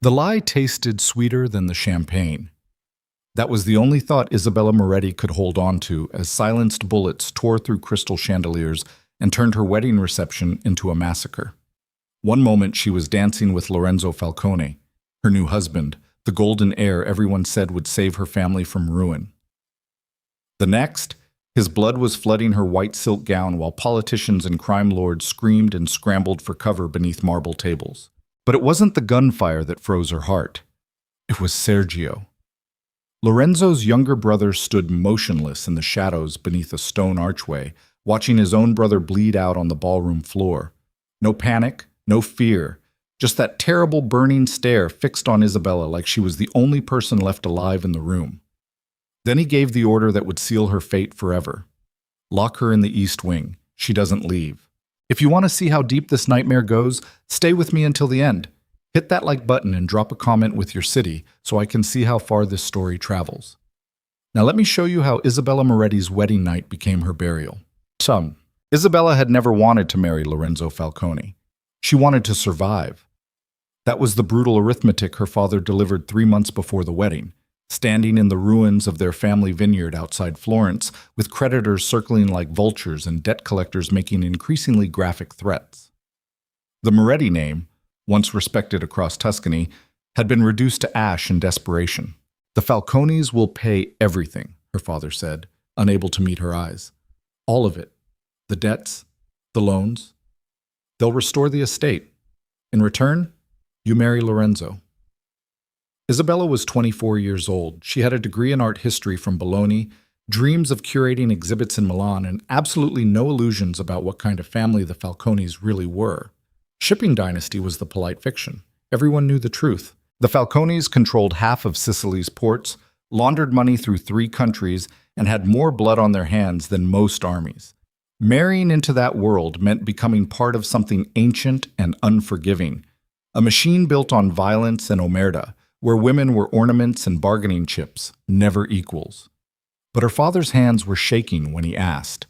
The lie tasted sweeter than the champagne. That was the only thought Isabella Moretti could hold on to as silenced bullets tore through crystal chandeliers and turned her wedding reception into a massacre. One moment she was dancing with Lorenzo Falcone, her new husband, the golden heir everyone said would save her family from ruin. The next, his blood was flooding her white silk gown while politicians and crime lords screamed and scrambled for cover beneath marble tables. But it wasn't the gunfire that froze her heart. It was Sergio. Lorenzo's younger brother stood motionless in the shadows beneath a stone archway, watching his own brother bleed out on the ballroom floor. No panic, no fear, just that terrible burning stare fixed on Isabella like she was the only person left alive in the room. Then he gave the order that would seal her fate forever. Lock her in the East Wing. She doesn't leave. If you want to see how deep this nightmare goes, stay with me until the end. Hit that like button and drop a comment with your city so I can see how far this story travels. Now let me show you how Isabella Moretti's wedding night became her burial. Isabella had never wanted to marry Lorenzo Falcone. She wanted to survive. That was the brutal arithmetic her father delivered 3 months before the wedding, standing in the ruins of their family vineyard outside Florence, with creditors circling like vultures and debt collectors making increasingly graphic threats. The Moretti name, once respected across Tuscany, had been reduced to ash in desperation. The Falcones will pay everything, her father said, unable to meet her eyes. All of it. The debts, the loans. They'll restore the estate. In return, you marry Lorenzo. Isabella was 24 years old. She had a degree in art history from Bologna, dreams of curating exhibits in Milan, and absolutely no illusions about what kind of family the Falcones really were. Shipping dynasty was the polite fiction. Everyone knew the truth. The Falcones controlled half of Sicily's ports, laundered money through 3 countries, and had more blood on their hands than most armies. Marrying into that world meant becoming part of something ancient and unforgiving, a machine built on violence and omerta, where women were ornaments and bargaining chips, never equals. But her father's hands were shaking when he asked.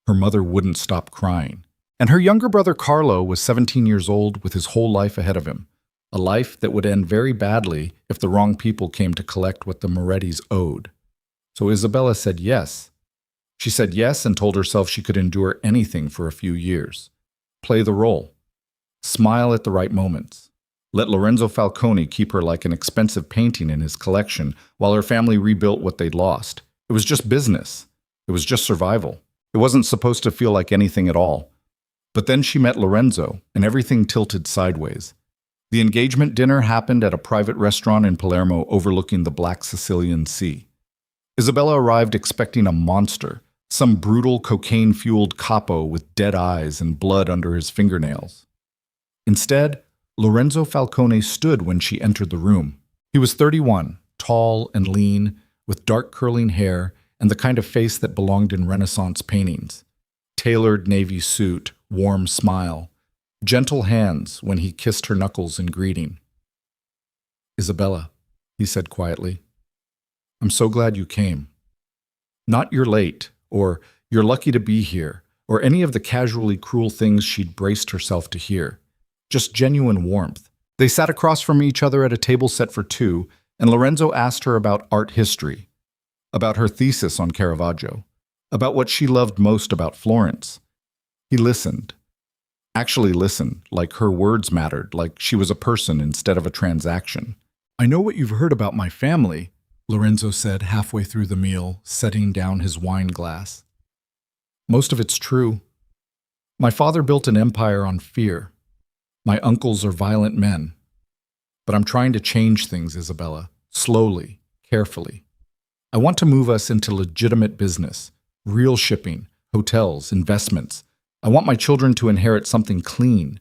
Her mother wouldn't stop crying. And her younger brother Carlo was 17 years old with his whole life ahead of him, a life that would end very badly if the wrong people came to collect what the Morettis owed. So Isabella said yes. She said yes and told herself she could endure anything for a few years. Play the role. Smile at the right moments. Let Lorenzo Falcone keep her like an expensive painting in his collection while her family rebuilt what they'd lost. It was just business. It was just survival. It wasn't supposed to feel like anything at all. But then she met Lorenzo, and everything tilted sideways. The engagement dinner happened at a private restaurant in Palermo overlooking the Black Sicilian Sea. Isabella arrived expecting a monster, some brutal cocaine-fueled capo with dead eyes and blood under his fingernails. Instead, Lorenzo Falcone stood when she entered the room. He was 31, tall and lean, with dark curling hair and the kind of face that belonged in Renaissance paintings. Tailored navy suit, warm smile, gentle hands when he kissed her knuckles in greeting. Isabella, he said quietly, I'm so glad you came. Not you're late, or you're lucky to be here, or any of the casually cruel things she'd braced herself to hear. Just genuine warmth. They sat across from each other at a table set for 2, and Lorenzo asked her about art history, about her thesis on Caravaggio, about what she loved most about Florence. He listened. Actually listened, like her words mattered, like she was a person instead of a transaction. I know what you've heard about my family, Lorenzo said halfway through the meal, setting down his wine glass. Most of it's true. My father built an empire on fear. My uncles are violent men. But I'm trying to change things, Isabella, slowly, carefully. I want to move us into legitimate business, real shipping, hotels, investments. I want my children to inherit something clean.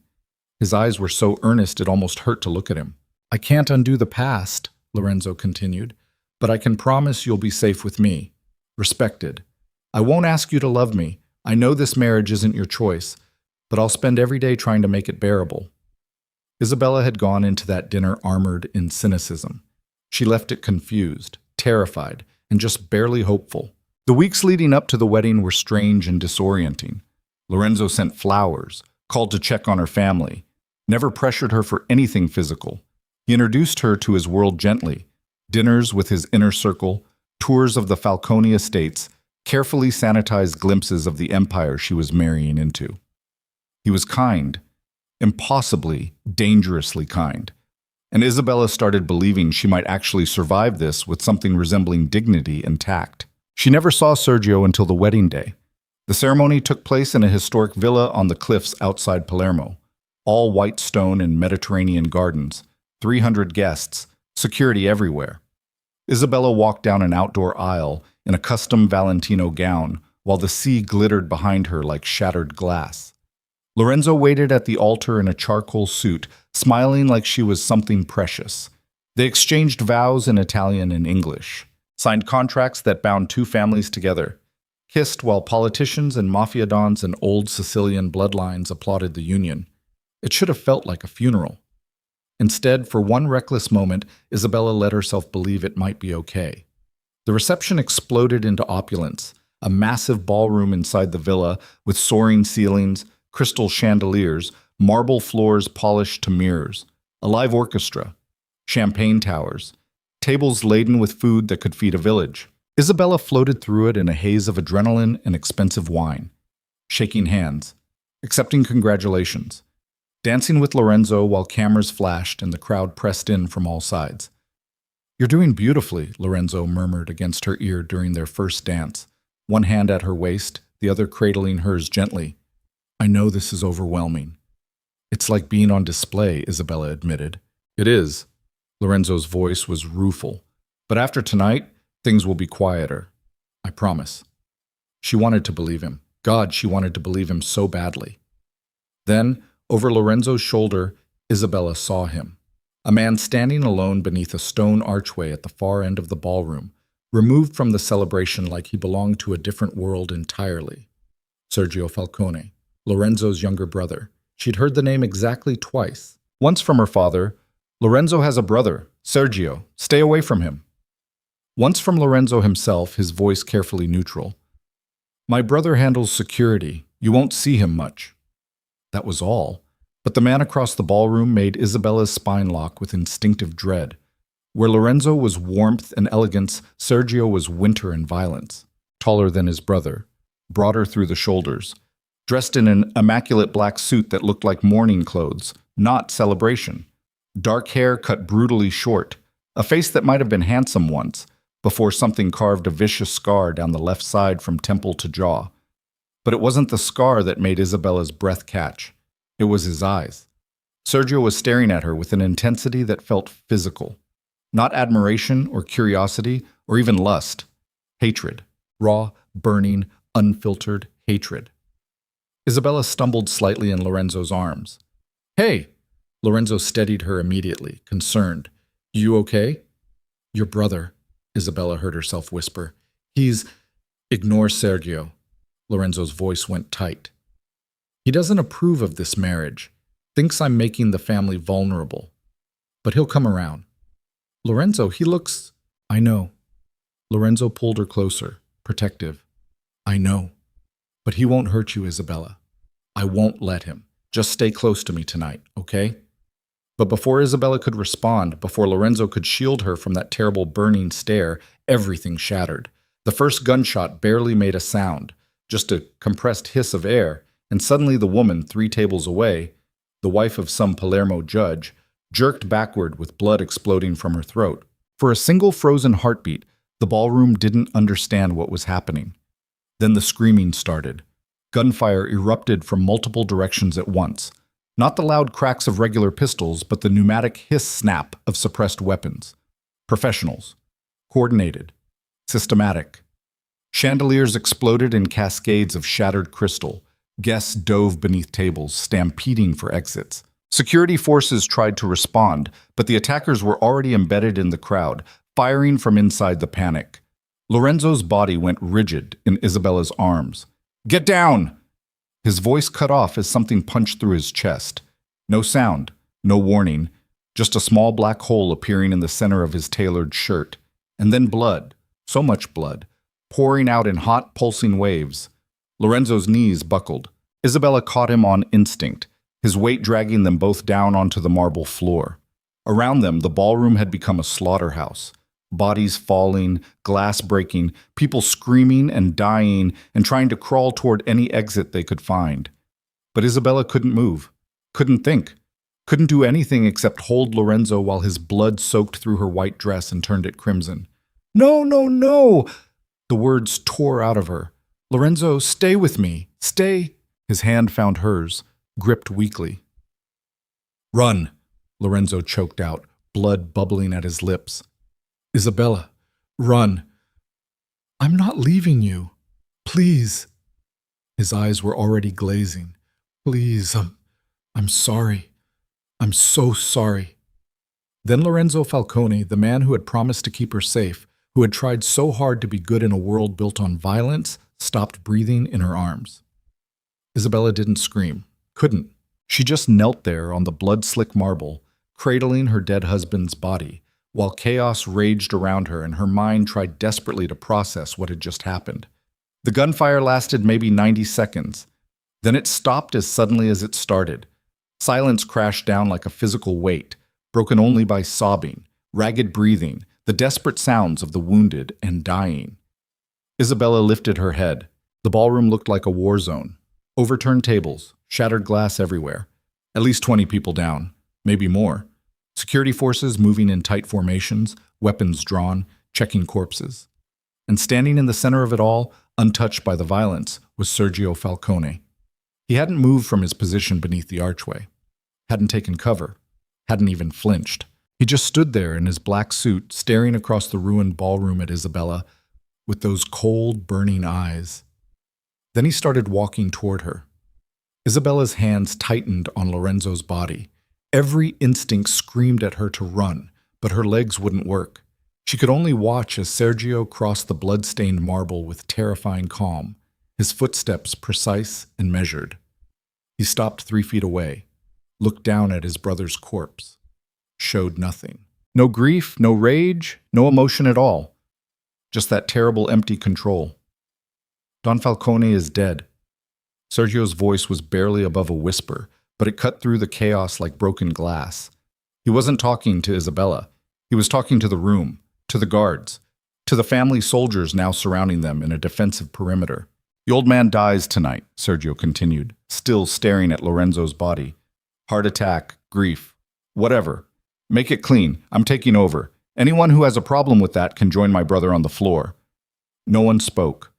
His eyes were so earnest it almost hurt to look at him. I can't undo the past, Lorenzo continued, but I can promise you'll be safe with me, respected. I won't ask you to love me. I know this marriage isn't your choice, but I'll spend every day trying to make it bearable. Isabella had gone into that dinner armored in cynicism. She left it confused, terrified, and just barely hopeful. The weeks leading up to the wedding were strange and disorienting. Lorenzo sent flowers, called to check on her family, never pressured her for anything physical. He introduced her to his world gently, dinners with his inner circle, tours of the Falcone estates, carefully sanitized glimpses of the empire she was marrying into. He was kind, impossibly, dangerously kind, and Isabella started believing she might actually survive this with something resembling dignity and tact. She never saw Sergio until the wedding day. The ceremony took place in a historic villa on the cliffs outside Palermo, all white stone and Mediterranean gardens, 300 guests, security everywhere. Isabella walked down an outdoor aisle in a custom Valentino gown, while the sea glittered behind her like shattered glass. Lorenzo waited at the altar in a charcoal suit, smiling like she was something precious. They exchanged vows in Italian and English, signed contracts that bound two families together, kissed while politicians and mafia dons and old Sicilian bloodlines applauded the union. It should have felt like a funeral. Instead, for one reckless moment, Isabella let herself believe it might be okay. The reception exploded into opulence, a massive ballroom inside the villa with soaring ceilings, crystal chandeliers, marble floors polished to mirrors, a live orchestra, champagne towers, tables laden with food that could feed a village. Isabella floated through it in a haze of adrenaline and expensive wine, shaking hands, accepting congratulations, dancing with Lorenzo while cameras flashed and the crowd pressed in from all sides. "You're doing beautifully," Lorenzo murmured against her ear during their first dance, one hand at her waist, the other cradling hers gently. "I know this is overwhelming." "It's like being on display," Isabella admitted. "It is." Lorenzo's voice was rueful. "But after tonight, things will be quieter. I promise." She wanted to believe him. God, she wanted to believe him so badly. Then, over Lorenzo's shoulder, Isabella saw him. A man standing alone beneath a stone archway at the far end of the ballroom, removed from the celebration like he belonged to a different world entirely. Sergio Falcone, Lorenzo's younger brother. She'd heard the name exactly twice. Once from her father, "Lorenzo has a brother, Sergio. Stay away from him." Once from Lorenzo himself, his voice carefully neutral. "My brother handles security. You won't see him much." That was all. But the man across the ballroom made Isabella's spine lock with instinctive dread. Where Lorenzo was warmth and elegance, Sergio was winter and violence. Taller than his brother, broader through the shoulders, dressed in an immaculate black suit that looked like mourning clothes, not celebration. Dark hair cut brutally short, a face that might have been handsome once, before something carved a vicious scar down the left side from temple to jaw. But it wasn't the scar that made Isabella's breath catch. It was his eyes. Sergio was staring at her with an intensity that felt physical. Not admiration or curiosity or even lust. Hatred. Raw, burning, unfiltered hatred. Isabella stumbled slightly in Lorenzo's arms. "Hey!" Lorenzo steadied her immediately, concerned. "You okay?" "Your brother," Isabella heard herself whisper. "He's—" "Ignore Sergio." Lorenzo's voice went tight. "He doesn't approve of this marriage. Thinks I'm making the family vulnerable. But he'll come around." "Lorenzo, he looks—" "I know." Lorenzo pulled her closer, protective. "I know. But he won't hurt you, Isabella. I won't let him. Just stay close to me tonight, okay?" But before Isabella could respond, before Lorenzo could shield her from that terrible burning stare, everything shattered. The first gunshot barely made a sound, just a compressed hiss of air, and suddenly the woman 3 tables away, the wife of some Palermo judge, jerked backward with blood exploding from her throat. For a single frozen heartbeat, the ballroom didn't understand what was happening. Then the screaming started. Gunfire erupted from multiple directions at once. Not the loud cracks of regular pistols, but the pneumatic hiss-snap of suppressed weapons. Professionals. Coordinated. Systematic. Chandeliers exploded in cascades of shattered crystal. Guests dove beneath tables, stampeding for exits. Security forces tried to respond, but the attackers were already embedded in the crowd, firing from inside the panic. Lorenzo's body went rigid in Isabella's arms. "Get down!" His voice cut off as something punched through his chest. No sound, no warning, just a small black hole appearing in the center of his tailored shirt. And then blood, so much blood, pouring out in hot, pulsing waves. Lorenzo's knees buckled. Isabella caught him on instinct, his weight dragging them both down onto the marble floor. Around them, the ballroom had become a slaughterhouse. Bodies falling, glass breaking, people screaming and dying and trying to crawl toward any exit they could find. But Isabella couldn't move, couldn't think, couldn't do anything except hold Lorenzo while his blood soaked through her white dress and turned it crimson. "No, no, no!" The words tore out of her. "Lorenzo, stay with me, stay." His hand found hers, gripped weakly. "Run," Lorenzo choked out, blood bubbling at his lips. "Isabella, run." "I'm not leaving you. Please." His eyes were already glazing. "Please, I'm sorry. I'm so sorry." Then Lorenzo Falcone, the man who had promised to keep her safe, who had tried so hard to be good in a world built on violence, stopped breathing in her arms. Isabella didn't scream. Couldn't. She just knelt there on the blood-slick marble, cradling her dead husband's body, while chaos raged around her and her mind tried desperately to process what had just happened. The gunfire lasted maybe 90 seconds. Then it stopped as suddenly as it started. Silence crashed down like a physical weight, broken only by sobbing, ragged breathing, the desperate sounds of the wounded and dying. Isabella lifted her head. The ballroom looked like a war zone. Overturned tables, shattered glass everywhere. At least 20 people down, maybe more. Security forces moving in tight formations, weapons drawn, checking corpses. And standing in the center of it all, untouched by the violence, was Sergio Falcone. He hadn't moved from his position beneath the archway, hadn't taken cover, hadn't even flinched. He just stood there in his black suit, staring across the ruined ballroom at Isabella with those cold, burning eyes. Then he started walking toward her. Isabella's hands tightened on Lorenzo's body. Every instinct screamed at her to run, but her legs wouldn't work. She could only watch as Sergio crossed the blood-stained marble with terrifying calm, his footsteps precise and measured. He stopped 3 feet away, looked down at his brother's corpse, showed nothing. No grief, no rage, no emotion at all. Just that terrible empty control. Don Falcone is dead. Sergio's voice was barely above a whisper, but it cut through the chaos like broken glass. He wasn't talking to Isabella. He was talking to the room, to the guards, to the family soldiers now surrounding them in a defensive perimeter. "The old man dies tonight," Sergio continued, still staring at Lorenzo's body. "Heart attack, grief, whatever. Make it clean. I'm taking over. Anyone who has a problem with that can join my brother on the floor." No one spoke.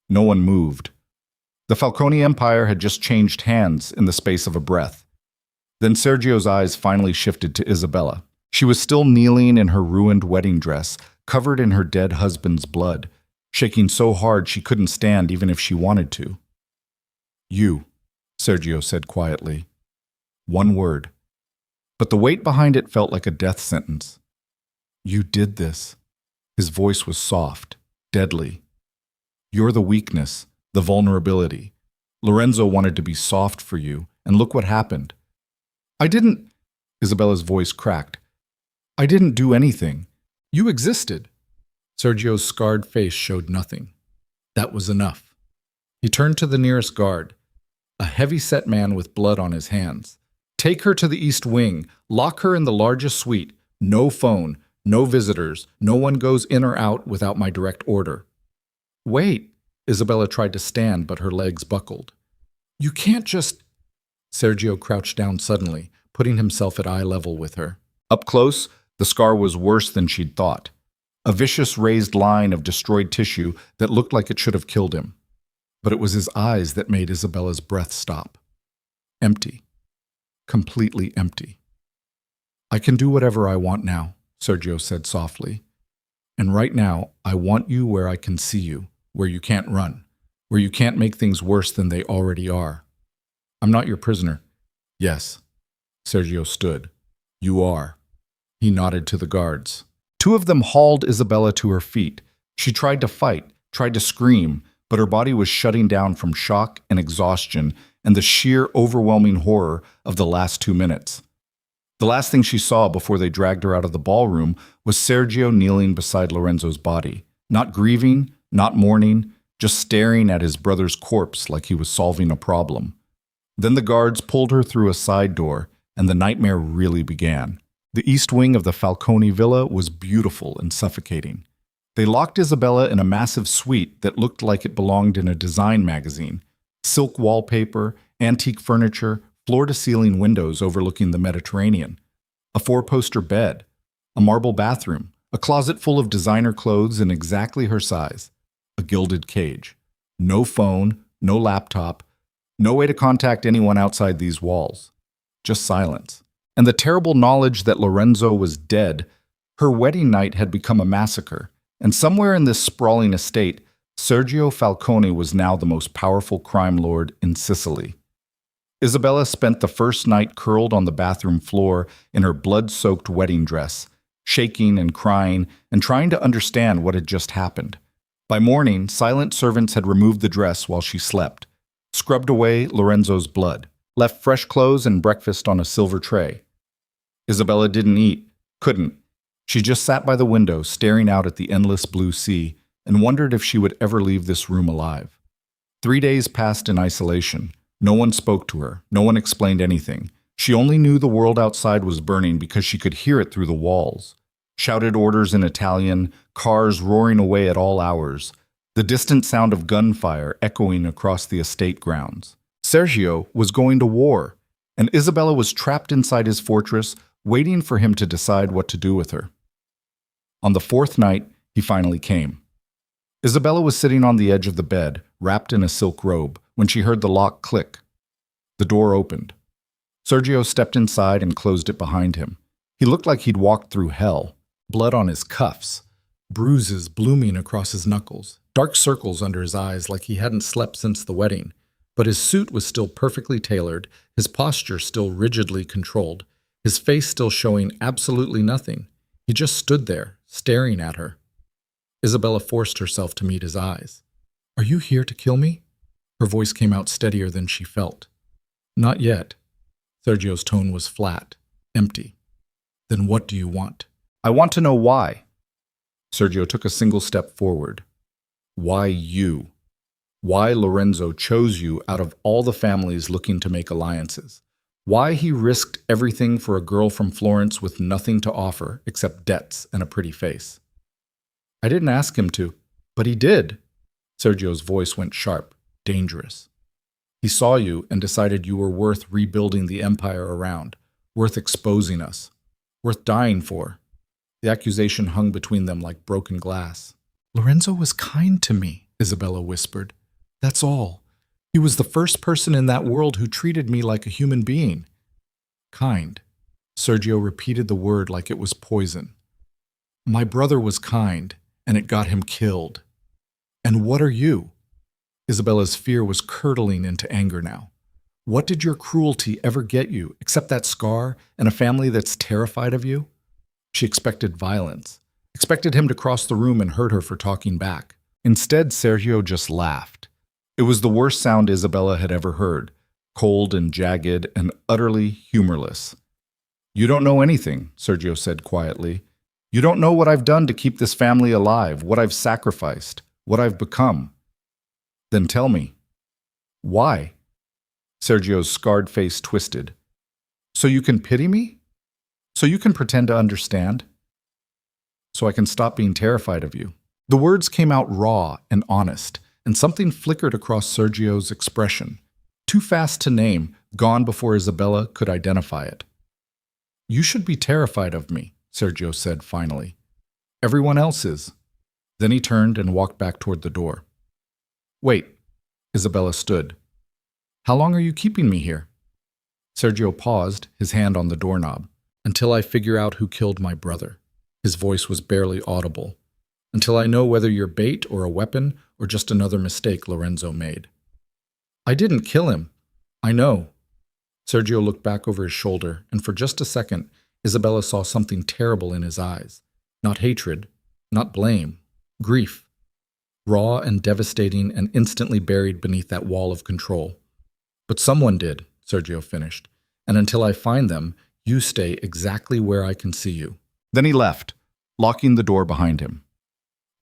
No one moved. The Falcone Empire had just changed hands in the space of a breath. Then Sergio's eyes finally shifted to Isabella. She was still kneeling in her ruined wedding dress, covered in her dead husband's blood, shaking so hard she couldn't stand even if she wanted to. "You," Sergio said quietly. One word. But the weight behind it felt like a death sentence. "You did this." His voice was soft, deadly. "You're the weakness, the vulnerability. Lorenzo wanted to be soft for you, and look what happened." "I didn't," Isabella's voice cracked. "I didn't do anything. You existed." Sergio's scarred face showed nothing. That was enough. He turned to the nearest guard, a heavy-set man with blood on his hands. "Take her to the East Wing. Lock her in the largest suite. No phone, no visitors. No one goes in or out without my direct order." "Wait." Isabella tried to stand, but her legs buckled. "You can't just—" Sergio crouched down suddenly, putting himself at eye level with her. Up close, the scar was worse than she'd thought. A vicious raised line of destroyed tissue that looked like it should have killed him. But it was his eyes that made Isabella's breath stop. Empty. Completely empty. "I can do whatever I want now," Sergio said softly. "And right now, I want you where I can see you, where you can't run, where you can't make things worse than they already are. I'm not your prisoner." "Yes." Sergio stood. "You are." He nodded to the guards. 2 of them hauled Isabella to her feet. She tried to fight, tried to scream, but her body was shutting down from shock and exhaustion and the sheer overwhelming horror of the last 2 minutes. The last thing she saw before they dragged her out of the ballroom was Sergio kneeling beside Lorenzo's body, not grieving, not mourning, just staring at his brother's corpse like he was solving a problem. Then the guards pulled her through a side door, and the nightmare really began. The east wing of the Falcone villa was beautiful and suffocating. They locked Isabella in a massive suite that looked like it belonged in a design magazine. Silk wallpaper, antique furniture, floor-to-ceiling windows overlooking the Mediterranean. A four-poster bed, a marble bathroom, a closet full of designer clothes in exactly her size, a gilded cage. No phone, no laptop, no way to contact anyone outside these walls. Just silence. And the terrible knowledge that Lorenzo was dead. Her wedding night had become a massacre, and somewhere in this sprawling estate, Sergio Falcone was now the most powerful crime lord in Sicily. Isabella spent the first night curled on the bathroom floor in her blood-soaked wedding dress, shaking and crying and trying to understand what had just happened. By morning, silent servants had removed the dress while she slept, scrubbed away Lorenzo's blood, left fresh clothes and breakfast on a silver tray. Isabella didn't eat, couldn't. She just sat by the window, staring out at the endless blue sea, and wondered if she would ever leave this room alive. 3 days passed in isolation. No one spoke to her. No one explained anything. She only knew the world outside was burning because she could hear it through the walls. Shouted orders in Italian, cars roaring away at all hours, the distant sound of gunfire echoing across the estate grounds. Sergio was going to war, and Isabella was trapped inside his fortress, waiting for him to decide what to do with her. On the fourth night, he finally came. Isabella was sitting on the edge of the bed, wrapped in a silk robe, when she heard the lock click. The door opened. Sergio stepped inside and closed it behind him. He looked like he'd walked through hell, blood on his cuffs, bruises blooming across his knuckles, dark circles under his eyes like he hadn't slept since the wedding. But his suit was still perfectly tailored, his posture still rigidly controlled, his face still showing absolutely nothing. He just stood there, staring at her. Isabella forced herself to meet his eyes. "Are you here to kill me?" Her voice came out steadier than she felt. "Not yet." Sergio's tone was flat, empty. "Then what do you want?" "I want to know why." Sergio took a single step forward. "Why you? Why Lorenzo chose you out of all the families looking to make alliances? Why he risked everything for a girl from Florence with nothing to offer except debts and a pretty face?" "I didn't ask him to, but he did." Sergio's voice went sharp, dangerous. "He saw you and decided you were worth rebuilding the empire around, worth exposing us, worth dying for." The accusation hung between them like broken glass. "Lorenzo was kind to me," Isabella whispered. "That's all. He was the first person in that world who treated me like a human being." "Kind." Sergio repeated the word like it was poison. "My brother was kind, and it got him killed. And what are you?" Isabella's fear was curdling into anger now. "What did your cruelty ever get you, except that scar and a family that's terrified of you?" She expected violence, expected him to cross the room and hurt her for talking back. Instead, Sergio just laughed. It was the worst sound Isabella had ever heard, cold and jagged and utterly humorless. "You don't know anything," Sergio said quietly. "You don't know what I've done to keep this family alive, what I've sacrificed, what I've become." "Then tell me. Why?" Sergio's scarred face twisted. "So you can pity me? So you can pretend to understand? So I can stop being terrified of you?" The words came out raw and honest, and something flickered across Sergio's expression. Too fast to name, gone before Isabella could identify it. "You should be terrified of me," Sergio said finally. "Everyone else is." Then he turned and walked back toward the door. "Wait." Isabella stood. "How long are you keeping me here?" Sergio paused, his hand on the doorknob. "Until I figure out who killed my brother." His voice was barely audible. "Until I know whether you're bait or a weapon or just another mistake Lorenzo made." "I didn't kill him. I know." Sergio looked back over his shoulder, and for just a second, Isabella saw something terrible in his eyes. Not hatred, not blame, grief. Raw and devastating and instantly buried beneath that wall of control. "But someone did," Sergio finished. "And until I find them, you stay exactly where I can see you." Then he left, locking the door behind him.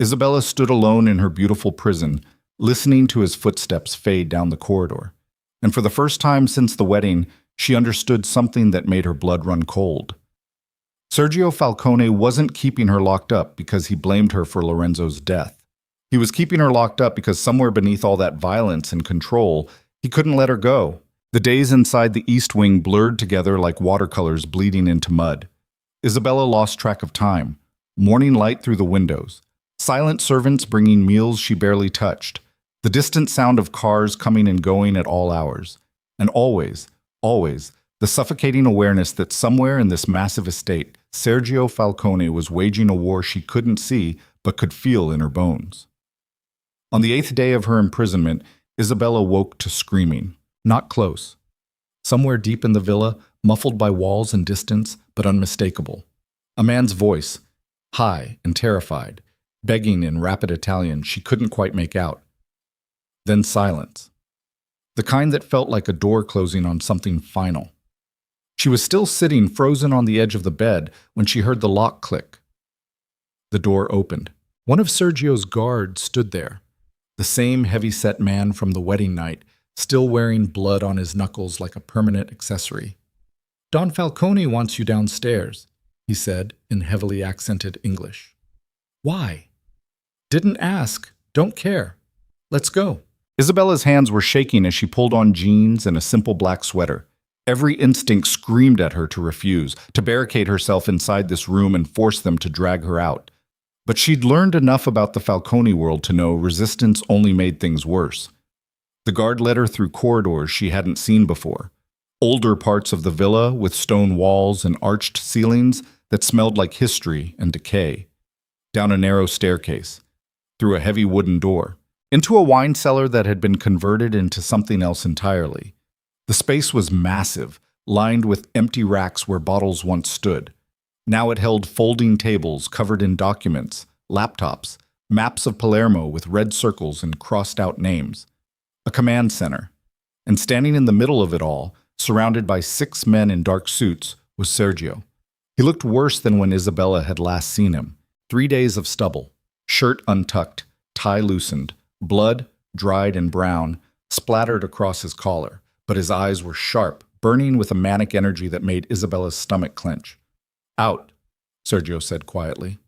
Isabella stood alone in her beautiful prison, listening to his footsteps fade down the corridor. And for the first time since the wedding, she understood something that made her blood run cold. Sergio Falcone wasn't keeping her locked up because he blamed her for Lorenzo's death. He was keeping her locked up because somewhere beneath all that violence and control, he couldn't let her go. The days inside the East Wing blurred together like watercolors bleeding into mud. Isabella lost track of time. Morning light through the windows. Silent servants bringing meals she barely touched. The distant sound of cars coming and going at all hours. And always, always, the suffocating awareness that somewhere in this massive estate, Sergio Falcone was waging a war she couldn't see but could feel in her bones. On the 8th day of her imprisonment, Isabella woke to screaming. Not close. Somewhere deep in the villa, muffled by walls and distance, but unmistakable. A man's voice, high and terrified, begging in rapid Italian she couldn't quite make out. Then silence. The kind that felt like a door closing on something final. She was still sitting frozen on the edge of the bed when she heard the lock click. The door opened. One of Sergio's guards stood there. The same heavy-set man from the wedding night, still wearing blood on his knuckles like a permanent accessory. "Don Falcone wants you downstairs," he said in heavily accented English. "Why?" "Didn't ask. Don't care. Let's go." Isabella's hands were shaking as she pulled on jeans and a simple black sweater. Every instinct screamed at her to refuse, to barricade herself inside this room and force them to drag her out. But she'd learned enough about the Falcone world to know resistance only made things worse. The guard led her through corridors she hadn't seen before. Older parts of the villa with stone walls and arched ceilings that smelled like history and decay. Down a narrow staircase. Through a heavy wooden door. Into a wine cellar that had been converted into something else entirely. The space was massive, lined with empty racks where bottles once stood. Now it held folding tables covered in documents, laptops, maps of Palermo with red circles and crossed-out names. A command center. And standing in the middle of it all, surrounded by 6 men in dark suits, was Sergio. He looked worse than when Isabella had last seen him. 3 days of stubble, shirt untucked, tie loosened, blood, dried and brown, splattered across his collar, but his eyes were sharp, burning with a manic energy that made Isabella's stomach clench. "Out," Sergio said quietly.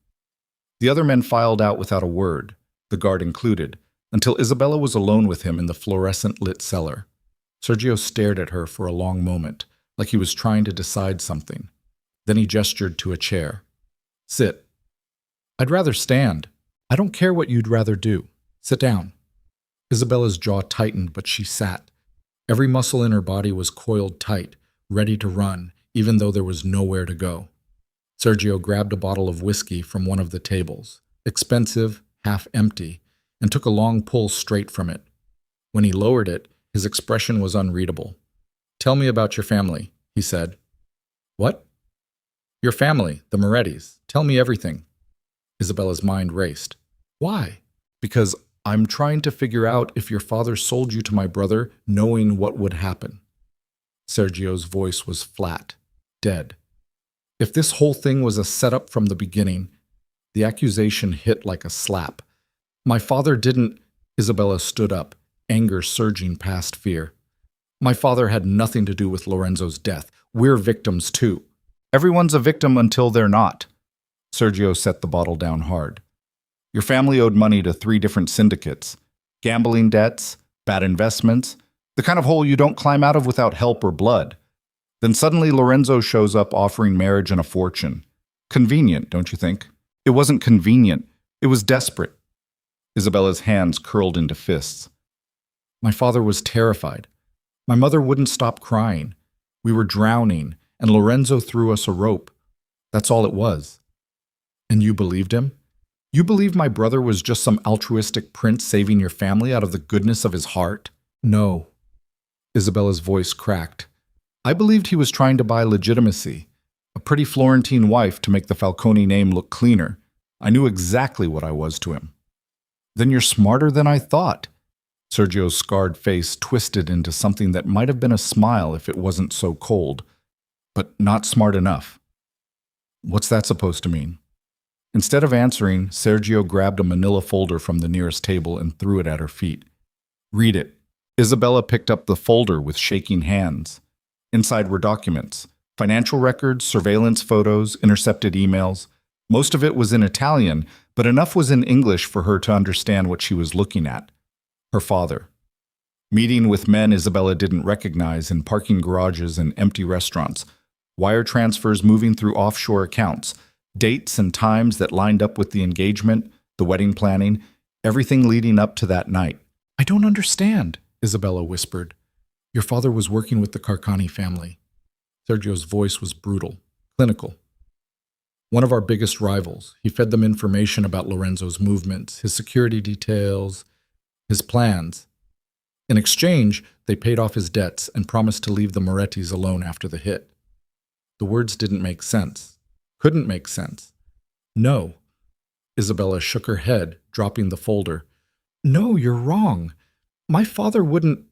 The other men filed out without a word, the guard included, until Isabella was alone with him in the fluorescent-lit cellar. Sergio stared at her for a long moment, like he was trying to decide something. Then he gestured to a chair. "Sit." "I'd rather stand. I don't care what you'd rather do. Sit down." Isabella's jaw tightened, but she sat. Every muscle in her body was coiled tight, ready to run, even though there was nowhere to go. Sergio grabbed a bottle of whiskey from one of the tables, expensive, half empty, and took a long pull straight from it. When he lowered it, his expression was unreadable. "Tell me about your family," he said. "What?" "Your family, the Morettis. Tell me everything." Isabella's mind raced. "Why?" "Because I'm trying to figure out if your father sold you to my brother knowing what would happen." Sergio's voice was flat, dead. If this whole thing was a setup from the beginning, the accusation hit like a slap. "My father didn't—" Isabella stood up, anger surging past fear. "My father had nothing to do with Lorenzo's death. We're victims too." "Everyone's a victim until they're not." Sergio set the bottle down hard. "Your family owed money to 3 different syndicates. Gambling debts, bad investments, the kind of hole you don't climb out of without help or blood. Then suddenly Lorenzo shows up offering marriage and a fortune. Convenient, don't you think? It wasn't convenient. It was desperate." Isabella's hands curled into fists. "My father was terrified. My mother wouldn't stop crying. We were drowning, and Lorenzo threw us a rope. That's all it was." "And you believed him? You believed my brother was just some altruistic prince saving your family out of the goodness of his heart?" "No." Isabella's voice cracked. "I believed he was trying to buy legitimacy, a pretty Florentine wife to make the Falcone name look cleaner. I knew exactly what I was to him." "Then you're smarter than I thought." Sergio's scarred face twisted into something that might have been a smile if it wasn't so cold. "But not smart enough." "What's that supposed to mean?" Instead of answering, Sergio grabbed a manila folder from the nearest table and threw it at her feet. "Read it." Isabella picked up the folder with shaking hands. Inside were documents, Financial records, surveillance photos, intercepted emails. Most of it was in Italian, but enough was in English for her to understand what she was looking at. Her father. Meeting with men Isabella didn't recognize in parking garages and empty restaurants. Wire transfers moving through offshore accounts. Dates and times that lined up with the engagement, the wedding planning, everything leading up to that night. "I don't understand," Isabella whispered. "Your father was working with the Carcani family." Sergio's voice was brutal, clinical. "One of our biggest rivals. He fed them information about Lorenzo's movements, his security details, his plans. In exchange, they paid off his debts and promised to leave the Morettis alone after the hit." The words didn't make sense. Couldn't make sense. "No." Isabella shook her head, dropping the folder. "No, you're wrong. My father wouldn't—"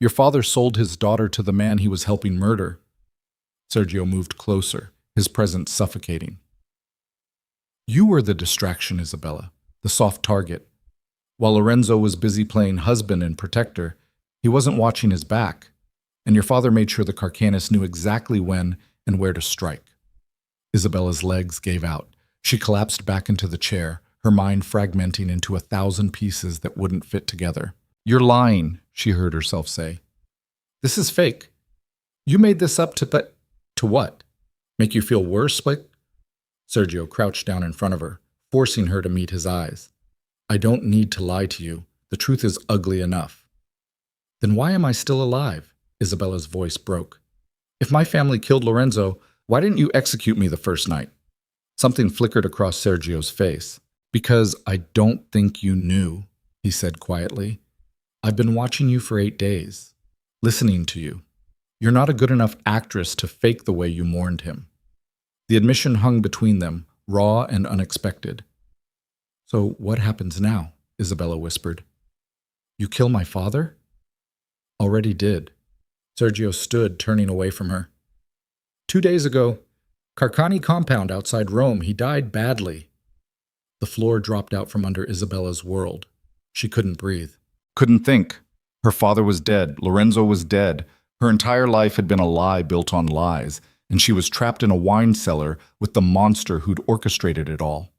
"Your father sold his daughter to the man he was helping murder." Sergio moved closer, his presence suffocating. "You were the distraction, Isabella, the soft target. While Lorenzo was busy playing husband and protector, he wasn't watching his back, and your father made sure the Carcanis knew exactly when and where to strike." Isabella's legs gave out. She collapsed back into the chair, her mind fragmenting into 1,000 pieces that wouldn't fit together. "You're lying," she heard herself say. "This is fake. You made this up to what? Make you feel worse, like—" Sergio crouched down in front of her, forcing her to meet his eyes. "I don't need to lie to you. The truth is ugly enough." "Then why am I still alive?" Isabella's voice broke. "If my family killed Lorenzo, why didn't you execute me the first night?" Something flickered across Sergio's face. "Because I don't think you knew," he said quietly. "I've been watching you for 8 days, listening to you. You're not a good enough actress to fake the way you mourned him." The admission hung between them, raw and unexpected. "So what happens now?" Isabella whispered. "You kill my father?" "Already did." Sergio stood, turning away from her. 2 days ago, Carcani compound outside Rome. He died badly." The floor dropped out from under Isabella's world. She couldn't breathe. Couldn't think. Her father was dead. Lorenzo was dead. Her entire life had been a lie built on lies, and she was trapped in a wine cellar with the monster who'd orchestrated it all.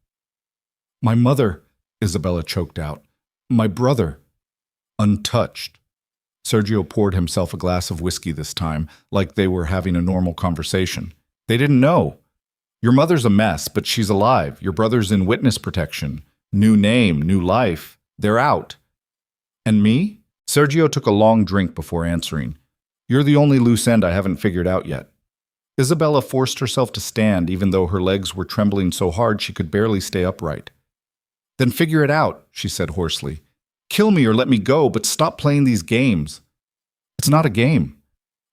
"My mother," Isabella choked out. "My brother." Untouched. Sergio poured himself a glass of whiskey this time, like they were having a normal conversation. "They didn't know. Your mother's a mess, but she's alive. Your brother's in witness protection. New name, new life. They're out. And me?" Sergio took a long drink before answering. "You're the only loose end I haven't figured out yet." Isabella forced herself to stand, even though her legs were trembling so hard she could barely stay upright. "Then figure it out," she said hoarsely. "Kill me or let me go, but stop playing these games." "It's not a game."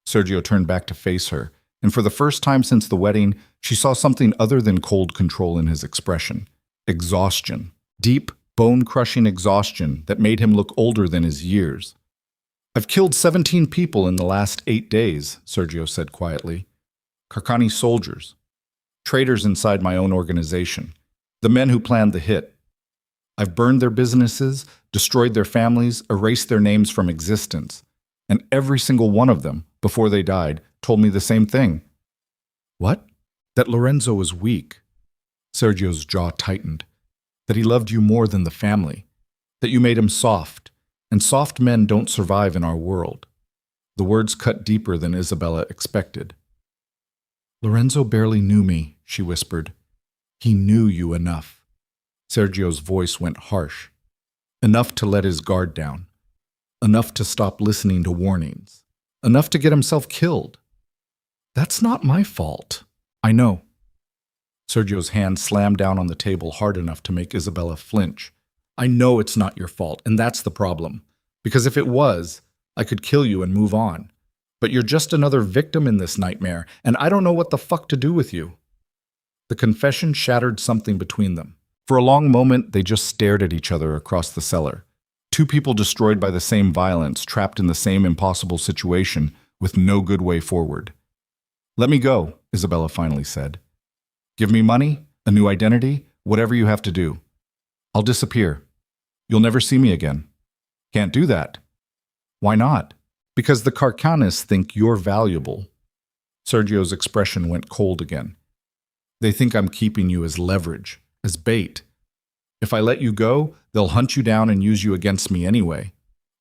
Sergio turned back to face her, and for the first time since the wedding, she saw something other than cold control in his expression. Exhaustion. Deep, bone-crushing exhaustion that made him look older than his years. "I've killed 17 people in the last 8 days, Sergio said quietly. "Carcani soldiers. Traitors inside my own organization. The men who planned the hit. I've burned their businesses, destroyed their families, erased their names from existence. And every single one of them, before they died, told me the same thing." "What?" "That Lorenzo was weak." Sergio's jaw tightened. "That he loved you more than the family. That you made him soft. And soft men don't survive in our world." The words cut deeper than Isabella expected. "Lorenzo barely knew me," she whispered. "He knew you enough." Sergio's voice went harsh. Enough to let his guard down. Enough to stop listening to warnings. Enough to get himself killed. "That's not my fault." "I know." Sergio's hand slammed down on the table hard enough to make Isabella flinch. "I know it's not your fault, and that's the problem. Because if it was, I could kill you and move on. But you're just another victim in this nightmare, and I don't know what the fuck to do with you." The confession shattered something between them. For a long moment, they just stared at each other across the cellar. Two people destroyed by the same violence, trapped in the same impossible situation, with no good way forward. "Let me go," Isabella finally said. "Give me money, a new identity, whatever you have to do. I'll disappear. You'll never see me again." "Can't do that." "Why not?" "Because the Carcanis think you're valuable." Sergio's expression went cold again. They think I'm keeping you as leverage, as bait. If I let you go, they'll hunt you down and use you against me anyway.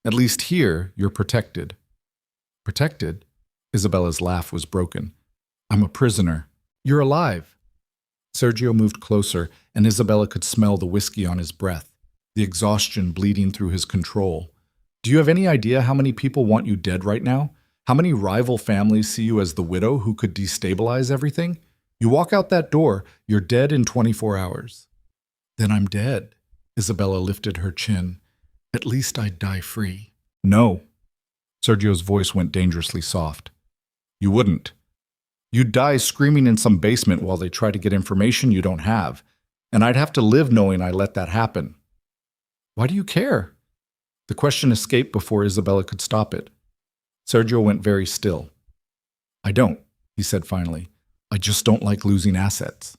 At least here, you're protected. Protected? Isabella's laugh was broken. I'm a prisoner. You're alive. Sergio moved closer, and Isabella could smell the whiskey on his breath, the exhaustion bleeding through his control. Do you have any idea how many people want you dead right now? How many rival families see you as the widow who could destabilize everything? You walk out that door, you're dead in 24 hours. Then I'm dead. Isabella lifted her chin. At least I'd die free. No. Sergio's voice went dangerously soft. You wouldn't. You'd die screaming in some basement while they try to get information you don't have, and I'd have to live knowing I let that happen. Why do you care? The question escaped before Isabella could stop it. Sergio went very still. I don't, he said finally. I just don't like losing assets.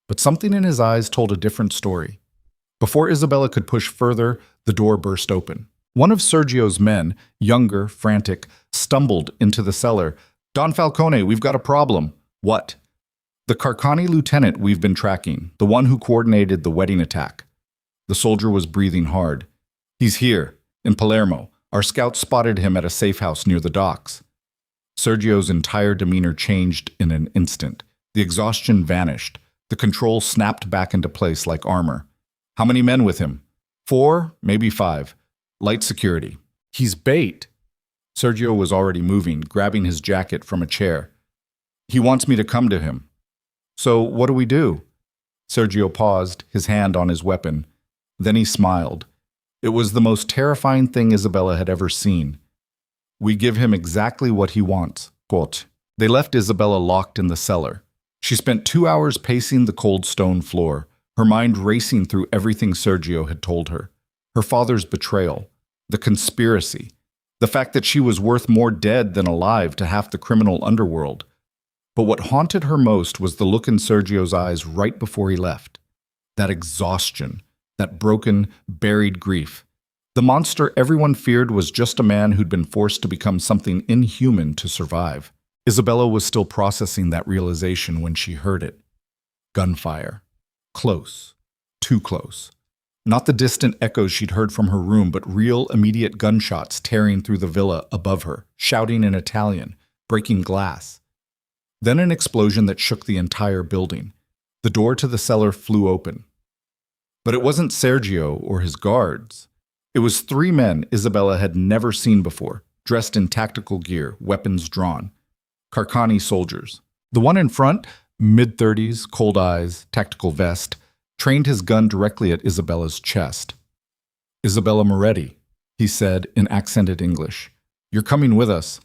But something in his eyes told a different story. Before Isabella could push further, the door burst open. One of Sergio's men, younger, frantic, stumbled into the cellar. Don Falcone, we've got a problem. What? The Carcani lieutenant we've been tracking, the one who coordinated the wedding attack. The soldier was breathing hard. He's here, in Palermo. Our scouts spotted him at a safe house near the docks. Sergio's entire demeanor changed in an instant. The exhaustion vanished. The control snapped back into place like armor. How many men with him? 4, maybe 5. Light security. He's bait. Sergio was already moving, grabbing his jacket from a chair. He wants me to come to him. So what do we do? Sergio paused, his hand on his weapon. Then he smiled. It was the most terrifying thing Isabella had ever seen. We give him exactly what he wants. Quote. They left Isabella locked in the cellar. She spent 2 hours pacing the cold stone floor, her mind racing through everything Sergio had told her. Her father's betrayal, the conspiracy, the fact that she was worth more dead than alive to half the criminal underworld. But what haunted her most was the look in Sergio's eyes right before he left. That exhaustion, that broken, buried grief. The monster everyone feared was just a man who'd been forced to become something inhuman to survive. Isabella was still processing that realization when she heard it. Gunfire. Close. Too close. Not the distant echoes she'd heard from her room, but real, immediate gunshots tearing through the villa above her, shouting in Italian, breaking glass. Then an explosion that shook the entire building. The door to the cellar flew open. But it wasn't Sergio or his guards. It was 3 men Isabella had never seen before, dressed in tactical gear, weapons drawn. Carcani soldiers. The one in front, mid-30s, cold eyes, tactical vest, trained his gun directly at Isabella's chest. Isabella Moretti, he said in accented English. You're coming with us.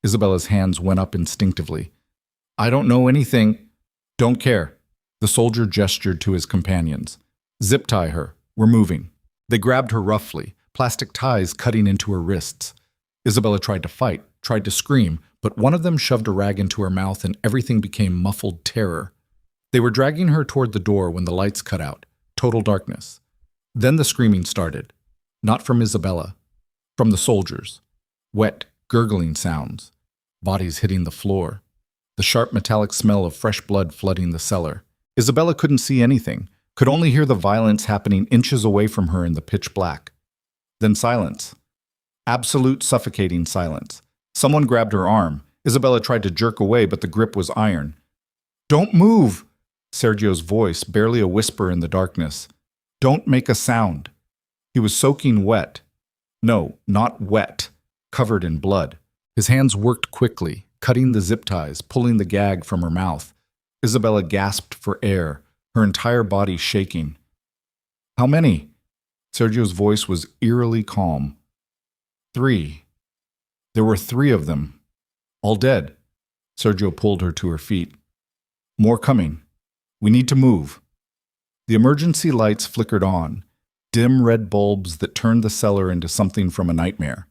Isabella's hands went up instinctively. I don't know anything. Don't care. The soldier gestured to his companions. Zip tie her. We're moving. They grabbed her roughly, plastic ties cutting into her wrists. Isabella tried to fight, tried to scream, but one of them shoved a rag into her mouth and everything became muffled terror. They were dragging her toward the door when the lights cut out. Total darkness. Then the screaming started. Not from Isabella. From the soldiers. Wet, gurgling sounds. Bodies hitting the floor. The sharp metallic smell of fresh blood flooding the cellar. Isabella couldn't see anything, could only hear the violence happening inches away from her in the pitch black. Then silence. Absolute suffocating silence. Someone grabbed her arm. Isabella tried to jerk away, but the grip was iron. Don't move! Sergio's voice, barely a whisper in the darkness. Don't make a sound. He was soaking wet. No, not wet. Covered in blood. His hands worked quickly, cutting the zip ties, pulling the gag from her mouth. Isabella gasped for air, her entire body shaking. How many? Sergio's voice was eerily calm. 3. There were 3 of them. All dead. Sergio pulled her to her feet. More coming. We need to move. The emergency lights flickered on, dim red bulbs that turned the cellar into something from a nightmare.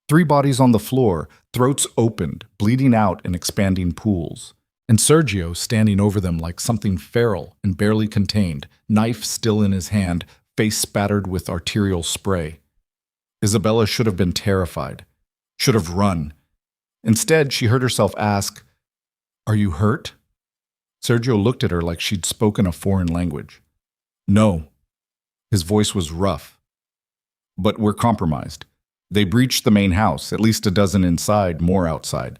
3 bodies on the floor, throats opened, bleeding out in expanding pools. And Sergio standing over them like something feral and barely contained, knife still in his hand, face spattered with arterial spray. Isabella should have been terrified, should have run. Instead, she heard herself ask, Are you hurt? Sergio looked at her like she'd spoken a foreign language. No. His voice was rough. But we're compromised. They breached the main house, at least a dozen inside, more outside.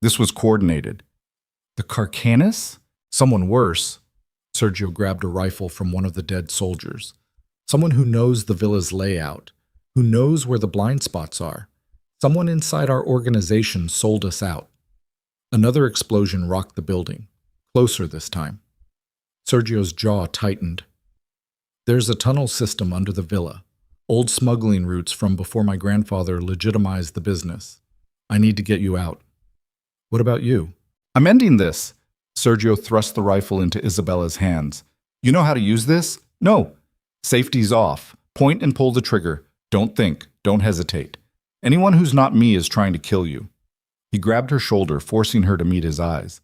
This was coordinated. The Carcanis? Someone worse. Sergio grabbed a rifle from one of the dead soldiers. Someone who knows the villa's layout, who knows where the blind spots are. Someone inside our organization sold us out. Another explosion rocked the building, closer this time. Sergio's jaw tightened. There's a tunnel system under the villa, old smuggling routes from before my grandfather legitimized the business. I need to get you out. What about you? I'm ending this. Sergio thrust the rifle into Isabella's hands. You know how to use this? No. Safety's off. Point and pull the trigger. Don't think. Don't hesitate. Anyone who's not me is trying to kill you. He grabbed her shoulder, forcing her to meet his eyes.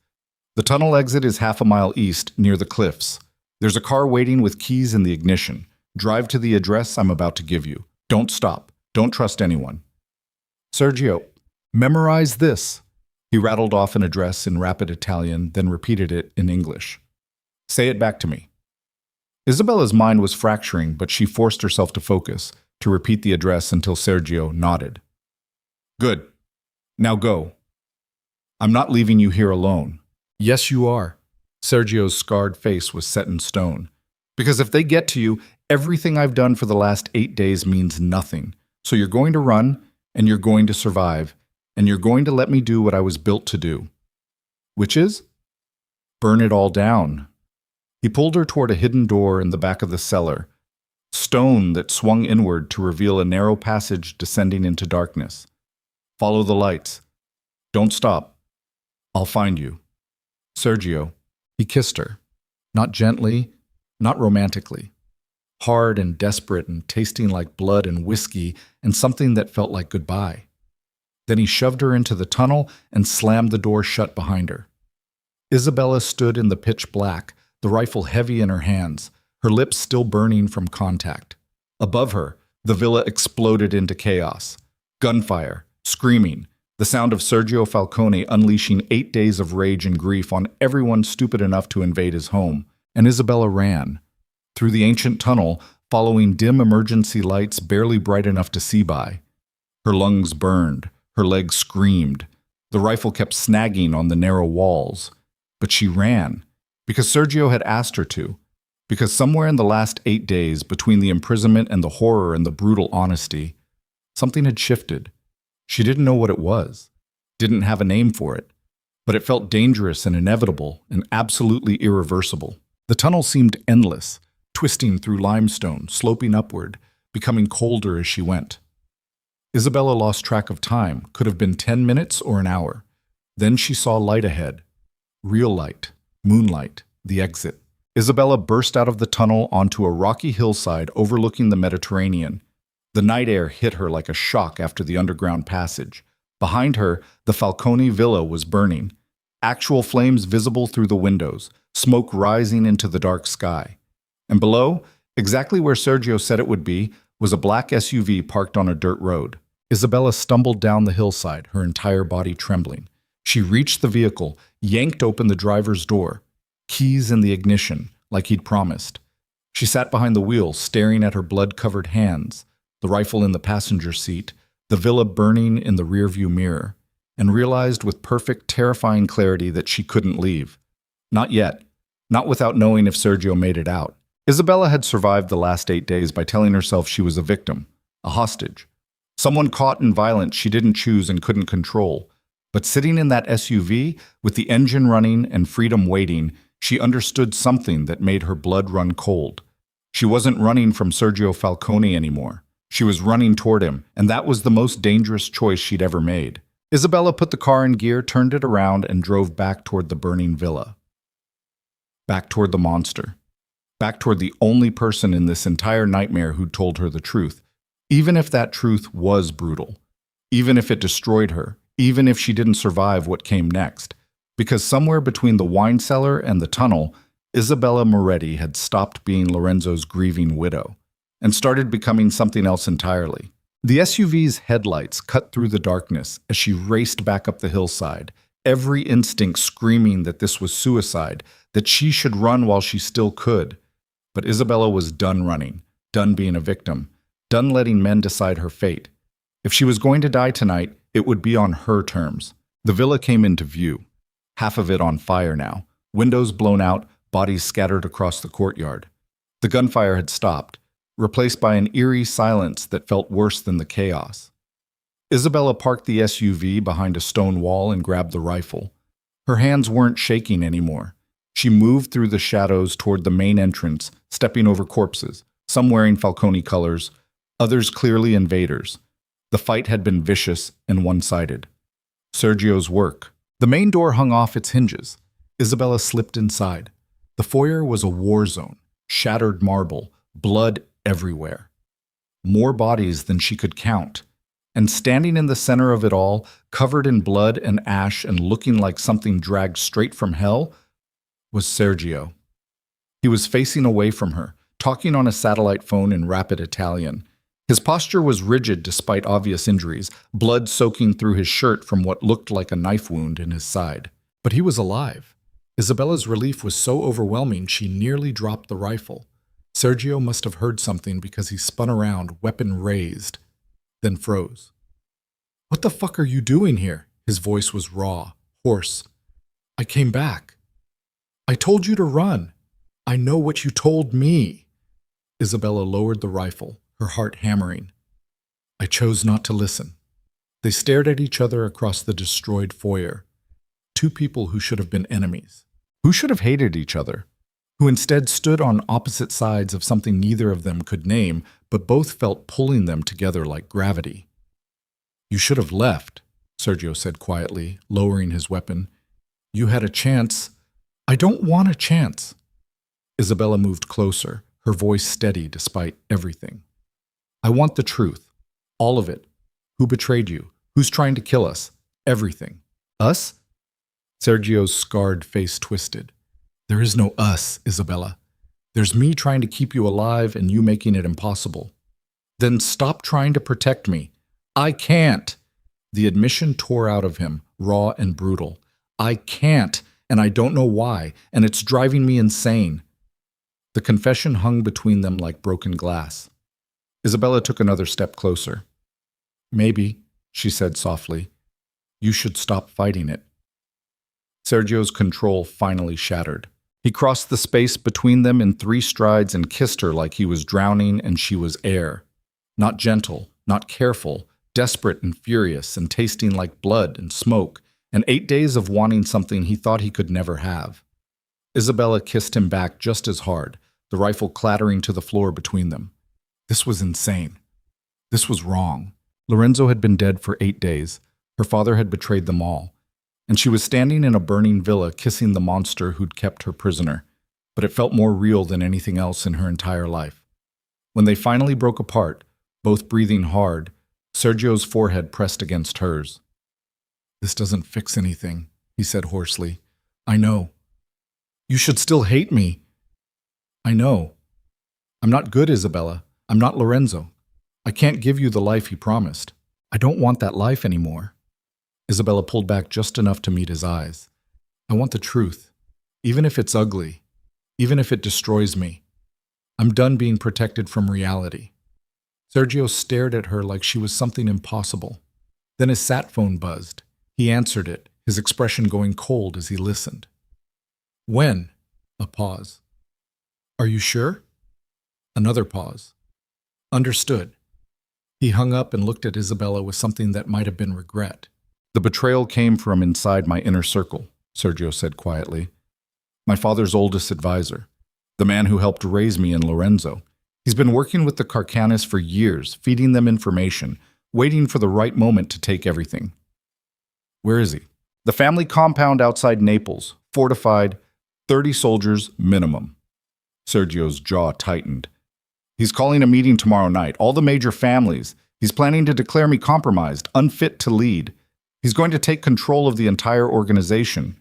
The tunnel exit is half a mile east, near the cliffs. There's a car waiting with keys in the ignition. Drive to the address I'm about to give you. Don't stop. Don't trust anyone. Sergio, memorize this. He rattled off an address in rapid Italian, then repeated it in English. Say it back to me. Isabella's mind was fracturing, but she forced herself to focus, to repeat the address until Sergio nodded. Good. Now go. I'm not leaving you here alone. Yes, you are. Sergio's scarred face was set in stone. Because if they get to you, everything I've done for the last 8 days means nothing. So you're going to run, and you're going to survive, and you're going to let me do what I was built to do. Which is? Burn it all down. He pulled her toward a hidden door in the back of the cellar, stone that swung inward to reveal a narrow passage descending into darkness. Follow the lights. Don't stop. I'll find you. Sergio. He kissed her. Not gently, not romantically. Hard and desperate and tasting like blood and whiskey and something that felt like goodbye. Then he shoved her into the tunnel and slammed the door shut behind her. Isabella stood in the pitch black, the rifle heavy in her hands, her lips still burning from contact. Above her, the villa exploded into chaos. Gunfire, screaming, the sound of Sergio Falcone unleashing 8 days of rage and grief on everyone stupid enough to invade his home. And Isabella ran. Through the ancient tunnel, following dim emergency lights barely bright enough to see by. Her lungs burned. Her legs screamed. The rifle kept snagging on the narrow walls. But she ran, because Sergio had asked her to, because somewhere in the last 8 days, between the imprisonment and the horror and the brutal honesty, something had shifted. She didn't know what it was, didn't have a name for it, but it felt dangerous and inevitable and absolutely irreversible. The tunnel seemed endless, twisting through limestone, sloping upward, becoming colder as she went. Isabella lost track of time, could have been 10 minutes or an hour. Then she saw light ahead. Real light, moonlight, the exit. Isabella burst out of the tunnel onto a rocky hillside overlooking the Mediterranean. The night air hit her like a shock after the underground passage. Behind her, the Falcone villa was burning. Actual flames visible through the windows, smoke rising into the dark sky. And below, exactly where Sergio said it would be, was a black SUV parked on a dirt road. Isabella stumbled down the hillside, her entire body trembling. She reached the vehicle, yanked open the driver's door, keys in the ignition, like he'd promised. She sat behind the wheel, staring at her blood-covered hands, the rifle in the passenger seat, the villa burning in the rearview mirror, and realized with perfect, terrifying clarity that she couldn't leave. Not yet. Not without knowing if Sergio made it out. Isabella had survived the last 8 days by telling herself she was a victim, a hostage. Someone caught in violence she didn't choose and couldn't control. But sitting in that SUV, with the engine running and freedom waiting, she understood something that made her blood run cold. She wasn't running from Sergio Falcone anymore. She was running toward him, and that was the most dangerous choice she'd ever made. Isabella put the car in gear, turned it around, and drove back toward the burning villa. Back toward the monster. Back toward the only person in this entire nightmare who'd told her the truth. Even if that truth was brutal. Even if it destroyed her. Even if she didn't survive what came next. Because somewhere between the wine cellar and the tunnel, Isabella Moretti had stopped being Lorenzo's grieving widow and started becoming something else entirely. The SUV's headlights cut through the darkness as she raced back up the hillside, every instinct screaming that this was suicide, that she should run while she still could. But Isabella was done running, done being a victim, done letting men decide her fate. If she was going to die tonight, it would be on her terms. The villa came into view, half of it on fire now, windows blown out, bodies scattered across the courtyard. The gunfire had stopped, replaced by an eerie silence that felt worse than the chaos. Isabella parked the SUV behind a stone wall and grabbed the rifle. Her hands weren't shaking anymore. She moved through the shadows toward the main entrance, stepping over corpses, some wearing Falcone colors, others clearly invaders. The fight had been vicious and one-sided. Sergio's work. The main door hung off its hinges. Isabella slipped inside. The foyer was a war zone, shattered marble, blood everywhere. More bodies than she could count. And standing in the center of it all, covered in blood and ash and looking like something dragged straight from hell, was Sergio. He was facing away from her, talking on a satellite phone in rapid Italian. His posture was rigid despite obvious injuries, blood soaking through his shirt from what looked like a knife wound in his side. But he was alive. Isabella's relief was so overwhelming she nearly dropped the rifle. Sergio must have heard something because he spun around, weapon raised, then froze. "What the fuck are you doing here?" His voice was raw, hoarse. "I came back. I told you to run. I know what you told me." Isabella lowered the rifle, her heart hammering. "I chose not to listen." They stared at each other across the destroyed foyer. Two people who should have been enemies, who should have hated each other, who instead stood on opposite sides of something neither of them could name, but both felt pulling them together like gravity. "You should have left," Sergio said quietly, lowering his weapon. "You had a chance." "I don't want a chance." Isabella moved closer, her voice steady despite everything. "I want the truth. All of it. Who betrayed you? Who's trying to kill us? Everything. Us?" Sergio's scarred face twisted. "There is no us, Isabella. There's me trying to keep you alive and you making it impossible." "Then stop trying to protect me." "I can't." The admission tore out of him, raw and brutal. "I can't, and I don't know why, and it's driving me insane." The confession hung between them like broken glass. Isabella took another step closer. "Maybe," she said softly, "you should stop fighting it." Sergio's control finally shattered. He crossed the space between them in 3 strides and kissed her like he was drowning and she was air. Not gentle, not careful, desperate and furious and tasting like blood and smoke, and 8 days of wanting something he thought he could never have. Isabella kissed him back just as hard, the rifle clattering to the floor between them. This was insane. This was wrong. Lorenzo had been dead for 8 days. Her father had betrayed them all. And she was standing in a burning villa kissing the monster who'd kept her prisoner. But it felt more real than anything else in her entire life. When they finally broke apart, both breathing hard, Sergio's forehead pressed against hers. "This doesn't fix anything," he said hoarsely. "I know. You should still hate me." "I know. I'm not good, Isabella. I'm not Lorenzo. I can't give you the life he promised. I don't want that life anymore." Isabella pulled back just enough to meet his eyes. "I want the truth, even if it's ugly, even if it destroys me. I'm done being protected from reality." Sergio stared at her like she was something impossible. Then his sat phone buzzed. He answered it, his expression going cold as he listened. "When?" A pause. "Are you sure?" Another pause. "Understood." He hung up and looked at Isabella with something that might have been regret. "The betrayal came from inside my inner circle," Sergio said quietly. "My father's oldest advisor, the man who helped raise me and Lorenzo. He's been working with the Carcanis for years, feeding them information, waiting for the right moment to take everything." "Where is he?" "The family compound outside Naples, fortified, 30 soldiers minimum." Sergio's jaw tightened. "He's calling a meeting tomorrow night, all the major families. He's planning to declare me compromised, unfit to lead. He's going to take control of the entire organization."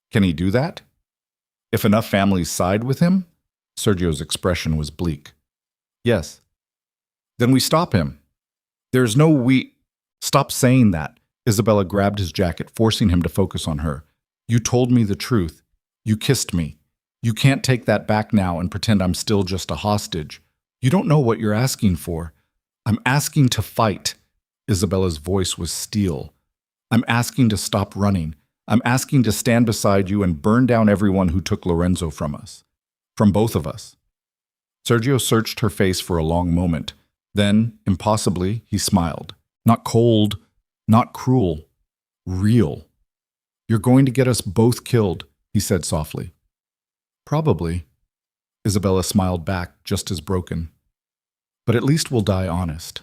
"Can he do that?" "If enough families side with him?" Sergio's expression was bleak. "Yes." "Then we stop him." "There's no we—" "Stop saying that. Isabella grabbed his jacket, forcing him to focus on her. You told me the truth. You kissed me. You can't take that back now and pretend I'm still just a hostage. You don't know what you're asking for. I'm asking to fight. Isabella's voice was steel. I'm asking to stop running. I'm asking to stand beside you and burn down everyone who took Lorenzo from us. From both of us. Sergio searched her face for a long moment. Then, impossibly, he smiled. Not cold, not cruel, real. You're going to get us both killed, he said softly. Probably. Isabella smiled back, just as broken. But at least we'll die honest.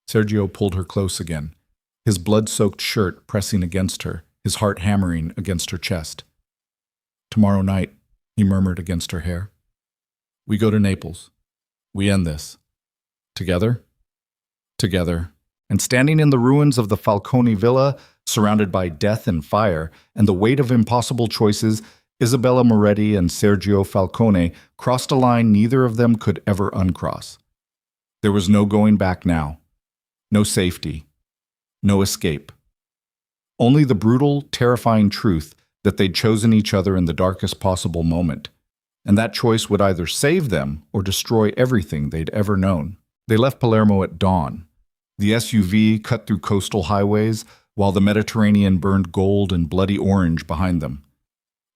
Sergio pulled her close again, his blood-soaked shirt pressing against her, his heart hammering against her chest. Tomorrow night, he murmured against her hair. We go to Naples. We end this. Together? Together. And standing in the ruins of the Falcone villa, surrounded by death and fire, and the weight of impossible choices, Isabella Moretti and Sergio Falcone crossed a line neither of them could ever uncross. There was no going back now. No safety. No escape. Only the brutal, terrifying truth that they'd chosen each other in the darkest possible moment, and that choice would either save them or destroy everything they'd ever known. They left Palermo at dawn. The SUV cut through coastal highways, while the Mediterranean burned gold and bloody orange behind them.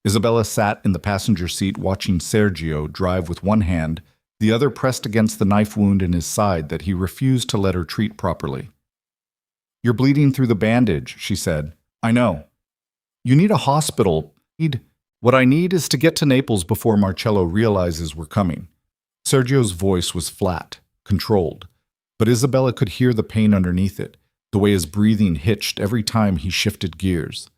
Isabella sat in the passenger seat watching Sergio drive with one hand, the other pressed against the knife wound in his side that he refused to let her treat properly. You're bleeding through the bandage, she said. I know. You need a hospital. What I need is to get to Naples before Marcello realizes we're coming. Sergio's voice was flat, controlled, but Isabella could hear the pain underneath it, the way his breathing hitched every time he shifted gears.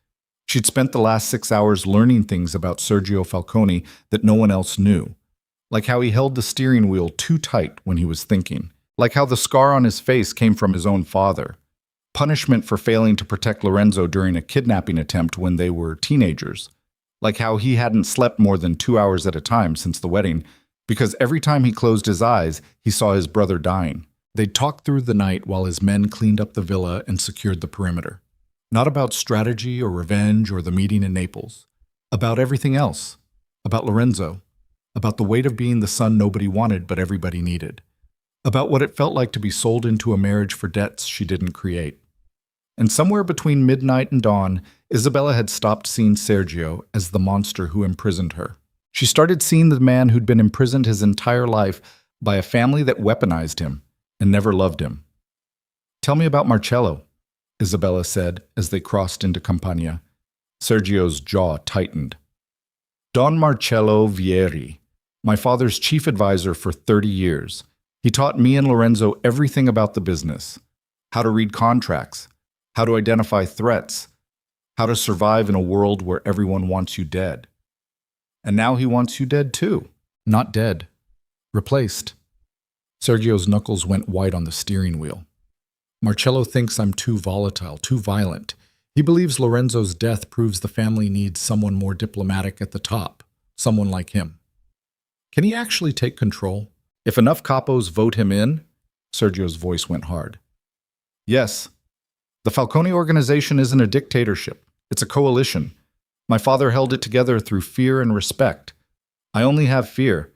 She'd spent the last 6 hours learning things about Sergio Falcone that no one else knew, like how he held the steering wheel too tight when he was thinking, like how the scar on his face came from his own father, punishment for failing to protect Lorenzo during a kidnapping attempt when they were teenagers, like how he hadn't slept more than 2 hours at a time since the wedding, because every time he closed his eyes, he saw his brother dying. They'd talked through the night while his men cleaned up the villa and secured the perimeter. Not about strategy or revenge or the meeting in Naples. About everything else. About Lorenzo. About the weight of being the son nobody wanted but everybody needed. About what it felt like to be sold into a marriage for debts she didn't create. And somewhere between midnight and dawn, Isabella had stopped seeing Sergio as the monster who imprisoned her. She started seeing the man who'd been imprisoned his entire life by a family that weaponized him and never loved him. Tell me about Marcello, Isabella said as they crossed into Campania. Sergio's jaw tightened. Don Marcello Vieri, my father's chief advisor for 30 years. He taught me and Lorenzo everything about the business. How to read contracts, how to identify threats, how to survive in a world where everyone wants you dead. And now he wants you dead too. Not dead. Replaced. Sergio's knuckles went white on the steering wheel. Marcello thinks I'm too volatile, too violent. He believes Lorenzo's death proves the family needs someone more diplomatic at the top, someone like him. Can he actually take control? If enough capos vote him in? Sergio's voice went hard. Yes. The Falcone organization isn't a dictatorship. It's a coalition. My father held it together through fear and respect. I only have fear,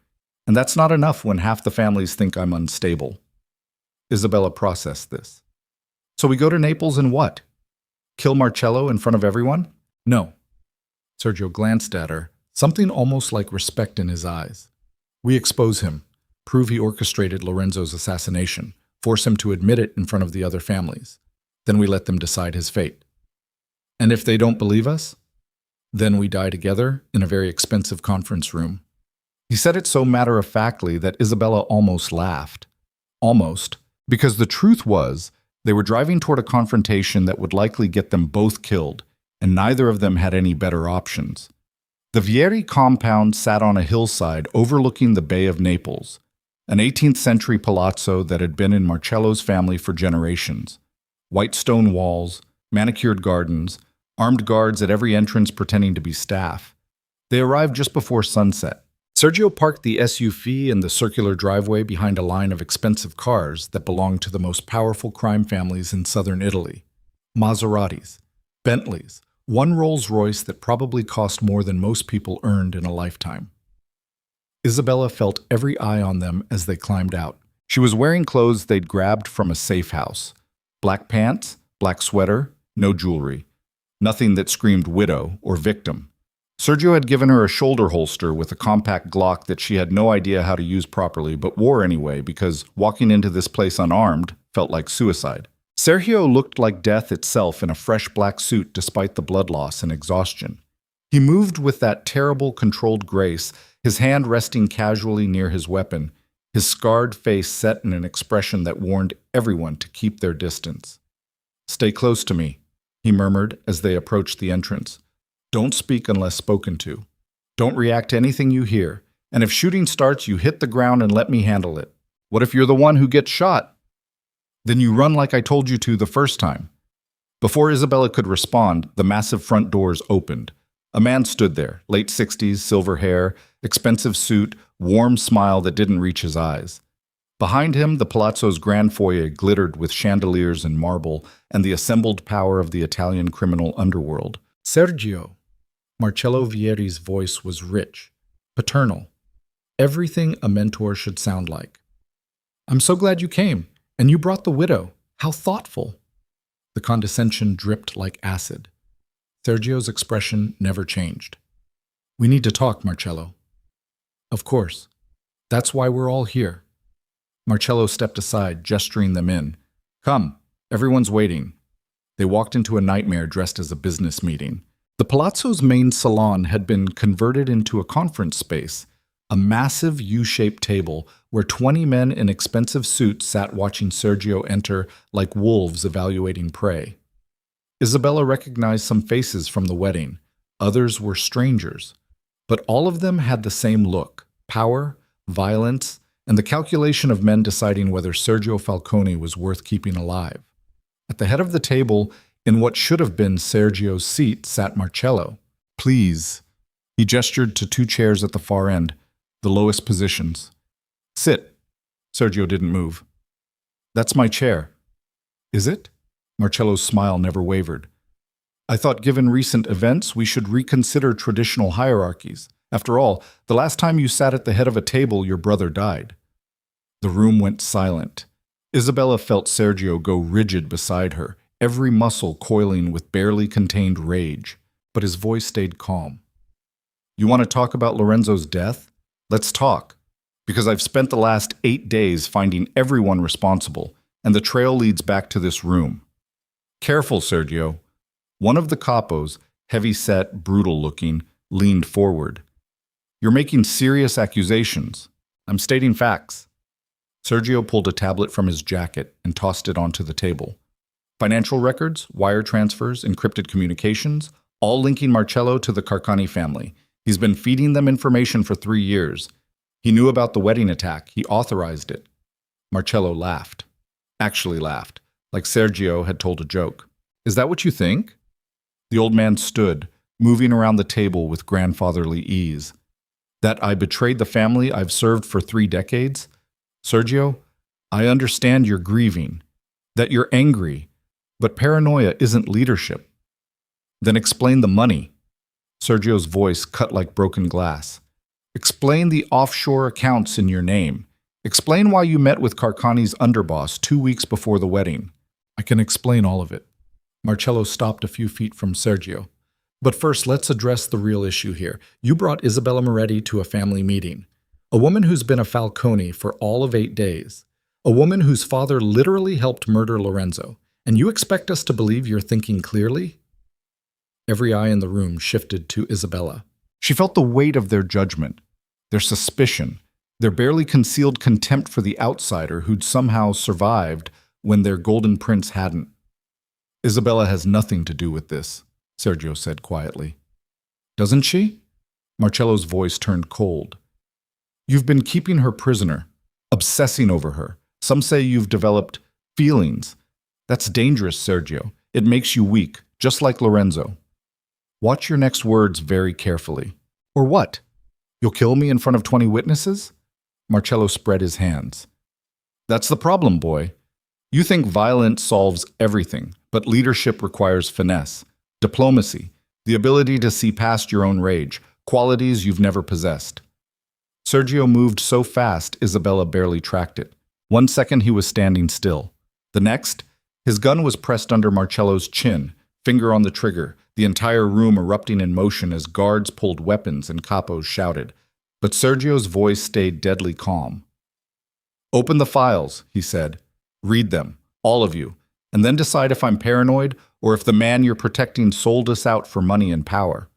and that's not enough when half the families think I'm unstable. Isabella processed this. So we go to Naples and what? Kill Marcello in front of everyone? No. Sergio glanced at her, something almost like respect in his eyes. We expose him, prove he orchestrated Lorenzo's assassination, force him to admit it in front of the other families. Then we let them decide his fate. And if they don't believe us? Then we die together in a very expensive conference room. He said it so matter-of-factly that Isabella almost laughed. Almost, because the truth was, they were driving toward a confrontation that would likely get them both killed, and neither of them had any better options. The Vieri compound sat on a hillside overlooking the Bay of Naples, an 18th-century palazzo that had been in Marcello's family for generations. White stone walls, manicured gardens, armed guards at every entrance pretending to be staff. They arrived just before sunset. Sergio parked the SUV in the circular driveway behind a line of expensive cars that belonged to the most powerful crime families in southern Italy. Maseratis, Bentleys, one Rolls-Royce that probably cost more than most people earned in a lifetime. Isabella felt every eye on them as they climbed out. She was wearing clothes they'd grabbed from a safe house. Black pants, black sweater, no jewelry. Nothing that screamed widow or victim. Sergio had given her a shoulder holster with a compact Glock that she had no idea how to use properly, but wore anyway because walking into this place unarmed felt like suicide. Sergio looked like death itself in a fresh black suit despite the blood loss and exhaustion. He moved with that terrible, controlled grace, his hand resting casually near his weapon, his scarred face set in an expression that warned everyone to keep their distance. "Stay close to me," he murmured as they approached the entrance. "Don't speak unless spoken to. Don't react to anything you hear, and if shooting starts, you hit the ground and let me handle it. What if you're the one who gets shot? Then you run like I told you to the first time." Before Isabella could respond, the massive front doors opened. A man stood there, late 60s, silver hair, expensive suit, warm smile that didn't reach his eyes. Behind him, the palazzo's grand foyer glittered with chandeliers and marble and the assembled power of the Italian criminal underworld. "Sergio." Marcello Vieri's voice was rich, paternal, everything a mentor should sound like. "I'm so glad you came, and you brought the widow. How thoughtful." The condescension dripped like acid. Sergio's expression never changed. "We need to talk, Marcello." "Of course. That's why we're all here." Marcello stepped aside, gesturing them in. "Come, everyone's waiting." They walked into a nightmare dressed as a business meeting. The palazzo's main salon had been converted into a conference space, a massive U-shaped table where 20 men in expensive suits sat watching Sergio enter like wolves evaluating prey. Isabella recognized some faces from the wedding. Others were strangers. But all of them had the same look: power, violence, and the calculation of men deciding whether Sergio Falcone was worth keeping alive. At the head of the table, in what should have been Sergio's seat, sat Marcello. "Please." He gestured to 2 chairs at the far end, the lowest positions. "Sit." Sergio didn't move. "That's my chair." "Is it?" Marcello's smile never wavered. "I thought given recent events, we should reconsider traditional hierarchies. After all, the last time you sat at the head of a table, your brother died." The room went silent. Isabella felt Sergio go rigid beside her, every muscle coiling with barely contained rage, but his voice stayed calm. "You want to talk about Lorenzo's death? Let's talk. Because I've spent the last 8 days finding everyone responsible, and the trail leads back to this room." "Careful, Sergio." One of the capos, heavy-set, brutal-looking, leaned forward. "You're making serious accusations. I'm stating facts." Sergio pulled a tablet from his jacket and tossed it onto the table. Financial records, wire transfers, encrypted communications, all linking Marcello to the Carcani family. He's been feeding them information for 3 years. He knew about the wedding attack. He authorized it. Marcello laughed. Actually laughed, like Sergio had told a joke. "Is that what you think?" The old man stood, moving around the table with grandfatherly ease. "That I betrayed the family I've served for 3 decades? Sergio, I understand you're grieving, that you're angry, but paranoia isn't leadership." "Then explain the money." Sergio's voice cut like broken glass. "Explain the offshore accounts in your name. Explain why you met with Carcani's underboss 2 weeks before the wedding." "I can explain all of it." Marcello stopped a few feet from Sergio. "But first, let's address the real issue here. You brought Isabella Moretti to a family meeting. A woman who's been a Falcone for all of 8 days. A woman whose father literally helped murder Lorenzo. And you expect us to believe you're thinking clearly?" Every eye in the room shifted to Isabella. She felt the weight of their judgment, their suspicion, their barely concealed contempt for the outsider who'd somehow survived when their golden prince hadn't. "Isabella has nothing to do with this," Sergio said quietly. "Doesn't she?" Marcello's voice turned cold. "You've been keeping her prisoner, obsessing over her. Some say you've developed feelings. That's dangerous, Sergio. It makes you weak, just like Lorenzo. Watch your next words very carefully." "Or what? You'll kill me in front of 20 witnesses?" Marcello spread his hands. "That's the problem, boy. You think violence solves everything, but leadership requires finesse, diplomacy, the ability to see past your own rage, qualities you've never possessed. Sergio moved so fast, Isabella barely tracked it. 1 second he was standing still. The next, his gun was pressed under Marcello's chin, finger on the trigger, the entire room erupting in motion as guards pulled weapons and capos shouted. But Sergio's voice stayed deadly calm. "Open the files," he said. "Read them, all of you, and then decide if I'm paranoid or if the man you're protecting sold us out for money and power."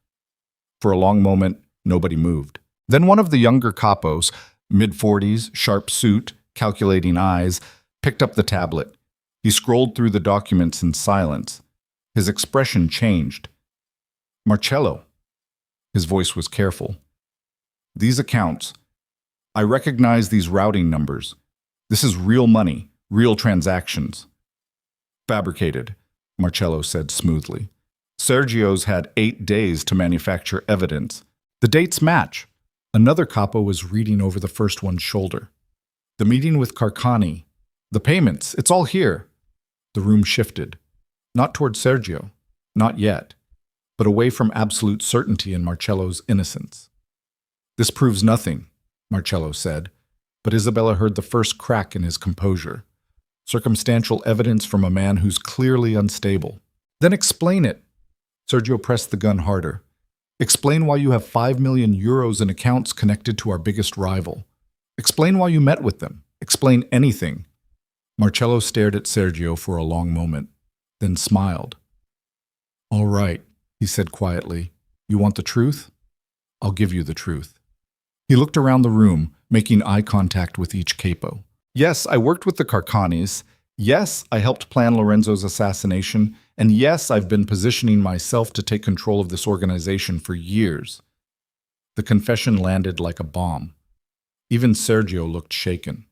For a long moment, nobody moved. Then one of the younger capos, mid-40s, sharp suit, calculating eyes, picked up the tablet. He scrolled through the documents in silence. His expression changed. "Marcello." His voice was careful. "These accounts. I recognize these routing numbers. This is real money, real transactions." "Fabricated," Marcello said smoothly. "Sergio's had 8 days to manufacture evidence. The dates match." Another capo was reading over the first one's shoulder. "The meeting with Carcani. The payments. It's all here." The room shifted. Not toward Sergio. Not yet. But away from absolute certainty in Marcello's innocence. "This proves nothing," Marcello said, but Isabella heard the first crack in his composure. Circumstantial evidence from a man who's clearly unstable. "Then explain it." Sergio pressed the gun harder. "Explain why you have 5 million euros in accounts connected to our biggest rival. Explain why you met with them. Explain anything." Marcello stared at Sergio for a long moment, then smiled. "All right," he said quietly. "You want the truth? I'll give you the truth." He looked around the room, making eye contact with each capo. "Yes, I worked with the Carcanis. Yes, I helped plan Lorenzo's assassination. And yes, I've been positioning myself to take control of this organization for years." The confession landed like a bomb. Even Sergio looked shaken.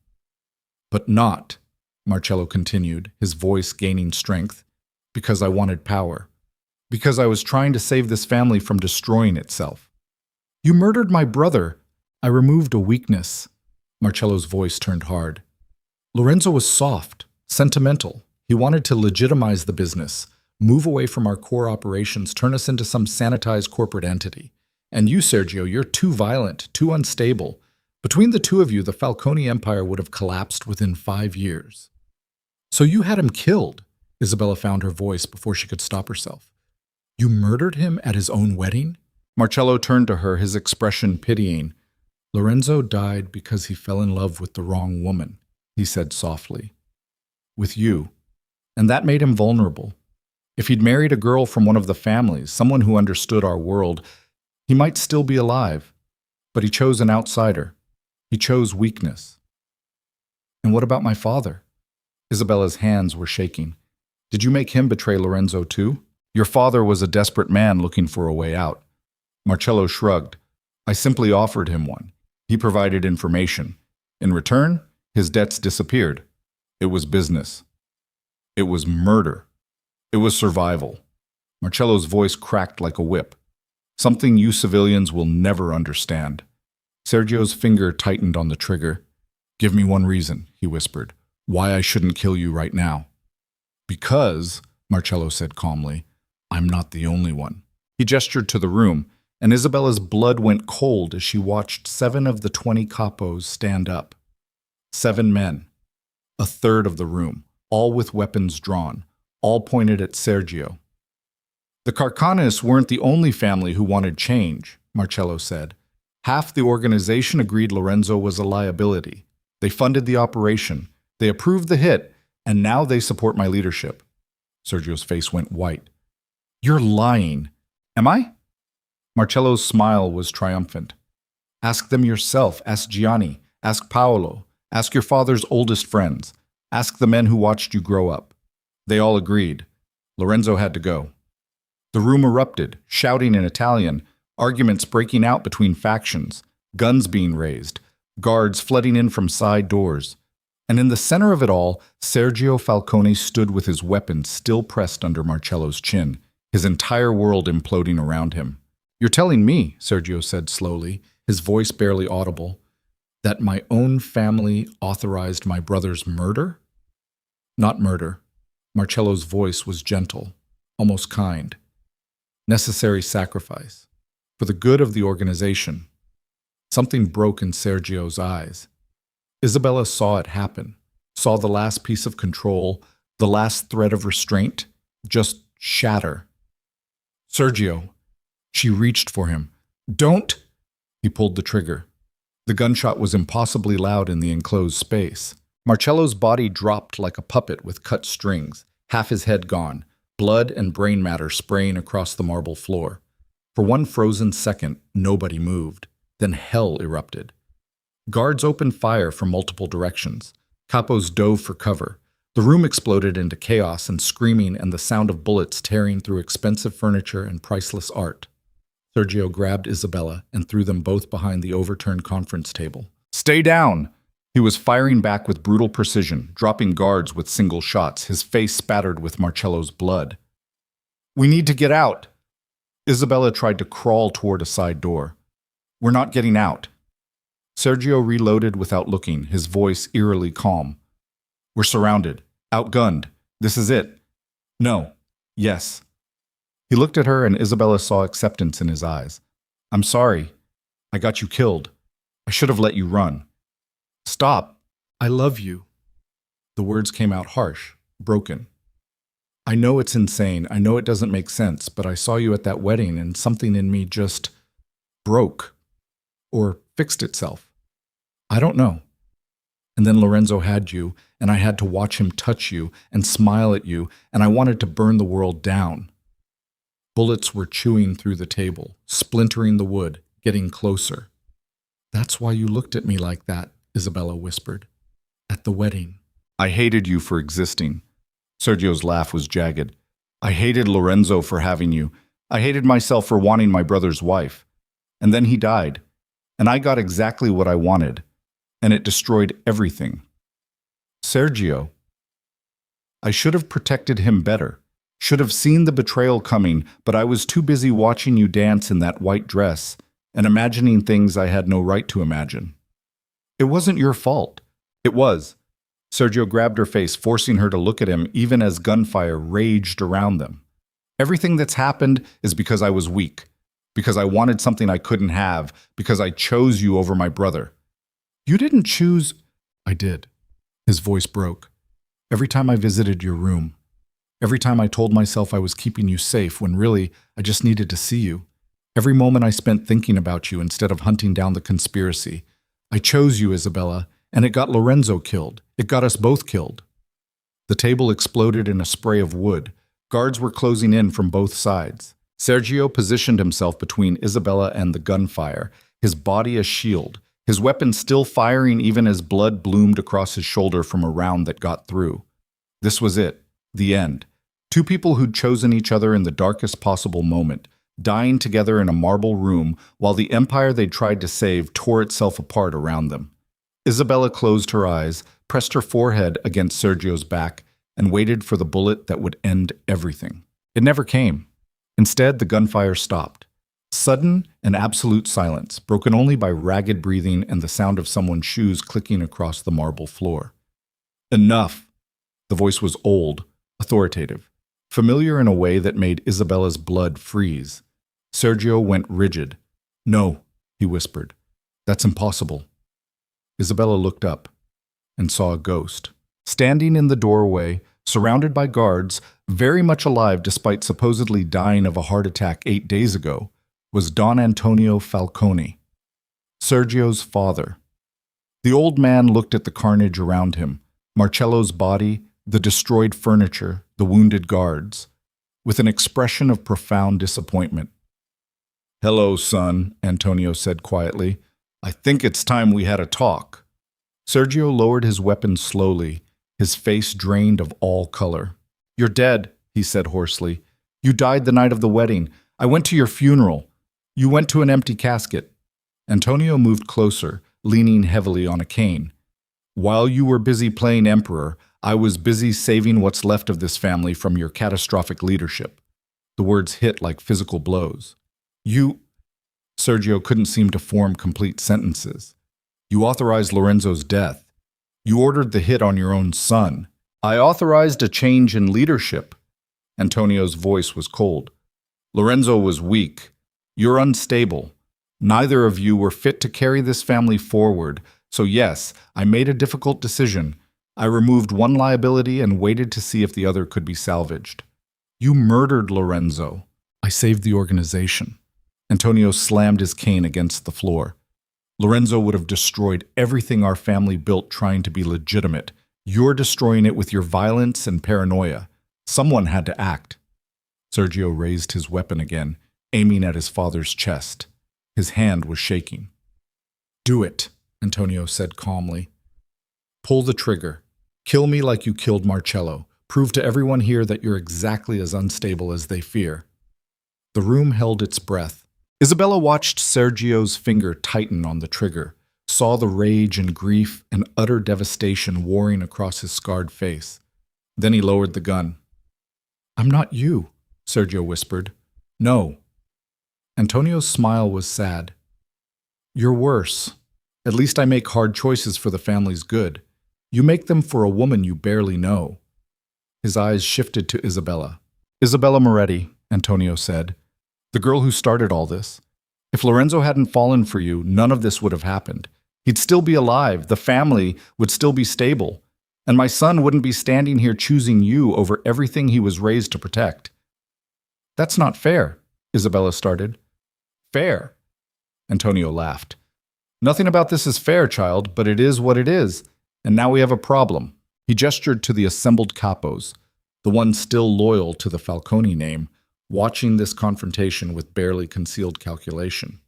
"But not," Marcello continued, his voice gaining strength, "because I wanted power. Because I was trying to save this family from destroying itself." "You murdered my brother." "I removed a weakness." Marcello's voice turned hard. "Lorenzo was soft, sentimental. He wanted to legitimize the business, move away from our core operations, turn us into some sanitized corporate entity. And you, Sergio, you're too violent, too unstable. Between the two of you, the Falcone empire would have collapsed within 5 years." "So you had him killed?" Isabella found her voice before she could stop herself. "You murdered him at his own wedding?" Marcello turned to her, his expression pitying. "Lorenzo died because he fell in love with the wrong woman," he said softly. "With you. And that made him vulnerable. If he'd married a girl from one of the families, someone who understood our world, he might still be alive. But he chose an outsider. He chose weakness." "And what about my father?" Isabella's hands were shaking. "Did you make him betray Lorenzo too?" "Your father was a desperate man looking for a way out." Marcello shrugged. "I simply offered him one. He provided information. In return, his debts disappeared. It was business. It was murder. It was survival." Marcello's voice cracked like a whip. "Something you civilians will never understand." Sergio's finger tightened on the trigger. "Give me one reason," he whispered, "why I shouldn't kill you right now." "Because," Marcello said calmly, "I'm not the only one." He gestured to the room, and Isabella's blood went cold as she watched 7 of the 20 capos stand up. 7 men. A third of the room, all with weapons drawn, all pointed at Sergio. "The Carcanis weren't the only family who wanted change," Marcello said. "Half the organization agreed Lorenzo was a liability. They funded the operation, they approved the hit, and now they support my leadership." Sergio's face went white. "You're lying." "Am I?" Marcello's smile was triumphant. "Ask them yourself. Ask Gianni. Ask Paolo. Ask your father's oldest friends. Ask the men who watched you grow up. They all agreed. Lorenzo had to go." The room erupted, shouting in Italian, arguments breaking out between factions, guns being raised, guards flooding in from side doors. And in the center of it all, Sergio Falcone stood with his weapon still pressed under Marcello's chin, his entire world imploding around him. "You're telling me," Sergio said slowly, his voice barely audible, "that my own family authorized my brother's murder?" Not murder. Marcello's voice was gentle, almost kind. Necessary sacrifice. For the good of the organization. Something broke in Sergio's eyes. Isabella saw it happen, saw the last piece of control, the last thread of restraint, just shatter. Sergio. She reached for him. Don't! He pulled the trigger. The gunshot was impossibly loud in the enclosed space. Marcello's body dropped like a puppet with cut strings, half his head gone, blood and brain matter spraying across the marble floor. For one frozen second, nobody moved. Then hell erupted. Guards opened fire from multiple directions. Capos dove for cover. The room exploded into chaos and screaming and the sound of bullets tearing through expensive furniture and priceless art. Sergio grabbed Isabella and threw them both behind the overturned conference table. "Stay down!" He was firing back with brutal precision, dropping guards with single shots, his face spattered with Marcello's blood. "We need to get out!" Isabella tried to crawl toward a side door. "We're not getting out." Sergio reloaded without looking, his voice eerily calm. "We're surrounded. Outgunned. This is it." "No." "Yes." He looked at her and Isabella saw acceptance in his eyes. "I'm sorry. I got you killed. I should have let you run." "Stop. I love you." The words came out harsh, broken. "I know it's insane. I know it doesn't make sense, but I saw you at that wedding and something in me just broke. Or fixed itself. I don't know. And then Lorenzo had you, and I had to watch him touch you and smile at you, and I wanted to burn the world down." Bullets were chewing through the table, splintering the wood, getting closer. "That's why you looked at me like that," Isabella whispered. "At the wedding." "I hated you for existing." Sergio's laugh was jagged. "I hated Lorenzo for having you. I hated myself for wanting my brother's wife. And then he died. And I got exactly what I wanted. And it destroyed everything. Sergio. I should have protected him better. Should have seen the betrayal coming, but I was too busy watching you dance in that white dress and imagining things I had no right to imagine. It wasn't your fault. It was." Sergio grabbed her face, forcing her to look at him even as gunfire raged around them. "Everything that's happened is because I was weak. Because I wanted something I couldn't have. Because I chose you over my brother." "You didn't choose—" "I did." His voice broke. "Every time I visited your room. Every time I told myself I was keeping you safe when really I just needed to see you. Every moment I spent thinking about you instead of hunting down the conspiracy. I chose you, Isabella, and it got Lorenzo killed. It got us both killed." The table exploded in a spray of wood. Guards were closing in from both sides. Sergio positioned himself between Isabella and the gunfire, his body a shield, his weapon still firing even as blood bloomed across his shoulder from a round that got through. This was it, the end. Two people who'd chosen each other in the darkest possible moment, dying together in a marble room while the empire they'd tried to save tore itself apart around them. Isabella closed her eyes, pressed her forehead against Sergio's back, and waited for the bullet that would end everything. It never came. Instead, the gunfire stopped. Sudden and absolute silence, broken only by ragged breathing and the sound of someone's shoes clicking across the marble floor. "Enough!" The voice was old, authoritative, familiar in a way that made Isabella's blood freeze. Sergio went rigid. "No," he whispered. "That's impossible." Isabella looked up and saw a ghost. Standing in the doorway, surrounded by guards, very much alive despite supposedly dying of a heart attack 8 days ago, was Don Antonio Falcone, Sergio's father. The old man looked at the carnage around him, Marcello's body, the destroyed furniture, the wounded guards, with an expression of profound disappointment. "Hello, son," Antonio said quietly. "I think it's time we had a talk." Sergio lowered his weapon slowly, his face drained of all color. "You're dead," he said hoarsely. "You died the night of the wedding. I went to your funeral. You went to an empty casket." Antonio moved closer, leaning heavily on a cane. "While you were busy playing emperor, I was busy saving what's left of this family from your catastrophic leadership." The words hit like physical blows. "You—" Sergio couldn't seem to form complete sentences. "You authorized Lorenzo's death. You ordered the hit on your own son. I authorized a change in leadership. Antonio's voice was cold. Lorenzo was weak. You're unstable. Neither of you were fit to carry this family forward. So yes, I made a difficult decision. I removed one liability and waited to see if the other could be salvaged. You murdered Lorenzo. I saved the organization. Antonio slammed his cane against the floor. Lorenzo would have destroyed everything our family built trying to be legitimate. You're destroying it with your violence and paranoia. Someone had to act. Sergio raised his weapon again, aiming at his father's chest. His hand was shaking. Do it, Antonio said calmly. Pull the trigger. Kill me like you killed Marcello. Prove to everyone here that you're exactly as unstable as they fear. The room held its breath. Isabella watched Sergio's finger tighten on the trigger, saw the rage and grief and utter devastation warring across his scarred face. Then he lowered the gun. I'm not you, Sergio whispered. No. Antonio's smile was sad. You're worse. At least I make hard choices for the family's good. You make them for a woman you barely know. His eyes shifted to Isabella. Isabella Moretti, Antonio said. The girl who started all this. If Lorenzo hadn't fallen for you, none of this would have happened. He'd still be alive, the family would still be stable, and my son wouldn't be standing here choosing you over everything he was raised to protect. That's not fair, Isabella started. Fair? Antonio laughed. Nothing about this is fair, child, but it is what it is, and now we have a problem. He gestured to the assembled capos, the ones still loyal to the Falcone name, watching this confrontation with barely concealed calculation.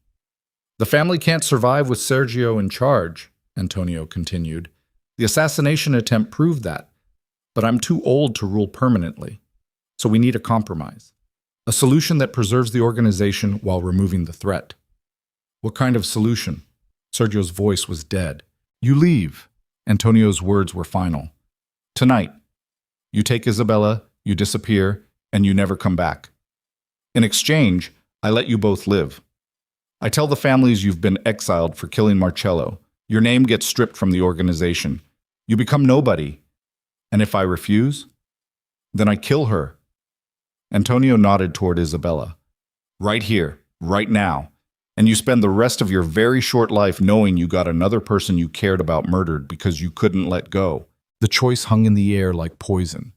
The family can't survive with Sergio in charge, Antonio continued. The assassination attempt proved that, but I'm too old to rule permanently, so we need a compromise. A solution that preserves the organization while removing the threat. What kind of solution? Sergio's voice was dead. You leave. Antonio's words were final. Tonight. You take Isabella, you disappear, and you never come back. In exchange, I let you both live. I tell the families you've been exiled for killing Marcello. Your name gets stripped from the organization. You become nobody. And if I refuse, then I kill her. Antonio nodded toward Isabella. Right here, right now. And you spend the rest of your very short life knowing you got another person you cared about murdered because you couldn't let go. The choice hung in the air like poison.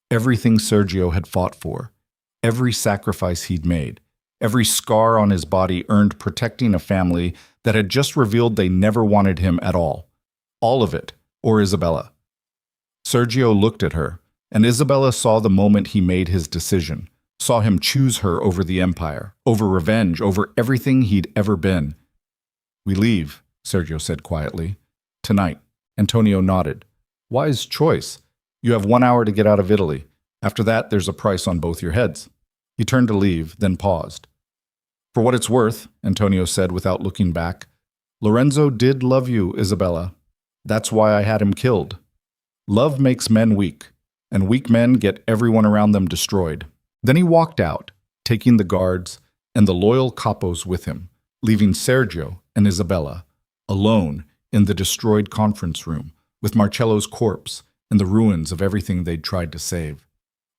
Everything Sergio had fought for, every sacrifice he'd made, every scar on his body earned protecting a family that had just revealed they never wanted him at all. All of it, or Isabella. Sergio looked at her, and Isabella saw the moment he made his decision, saw him choose her over the empire, over revenge, over everything he'd ever been. We leave, Sergio said quietly. Tonight. Antonio nodded. Wise choice. You have 1 hour to get out of Italy. After that, there's a price on both your heads. He turned to leave, then paused. For what it's worth, Antonio said without looking back, Lorenzo did love you, Isabella. That's why I had him killed. Love makes men weak, and weak men get everyone around them destroyed. Then he walked out, taking the guards and the loyal capos with him, leaving Sergio and Isabella alone in the destroyed conference room with Marcello's corpse and the ruins of everything they'd tried to save.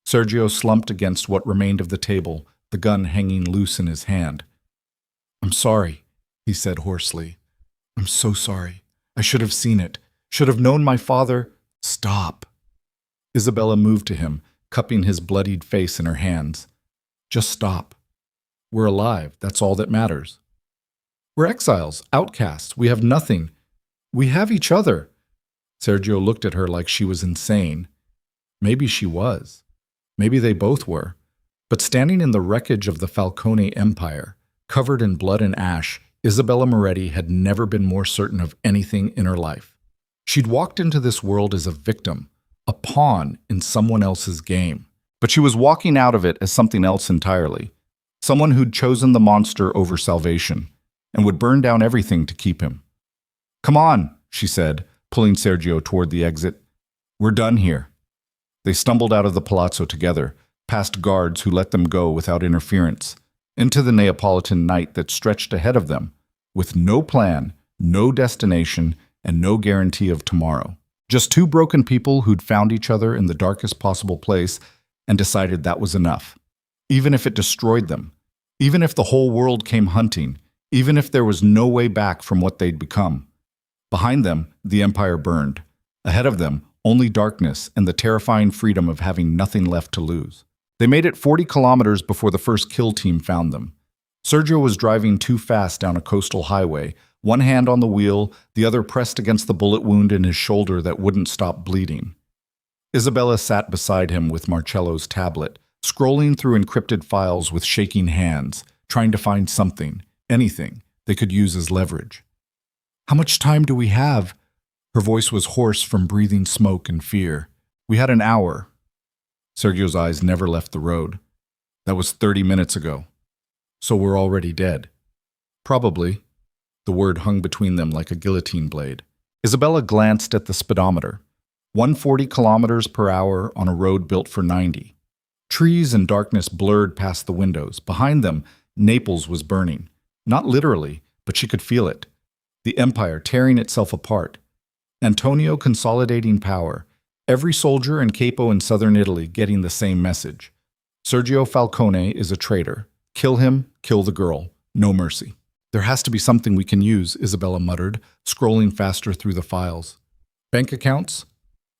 Sergio slumped against what remained of the table, the gun hanging loose in his hand. I'm sorry, he said hoarsely. I'm so sorry. I should have seen it. Should have known my father. Stop. Isabella moved to him, cupping his bloodied face in her hands. Just stop. We're alive. That's all that matters. We're exiles, outcasts. We have nothing. We have each other. Sergio looked at her like she was insane. Maybe she was. Maybe they both were. But standing in the wreckage of the Falcone Empire, covered in blood and ash, Isabella Moretti had never been more certain of anything in her life. She'd walked into this world as a victim, a pawn in someone else's game. But she was walking out of it as something else entirely. Someone who'd chosen the monster over salvation, and would burn down everything to keep him. Come on, she said, pulling Sergio toward the exit. We're done here. They stumbled out of the palazzo together, past guards who let them go without interference, into the Neapolitan night that stretched ahead of them, with no plan, no destination, and no guarantee of tomorrow. Just two broken people who'd found each other in the darkest possible place and decided that was enough. Even if it destroyed them, even if the whole world came hunting, even if there was no way back from what they'd become. Behind them, the empire burned. Ahead of them, only darkness and the terrifying freedom of having nothing left to lose. They made it 40 kilometers before the first kill team found them. Sergio was driving too fast down a coastal highway, one hand on the wheel, the other pressed against the bullet wound in his shoulder that wouldn't stop bleeding. Isabella sat beside him with Marcello's tablet, scrolling through encrypted files with shaking hands, trying to find something, anything, they could use as leverage. "How much time do we have?" Her voice was hoarse from breathing smoke and fear. "We had an hour." Sergio's eyes never left the road. "That was 30 minutes ago. So we're already dead." "Probably." The word hung between them like a guillotine blade. Isabella glanced at the speedometer. 140 kilometers per hour on a road built for 90. Trees and darkness blurred past the windows. Behind them, Naples was burning. Not literally, but she could feel it. The empire tearing itself apart. Antonio consolidating power. Every soldier and capo in southern Italy getting the same message. Sergio Falcone is a traitor. Kill him, kill the girl. No mercy. "There has to be something we can use," Isabella muttered, scrolling faster through the files. "Bank accounts?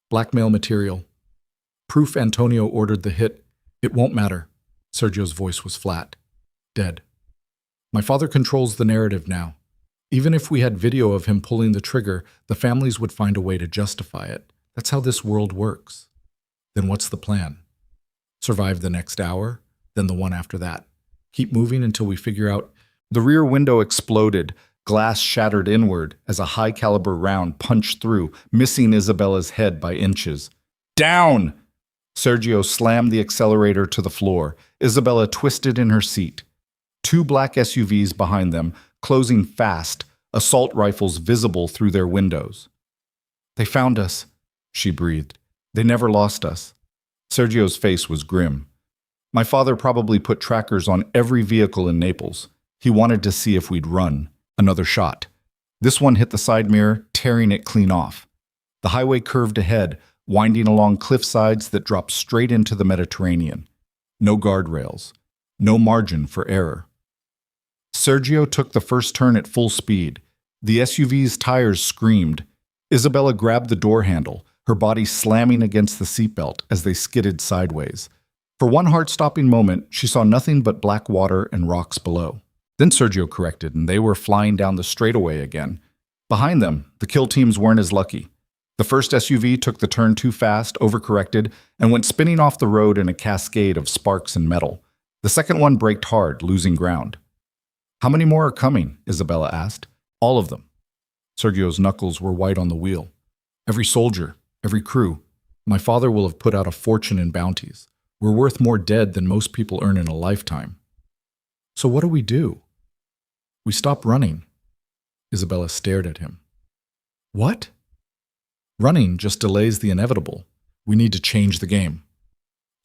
Blackmail material. Proof Antonio ordered the hit. It won't matter." Sergio's voice was flat. "Dead. My father controls the narrative now. Even if we had video of him pulling the trigger, the families would find a way to justify it. That's how this world works." "Then what's the plan?" "Survive the next hour, then the one after that. Keep moving until we figure out—" The rear window exploded. Glass shattered inward as a high-caliber round punched through, missing Isabella's head by inches. "Down!" Sergio slammed the accelerator to the floor. Isabella twisted in her seat. Two black SUVs behind them, closing fast, assault rifles visible through their windows. "They found us," she breathed. "They never lost us." Sergio's face was grim. "My father probably put trackers on every vehicle in Naples. He wanted to see if we'd run." Another shot. This one hit the side mirror, tearing it clean off. The highway curved ahead, winding along cliff sides that dropped straight into the Mediterranean. No guardrails. No margin for error. Sergio took the first turn at full speed. The SUV's tires screamed. Isabella grabbed the door handle, her body slamming against the seatbelt as they skidded sideways. For one heart-stopping moment, she saw nothing but black water and rocks below. Then Sergio corrected, and they were flying down the straightaway again. Behind them, the kill teams weren't as lucky. The first SUV took the turn too fast, overcorrected, and went spinning off the road in a cascade of sparks and metal. The second one braked hard, losing ground. "How many more are coming?" Isabella asked. "All of them." Sergio's knuckles were white on the wheel. "Every soldier, every crew. My father will have put out a fortune in bounties. We're worth more dead than most people earn in a lifetime." "So what do we do?" "We stop running." Isabella stared at him. "What?" "Running just delays the inevitable. We need to change the game."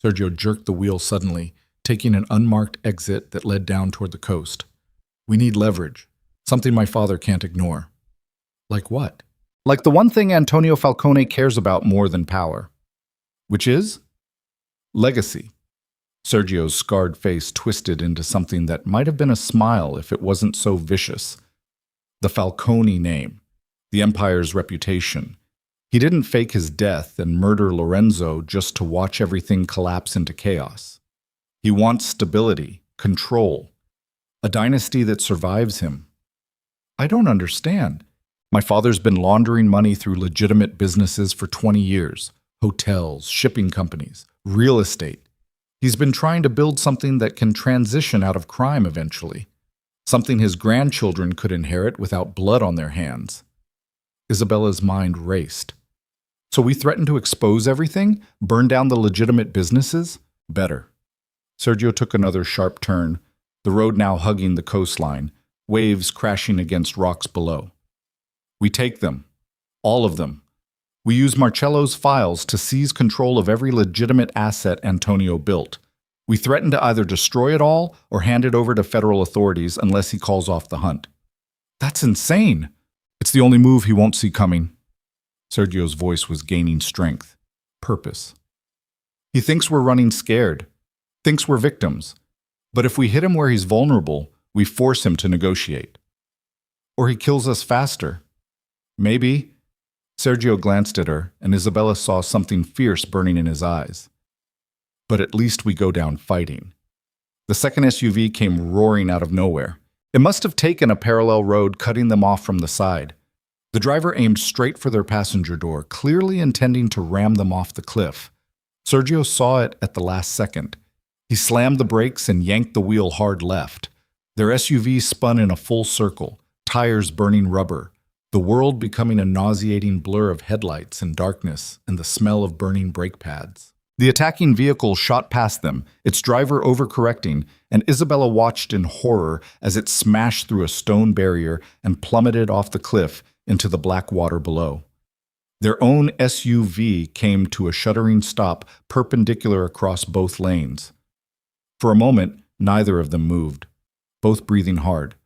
Sergio jerked the wheel suddenly, taking an unmarked exit that led down toward the coast. "We need leverage, something my father can't ignore." "Like what?" "Like the one thing Antonio Falcone cares about more than power." "Which is?" "Legacy." Sergio's scarred face twisted into something that might have been a smile if it wasn't so vicious. The Falcone name, the Empire's reputation. He didn't fake his death and murder Lorenzo just to watch everything collapse into chaos. He wants stability, control, a dynasty that survives him. "I don't understand." "My father's been laundering money through legitimate businesses for 20 years. Hotels, shipping companies, real estate. He's been trying to build something that can transition out of crime eventually. Something his grandchildren could inherit without blood on their hands." Isabella's mind raced. "So we threaten to expose everything? Burn down the legitimate businesses? Better." Sergio took another sharp turn, the road now hugging the coastline, waves crashing against rocks below. "We take them. All of them. We use Marcello's files to seize control of every legitimate asset Antonio built. We threaten to either destroy it all or hand it over to federal authorities unless he calls off the hunt." "That's insane." "It's the only move he won't see coming." Sergio's voice was gaining strength, purpose. He thinks we're running scared, thinks we're victims. But if we hit him where he's vulnerable, we force him to negotiate. Or he kills us faster. Maybe. Sergio glanced at her, and Isabella saw something fierce burning in his eyes. But at least we go down fighting. The second SUV came roaring out of nowhere. It must have taken a parallel road, cutting them off from the side. The driver aimed straight for their passenger door, clearly intending to ram them off the cliff. Sergio saw it at the last second. He slammed the brakes and yanked the wheel hard left. Their SUV spun in a full circle, tires burning rubber, the world becoming a nauseating blur of headlights and darkness and the smell of burning brake pads. The attacking vehicle shot past them, its driver overcorrecting, and Isabella watched in horror as it smashed through a stone barrier and plummeted off the cliff into the black water below. Their own SUV came to a shuddering stop perpendicular across both lanes. For a moment, neither of them moved, both breathing hard,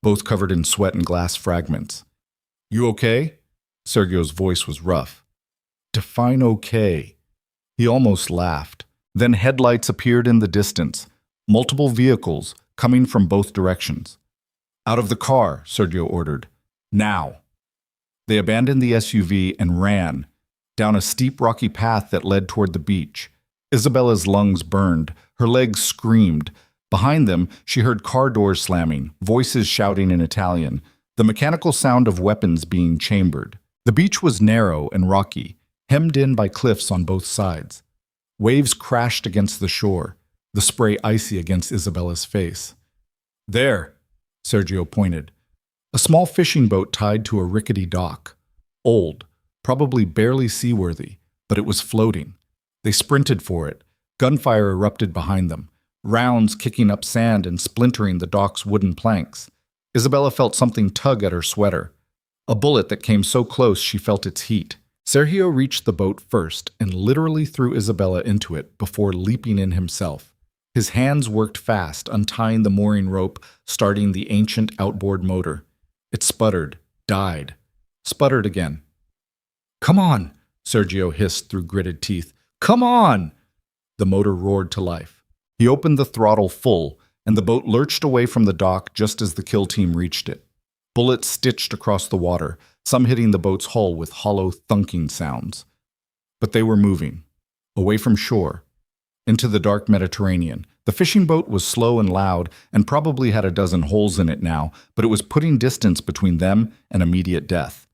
both covered in sweat and glass fragments. "You okay?" Sergio's voice was rough. "Define okay." He almost laughed. Then headlights appeared in the distance, multiple vehicles coming from both directions. "Out of the car," Sergio ordered. "Now." They abandoned the SUV and ran down a steep rocky path that led toward the beach. Isabella's lungs burned. Her legs screamed. Behind them, she heard car doors slamming, voices shouting in Italian, the mechanical sound of weapons being chambered. The beach was narrow and rocky, hemmed in by cliffs on both sides. Waves crashed against the shore, the spray icy against Isabella's face. "There," Sergio pointed. A small fishing boat tied to a rickety dock. Old, probably barely seaworthy, but it was floating. They sprinted for it. Gunfire erupted behind them, rounds kicking up sand and splintering the dock's wooden planks. Isabella felt something tug at her sweater. A bullet that came so close she felt its heat. Sergio reached the boat first and literally threw Isabella into it before leaping in himself. His hands worked fast, untying the mooring rope, starting the ancient outboard motor. It sputtered, died, sputtered again. "Come on," Sergio hissed through gritted teeth. "Come on!" The motor roared to life. He opened the throttle full, and the boat lurched away from the dock just as the kill team reached it. Bullets stitched across the water, some hitting the boat's hull with hollow, thunking sounds. But they were moving, away from shore, into the dark Mediterranean. The fishing boat was slow and loud, and probably had a dozen holes in it now, but it was putting distance between them and immediate death.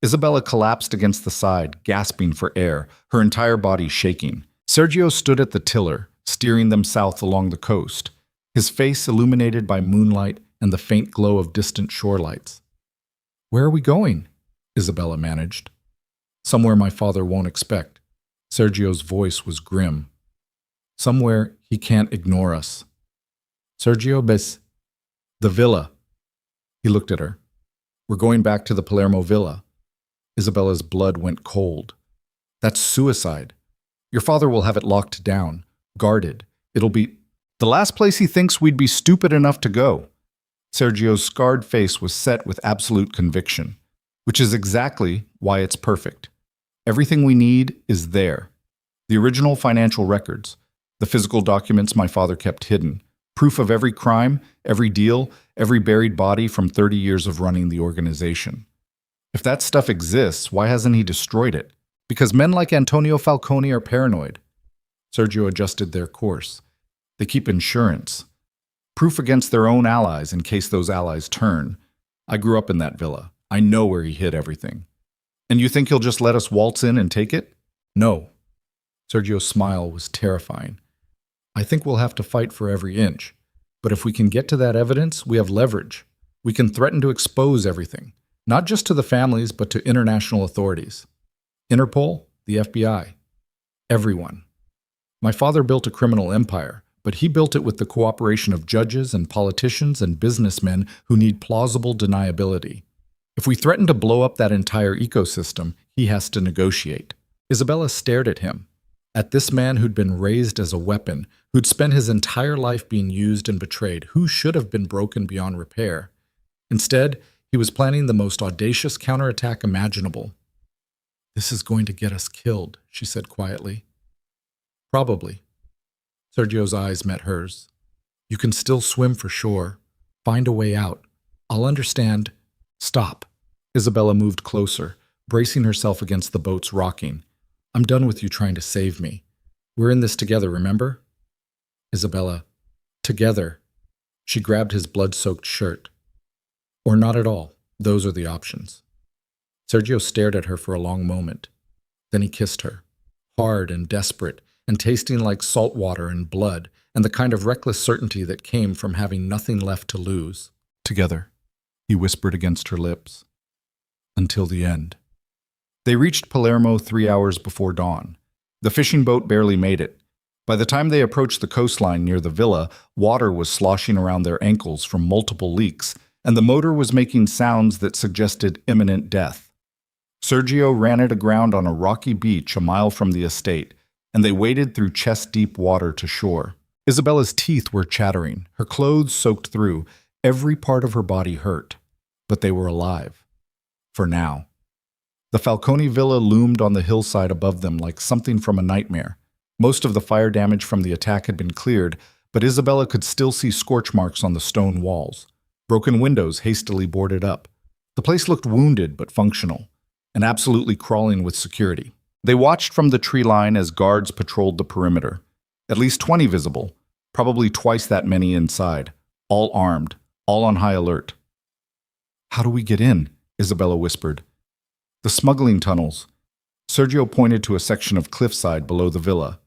Isabella collapsed against the side, gasping for air, her entire body shaking. Sergio stood at the tiller, steering them south along the coast, his face illuminated by moonlight and the faint glow of distant shore lights. "Where are we going?" Isabella managed. "Somewhere my father won't expect." Sergio's voice was grim. "Somewhere he can't ignore us." "Sergio, bes... the villa." He looked at her. "We're going back to the Palermo villa." Isabella's blood went cold. "That's suicide. Your father will have it locked down, guarded. It'll be the last place he thinks we'd be stupid enough to go." Sergio's scarred face was set with absolute conviction, which is exactly why it's perfect. Everything we need is there. The original financial records, the physical documents my father kept hidden, proof of every crime, every deal, every buried body from 30 years of running the organization. If that stuff exists, why hasn't he destroyed it? Because men like Antonio Falcone are paranoid. Sergio adjusted their course. They keep insurance. Proof against their own allies in case those allies turn. I grew up in that villa. I know where he hid everything. And you think he'll just let us waltz in and take it? No. Sergio's smile was terrifying. "I think we'll have to fight for every inch. But if we can get to that evidence, we have leverage. We can threaten to expose everything, not just to the families, but to international authorities. Interpol, the FBI, everyone. My father built a criminal empire, but he built it with the cooperation of judges and politicians and businessmen who need plausible deniability. If we threaten to blow up that entire ecosystem, he has to negotiate." Isabella stared at him, at this man who'd been raised as a weapon, who'd spent his entire life being used and betrayed, who should have been broken beyond repair. Instead, he was planning the most audacious counterattack imaginable. This is going to get us killed, she said quietly. Probably. Sergio's eyes met hers. You can still swim for shore. Find a way out. I'll understand. Stop. Isabella moved closer, bracing herself against the boat's rocking. I'm done with you trying to save me. We're in this together, remember? Isabella. Together. She grabbed his blood-soaked shirt. Or not at all. Those are the options. Sergio stared at her for a long moment. Then he kissed her, hard and desperate, and tasting like salt water and blood, and the kind of reckless certainty that came from having nothing left to lose. Together, he whispered against her lips. Until the end. They reached Palermo 3 hours before dawn. The fishing boat barely made it. By the time they approached the coastline near the villa, water was sloshing around their ankles from multiple leaks, and the motor was making sounds that suggested imminent death. Sergio ran it aground on a rocky beach a mile from the estate, and they waded through chest-deep water to shore. Isabella's teeth were chattering, her clothes soaked through, every part of her body hurt. But they were alive. For now. The Falcone villa loomed on the hillside above them like something from a nightmare. Most of the fire damage from the attack had been cleared, but Isabella could still see scorch marks on the stone walls. Broken windows hastily boarded up. The place looked wounded but functional, and absolutely crawling with security. They watched from the tree line as guards patrolled the perimeter. At least 20 visible, probably twice that many inside, all armed, all on high alert. How do we get in? Isabella whispered. The smuggling tunnels. Sergio pointed to a section of cliffside below the villa.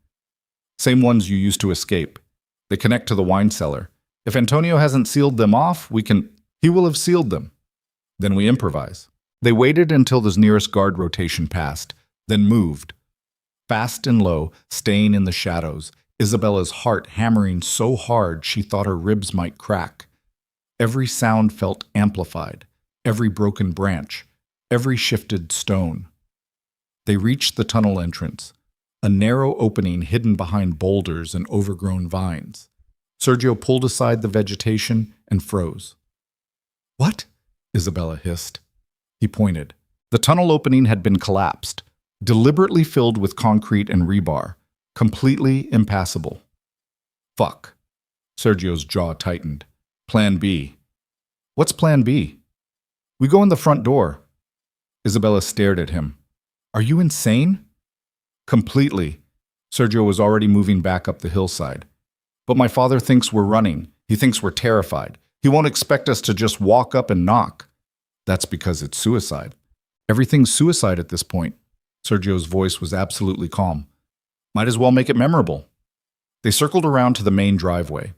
Same ones you used to escape. They connect to the wine cellar. If Antonio hasn't sealed them off, he will have sealed them. Then we improvise. They waited until the nearest guard rotation passed, then moved. Fast and low, staying in the shadows, Isabella's heart hammering so hard she thought her ribs might crack. Every sound felt amplified, every broken branch, every shifted stone. They reached the tunnel entrance, a narrow opening hidden behind boulders and overgrown vines. Sergio pulled aside the vegetation and froze. What? Isabella hissed. He pointed. The tunnel opening had been collapsed, deliberately filled with concrete and rebar, completely impassable. Fuck. Sergio's jaw tightened. Plan B. What's Plan B? We go in the front door. Isabella stared at him. Are you insane? Completely. Sergio was already moving back up the hillside. But my father thinks we're running. He thinks we're terrified. He won't expect us to just walk up and knock. That's because it's suicide. Everything's suicide at this point. Sergio's voice was absolutely calm. Might as well make it memorable. They circled around to the main driveway.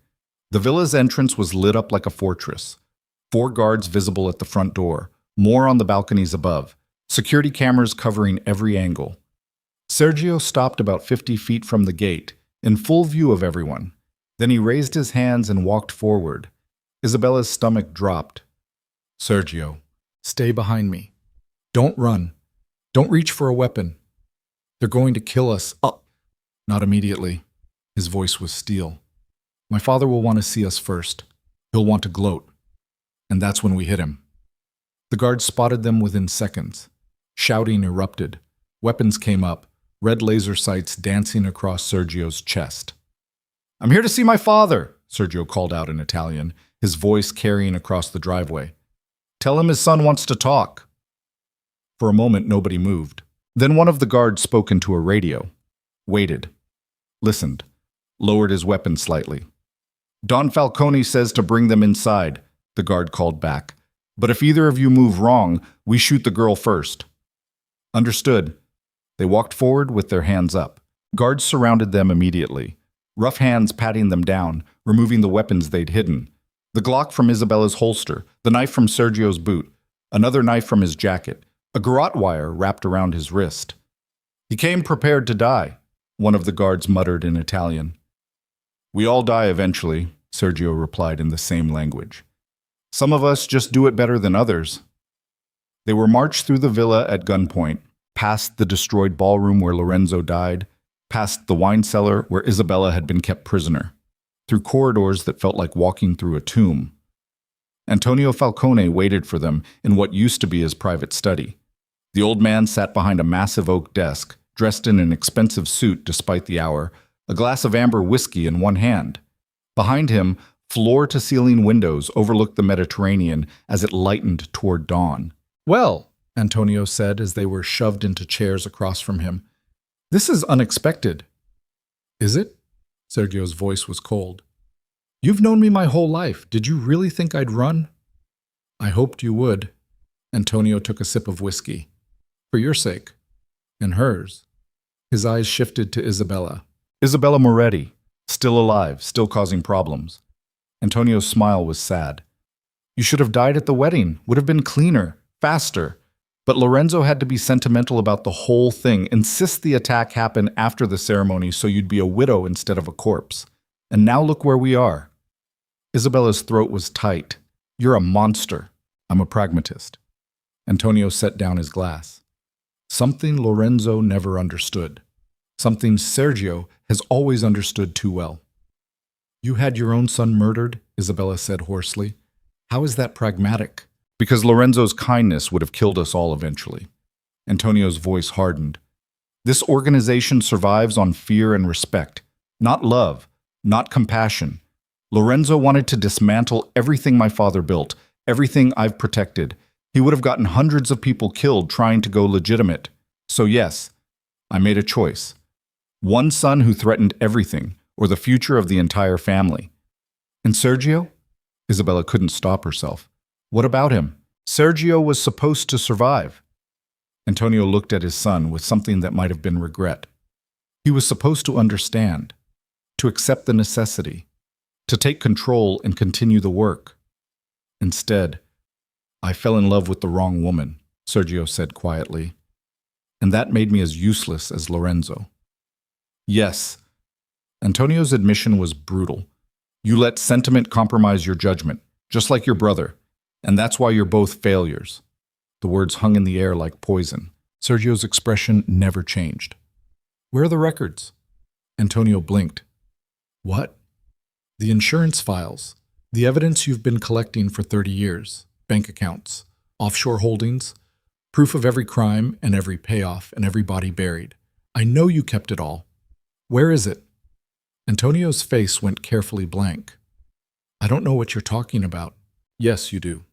The villa's entrance was lit up like a fortress. 4 guards visible at the front door, more on the balconies above, security cameras covering every angle. Sergio stopped about 50 feet from the gate, in full view of everyone. Then he raised his hands and walked forward. Isabella's stomach dropped. Sergio, stay behind me. Don't run. Don't reach for a weapon. They're going to kill us. Not immediately. His voice was steel. My father will want to see us first. He'll want to gloat. And that's when we hit him. The guards spotted them within seconds. Shouting erupted. Weapons came up, red laser sights dancing across Sergio's chest. I'm here to see my father, Sergio called out in Italian, his voice carrying across the driveway. Tell him his son wants to talk. For a moment, nobody moved. Then one of the guards spoke into a radio. Waited. Listened. Lowered his weapon slightly. Don Falcone says to bring them inside, the guard called back. But if either of you move wrong, we shoot the girl first. Understood. They walked forward with their hands up. Guards surrounded them immediately, rough hands patting them down, removing the weapons they'd hidden. The Glock from Isabella's holster, the knife from Sergio's boot, another knife from his jacket, a garrote wire wrapped around his wrist. He came prepared to die, one of the guards muttered in Italian. We all die eventually, Sergio replied in the same language. Some of us just do it better than others. They were marched through the villa at gunpoint, past the destroyed ballroom where Lorenzo died, past the wine cellar where Isabella had been kept prisoner, through corridors that felt like walking through a tomb. Antonio Falcone waited for them in what used to be his private study. The old man sat behind a massive oak desk, dressed in an expensive suit despite the hour, a glass of amber whiskey in one hand. Behind him, floor-to-ceiling windows overlooked the Mediterranean as it lightened toward dawn. "Well," Antonio said as they were shoved into chairs across from him, "this is unexpected." "Is it?" Sergio's voice was cold. "You've known me my whole life. Did you really think I'd run?" "I hoped you would." Antonio took a sip of whiskey. "For your sake. And hers." His eyes shifted to Isabella. Isabella Moretti, still alive, still causing problems. Antonio's smile was sad. "You should have died at the wedding. Would have been cleaner, faster." But Lorenzo had to be sentimental about the whole thing, insist the attack happen after the ceremony so you'd be a widow instead of a corpse. And now look where we are. Isabella's throat was tight. "You're a monster." "I'm a pragmatist." Antonio set down his glass. Something Lorenzo never understood. Something Sergio has always understood too well. "You had your own son murdered," Isabella said hoarsely. "How is that pragmatic?" "Because Lorenzo's kindness would have killed us all eventually." Antonio's voice hardened. "This organization survives on fear and respect, not love, not compassion. Lorenzo wanted to dismantle everything my father built, everything I've protected. He would have gotten hundreds of people killed trying to go legitimate. So yes, I made a choice. One son who threatened everything, or the future of the entire family. And Sergio?" Isabella couldn't stop herself. "What about him? Sergio was supposed to survive." Antonio looked at his son with something that might have been regret. He was supposed to understand, to accept the necessity, to take control and continue the work. Instead, "I fell in love with the wrong woman," Sergio said quietly. "And that made me as useless as Lorenzo." Yes, Antonio's admission was brutal. You let sentiment compromise your judgment, just like your brother. And that's why you're both failures. The words hung in the air like poison. Sergio's expression never changed. "Where are the records?" Antonio blinked. "What?" "The insurance files. The evidence you've been collecting for 30 years. Bank accounts, offshore holdings, proof of every crime and every payoff and every body buried. I know you kept it all. Where is it?" Antonio's face went carefully blank. "I don't know what you're talking about." "Yes, you do."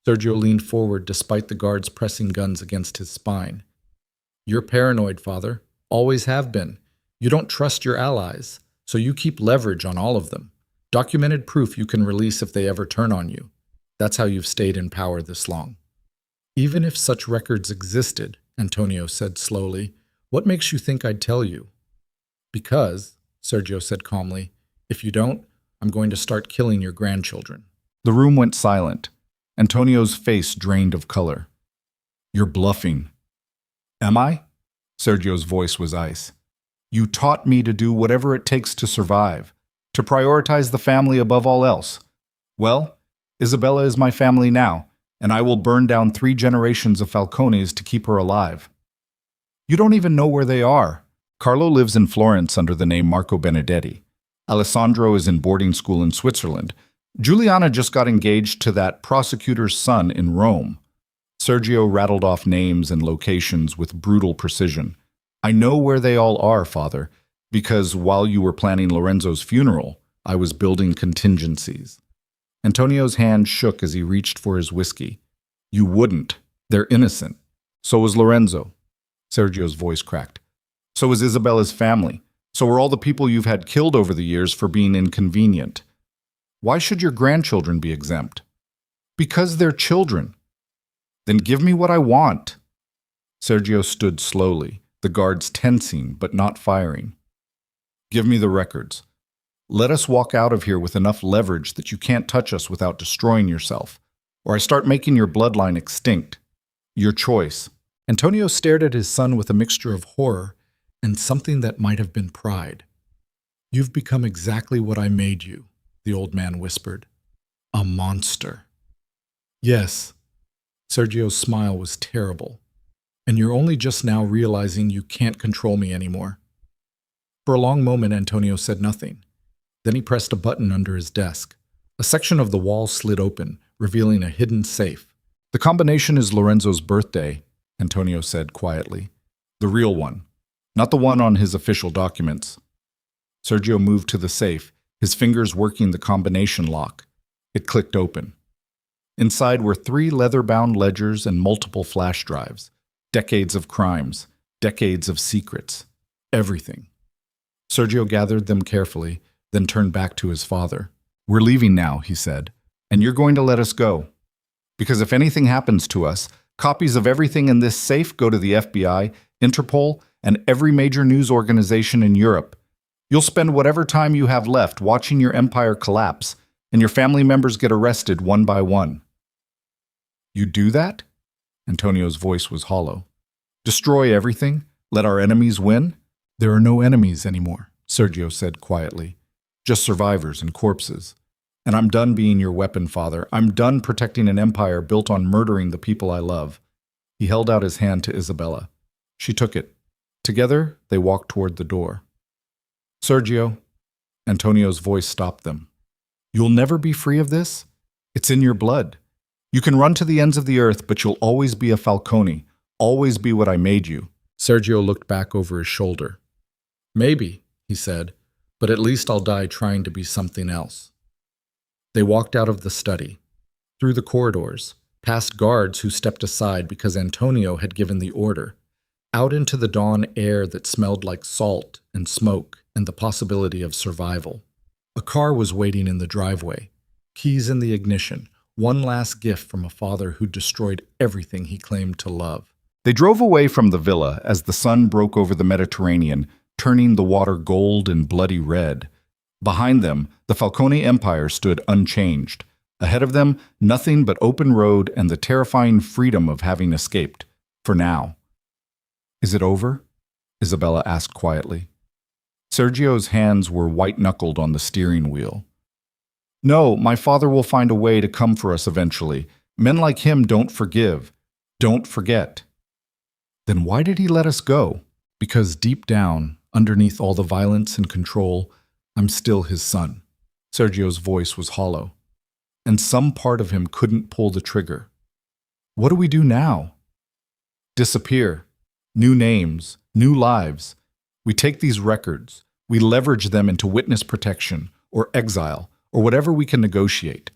Sergio leaned forward despite the guards pressing guns against his spine. "You're paranoid, father. Always have been. You don't trust your allies, so you keep leverage on all of them. Documented proof you can release if they ever turn on you. That's how you've stayed in power this long." "Even if such records existed," Antonio said slowly, "what makes you think I'd tell you?" "Because," Sergio said calmly, "if you don't, I'm going to start killing your grandchildren." The room went silent. Antonio's face drained of color. "You're bluffing." "Am I?" Sergio's voice was ice. "You taught me to do whatever it takes to survive, to prioritize the family above all else. Well, Isabella is my family now, and I will burn down 3 generations of Falcones to keep her alive." "You don't even know where they are." Carlo lives in Florence under the name Marco Benedetti. Alessandro is in boarding school in Switzerland. Giuliana just got engaged to that prosecutor's son in Rome. Sergio rattled off names and locations with brutal precision. "I know where they all are, father, because while you were planning Lorenzo's funeral, I was building contingencies." Antonio's hand shook as he reached for his whiskey. "You wouldn't. They're innocent. So was Lorenzo." Sergio's voice cracked. "So is Isabella's family. So are all the people you've had killed over the years for being inconvenient. Why should your grandchildren be exempt?" "Because they're children." "Then give me what I want." Sergio stood slowly, the guards tensing but not firing. "Give me the records. Let us walk out of here with enough leverage that you can't touch us without destroying yourself, or I start making your bloodline extinct. Your choice." Antonio stared at his son with a mixture of horror and something that might have been pride. "You've become exactly what I made you," the old man whispered. "A monster." "Yes." Sergio's smile was terrible. "And you're only just now realizing you can't control me anymore." For a long moment, Antonio said nothing. Then he pressed a button under his desk. A section of the wall slid open, revealing a hidden safe. "The combination is Lorenzo's birthday. Antonio said quietly. The real one, not the one on his official documents. Sergio moved to the safe, his fingers working the combination lock. It clicked open. Inside were 3 leather-bound ledgers and multiple flash drives. Decades of crimes, decades of secrets, everything. Sergio gathered them carefully, then turned back to his father. We're leaving now, he said, and you're going to let us go. Because if anything happens to us, copies of everything in this safe go to the FBI, Interpol, and every major news organization in Europe. You'll spend whatever time you have left watching your empire collapse, and your family members get arrested one by one. You do that? Antonio's voice was hollow. Destroy everything? Let our enemies win? There are no enemies anymore, Sergio said quietly. Just survivors and corpses. And I'm done being your weapon, father. I'm done protecting an empire built on murdering the people I love. He held out his hand to Isabella. She took it. Together, they walked toward the door. Sergio, Antonio's voice stopped them. You'll never be free of this? It's in your blood. You can run to the ends of the earth, but you'll always be a Falcone, always be what I made you. Sergio looked back over his shoulder. Maybe, he said, but at least I'll die trying to be something else. They walked out of the study, through the corridors, past guards who stepped aside because Antonio had given the order, out into the dawn air that smelled like salt and smoke and the possibility of survival. A car was waiting in the driveway, keys in the ignition, one last gift from a father who destroyed everything he claimed to love. They drove away from the villa as the sun broke over the Mediterranean, turning the water gold and bloody red. Behind them, the Falcone Empire stood unchanged. Ahead of them, nothing but open road and the terrifying freedom of having escaped. For now. Is it over? Isabella asked quietly. Sergio's hands were white-knuckled on the steering wheel. No, my father will find a way to come for us eventually. Men like him don't forgive. Don't forget. Then why did he let us go? Because deep down, underneath all the violence and control, I'm still his son. Sergio's voice was hollow. And some part of him couldn't pull the trigger. What do we do now? Disappear. New names, new lives. We take these records. We leverage them into witness protection or exile or whatever we can negotiate.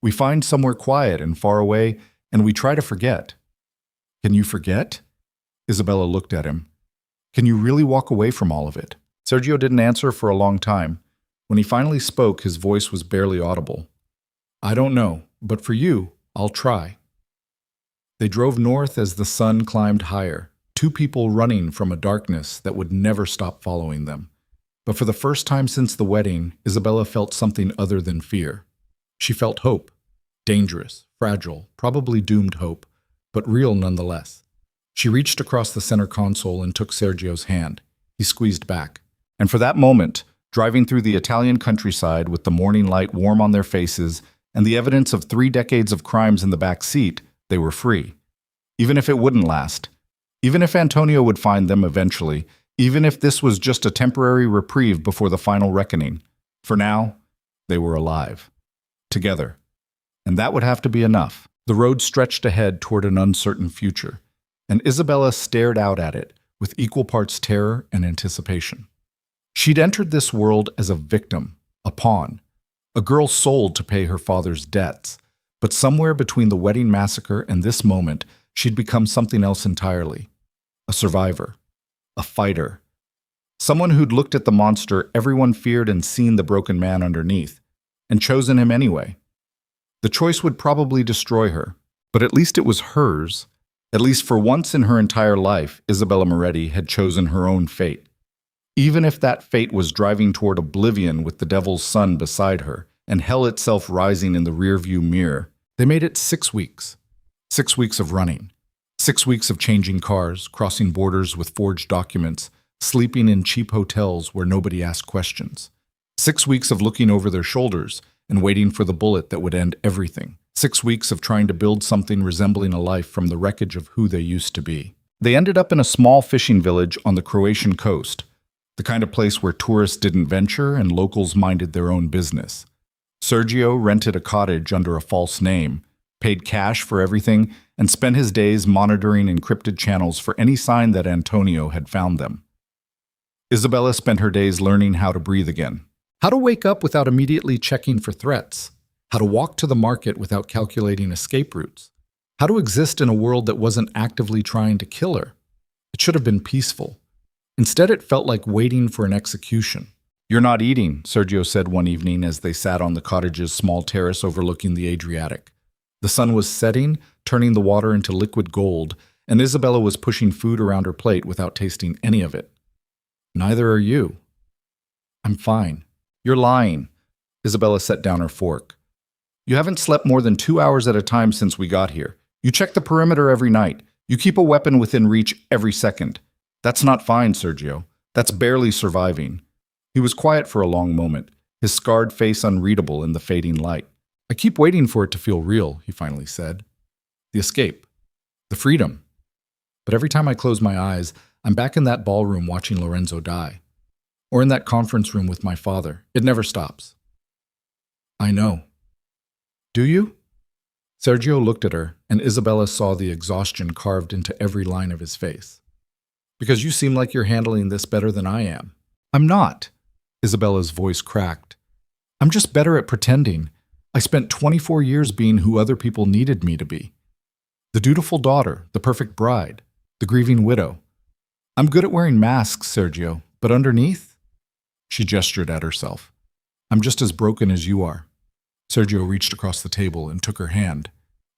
We find somewhere quiet and far away, and we try to forget. Can you forget? Isabella looked at him. Can you really walk away from all of it? Sergio didn't answer for a long time. When he finally spoke, his voice was barely audible. I don't know, but for you, I'll try. They drove north as the sun climbed higher, 2 people running from a darkness that would never stop following them. But for the first time since the wedding, Isabella felt something other than fear. She felt hope. Dangerous, fragile, probably doomed hope, but real nonetheless. She reached across the center console and took Sergio's hand. He squeezed back. And for that moment, driving through the Italian countryside with the morning light warm on their faces and the evidence of 3 decades of crimes in the back seat, they were free. Even if it wouldn't last. Even if Antonio would find them eventually. Even if this was just a temporary reprieve before the final reckoning. For now, they were alive. Together. And that would have to be enough. The road stretched ahead toward an uncertain future, and Isabella stared out at it with equal parts terror and anticipation. She'd entered this world as a victim, a pawn, a girl sold to pay her father's debts, but somewhere between the wedding massacre and this moment, she'd become something else entirely. A survivor. A fighter. Someone who'd looked at the monster everyone feared and seen the broken man underneath, and chosen him anyway. The choice would probably destroy her, but at least it was hers. At least for once in her entire life, Isabella Moretti had chosen her own fate. Even if that fate was driving toward oblivion with the devil's son beside her, and hell itself rising in the rearview mirror, they made it 6 weeks. 6 weeks of running. 6 weeks of changing cars, crossing borders with forged documents, sleeping in cheap hotels where nobody asked questions. 6 weeks of looking over their shoulders and waiting for the bullet that would end everything. 6 weeks of trying to build something resembling a life from the wreckage of who they used to be. They ended up in a small fishing village on the Croatian coast, the kind of place where tourists didn't venture and locals minded their own business. Sergio rented a cottage under a false name, paid cash for everything, and spent his days monitoring encrypted channels for any sign that Antonio had found them. Isabella spent her days learning how to breathe again. How to wake up without immediately checking for threats. How to walk to the market without calculating escape routes. How to exist in a world that wasn't actively trying to kill her. It should have been peaceful. Instead, it felt like waiting for an execution. "You're not eating," Sergio said one evening as they sat on the cottage's small terrace overlooking the Adriatic. The sun was setting, turning the water into liquid gold, and Isabella was pushing food around her plate without tasting any of it. "Neither are you." "I'm fine." "You're lying." Isabella set down her fork. "You haven't slept more than 2 hours at a time since we got here. You check the perimeter every night. You keep a weapon within reach every second. That's not fine, Sergio. That's barely surviving." He was quiet for a long moment, his scarred face unreadable in the fading light. "I keep waiting for it to feel real," he finally said. "The escape. The freedom. But every time I close my eyes, I'm back in that ballroom watching Lorenzo die. Or in that conference room with my father. It never stops." "I know." "Do you?" Sergio looked at her, and Isabella saw the exhaustion carved into every line of his face. "Because you seem like you're handling this better than I am." "I'm not." Isabella's voice cracked. "I'm just better at pretending. I spent 24 years being who other people needed me to be. The dutiful daughter, the perfect bride, the grieving widow. I'm good at wearing masks, Sergio, but underneath?" She gestured at herself. "I'm just as broken as you are." Sergio reached across the table and took her hand.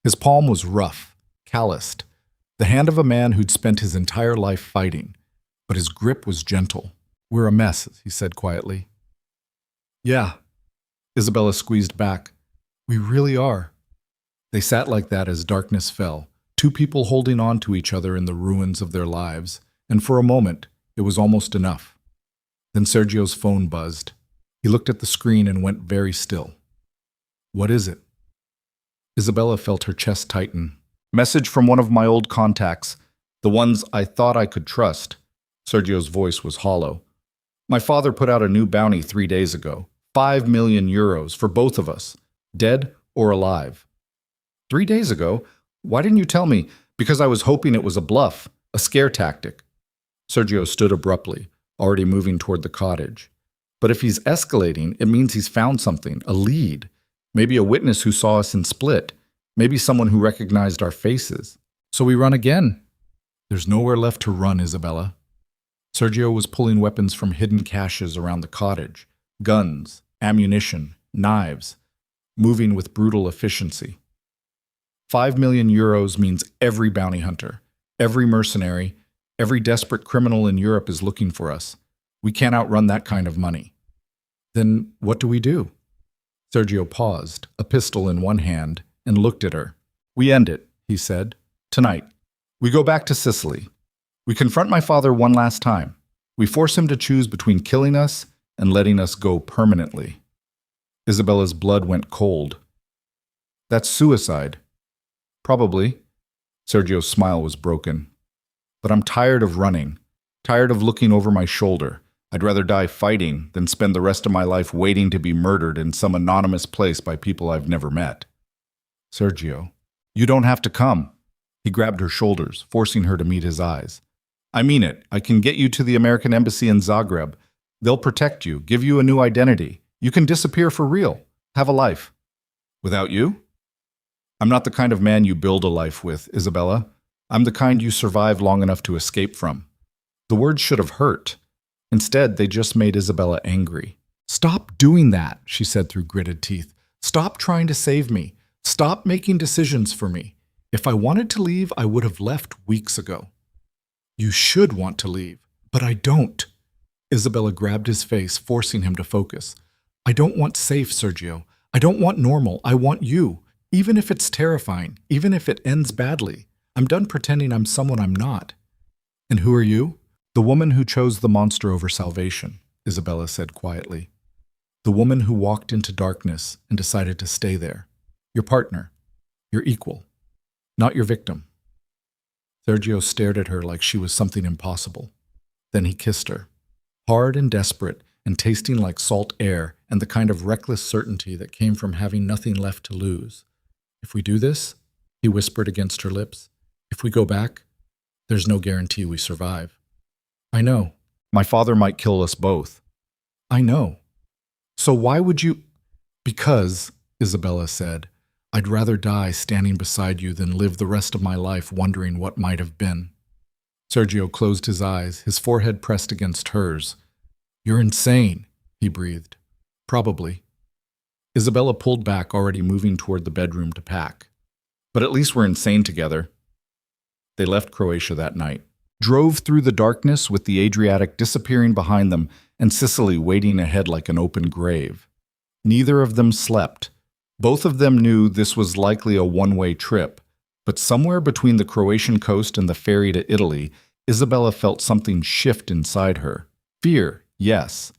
His palm was rough, calloused, the hand of a man who'd spent his entire life fighting, but his grip was gentle. "We're a mess," he said quietly. "Yeah." Isabella squeezed back. "We really are." They sat like that as darkness fell, two people holding on to each other in the ruins of their lives, and for a moment, it was almost enough. Then Sergio's phone buzzed. He looked at the screen and went very still. "What is it?" Isabella felt her chest tighten. "Message from one of my old contacts, the ones I thought I could trust." Sergio's voice was hollow. "My father put out a new bounty 3 days ago. 5 million euros for both of us, dead or alive." 3 days ago? Why didn't you tell me? Because I was hoping it was a bluff, a scare tactic." Sergio stood abruptly, already moving toward the cottage. "But if he's escalating, it means he's found something, a lead. Maybe a witness who saw us in Split. Maybe someone who recognized our faces. So we run again." "There's nowhere left to run, Isabella." Sergio was pulling weapons from hidden caches around the cottage. Guns, ammunition, knives, moving with brutal efficiency. 5 million euros means every bounty hunter, every mercenary, every desperate criminal in Europe is looking for us. We can't outrun that kind of money. "Then what do we do?" Sergio paused, a pistol in one hand, and looked at her. "We end it," he said. "Tonight. We go back to Sicily. We confront my father one last time. We force him to choose between killing us and letting us go permanently." Isabella's blood went cold. "That's suicide." "Probably." Sergio's smile was broken. "But I'm tired of running, tired of looking over my shoulder. I'd rather die fighting than spend the rest of my life waiting to be murdered in some anonymous place by people I've never met." "Sergio, you don't have to come." He grabbed her shoulders, forcing her to meet his eyes. "I mean it. I can get you to the American embassy in Zagreb. They'll protect you, give you a new identity. You can disappear for real, have a life." "Without you?" "I'm not the kind of man you build a life with, Isabella. I'm the kind you survive long enough to escape from." The words should have hurt. Instead, they just made Isabella angry. "Stop doing that," she said through gritted teeth. "Stop trying to save me. Stop making decisions for me. If I wanted to leave, I would have left weeks ago." "You should want to leave, but I don't." Isabella grabbed his face, forcing him to focus. "I don't want safe, Sergio. I don't want normal. I want you. Even if it's terrifying, even if it ends badly. I'm done pretending I'm someone I'm not." "And who are you?" "The woman who chose the monster over salvation," Isabella said quietly. "The woman who walked into darkness and decided to stay there. Your partner. Your equal. Not your victim." Sergio stared at her like she was something impossible. Then he kissed her. Hard and desperate, and tasting like salt air and the kind of reckless certainty that came from having nothing left to lose. If we do this, he whispered against her lips, if we go back, there's no guarantee we survive. I know. My father might kill us both. I know. So why would you? Because, Isabella said, I'd rather die standing beside you than live the rest of my life wondering what might have been. Sergio closed his eyes, his forehead pressed against hers. You're insane, he breathed. Probably. Isabella pulled back, already moving toward the bedroom to pack. But at least we're insane together. They left Croatia that night, drove through the darkness with the Adriatic disappearing behind them and Sicily waiting ahead like an open grave. Neither of them slept. Both of them knew this was likely a one-way trip, but somewhere between the Croatian coast and the ferry to Italy, Isabella felt something shift inside her. Fear, yes,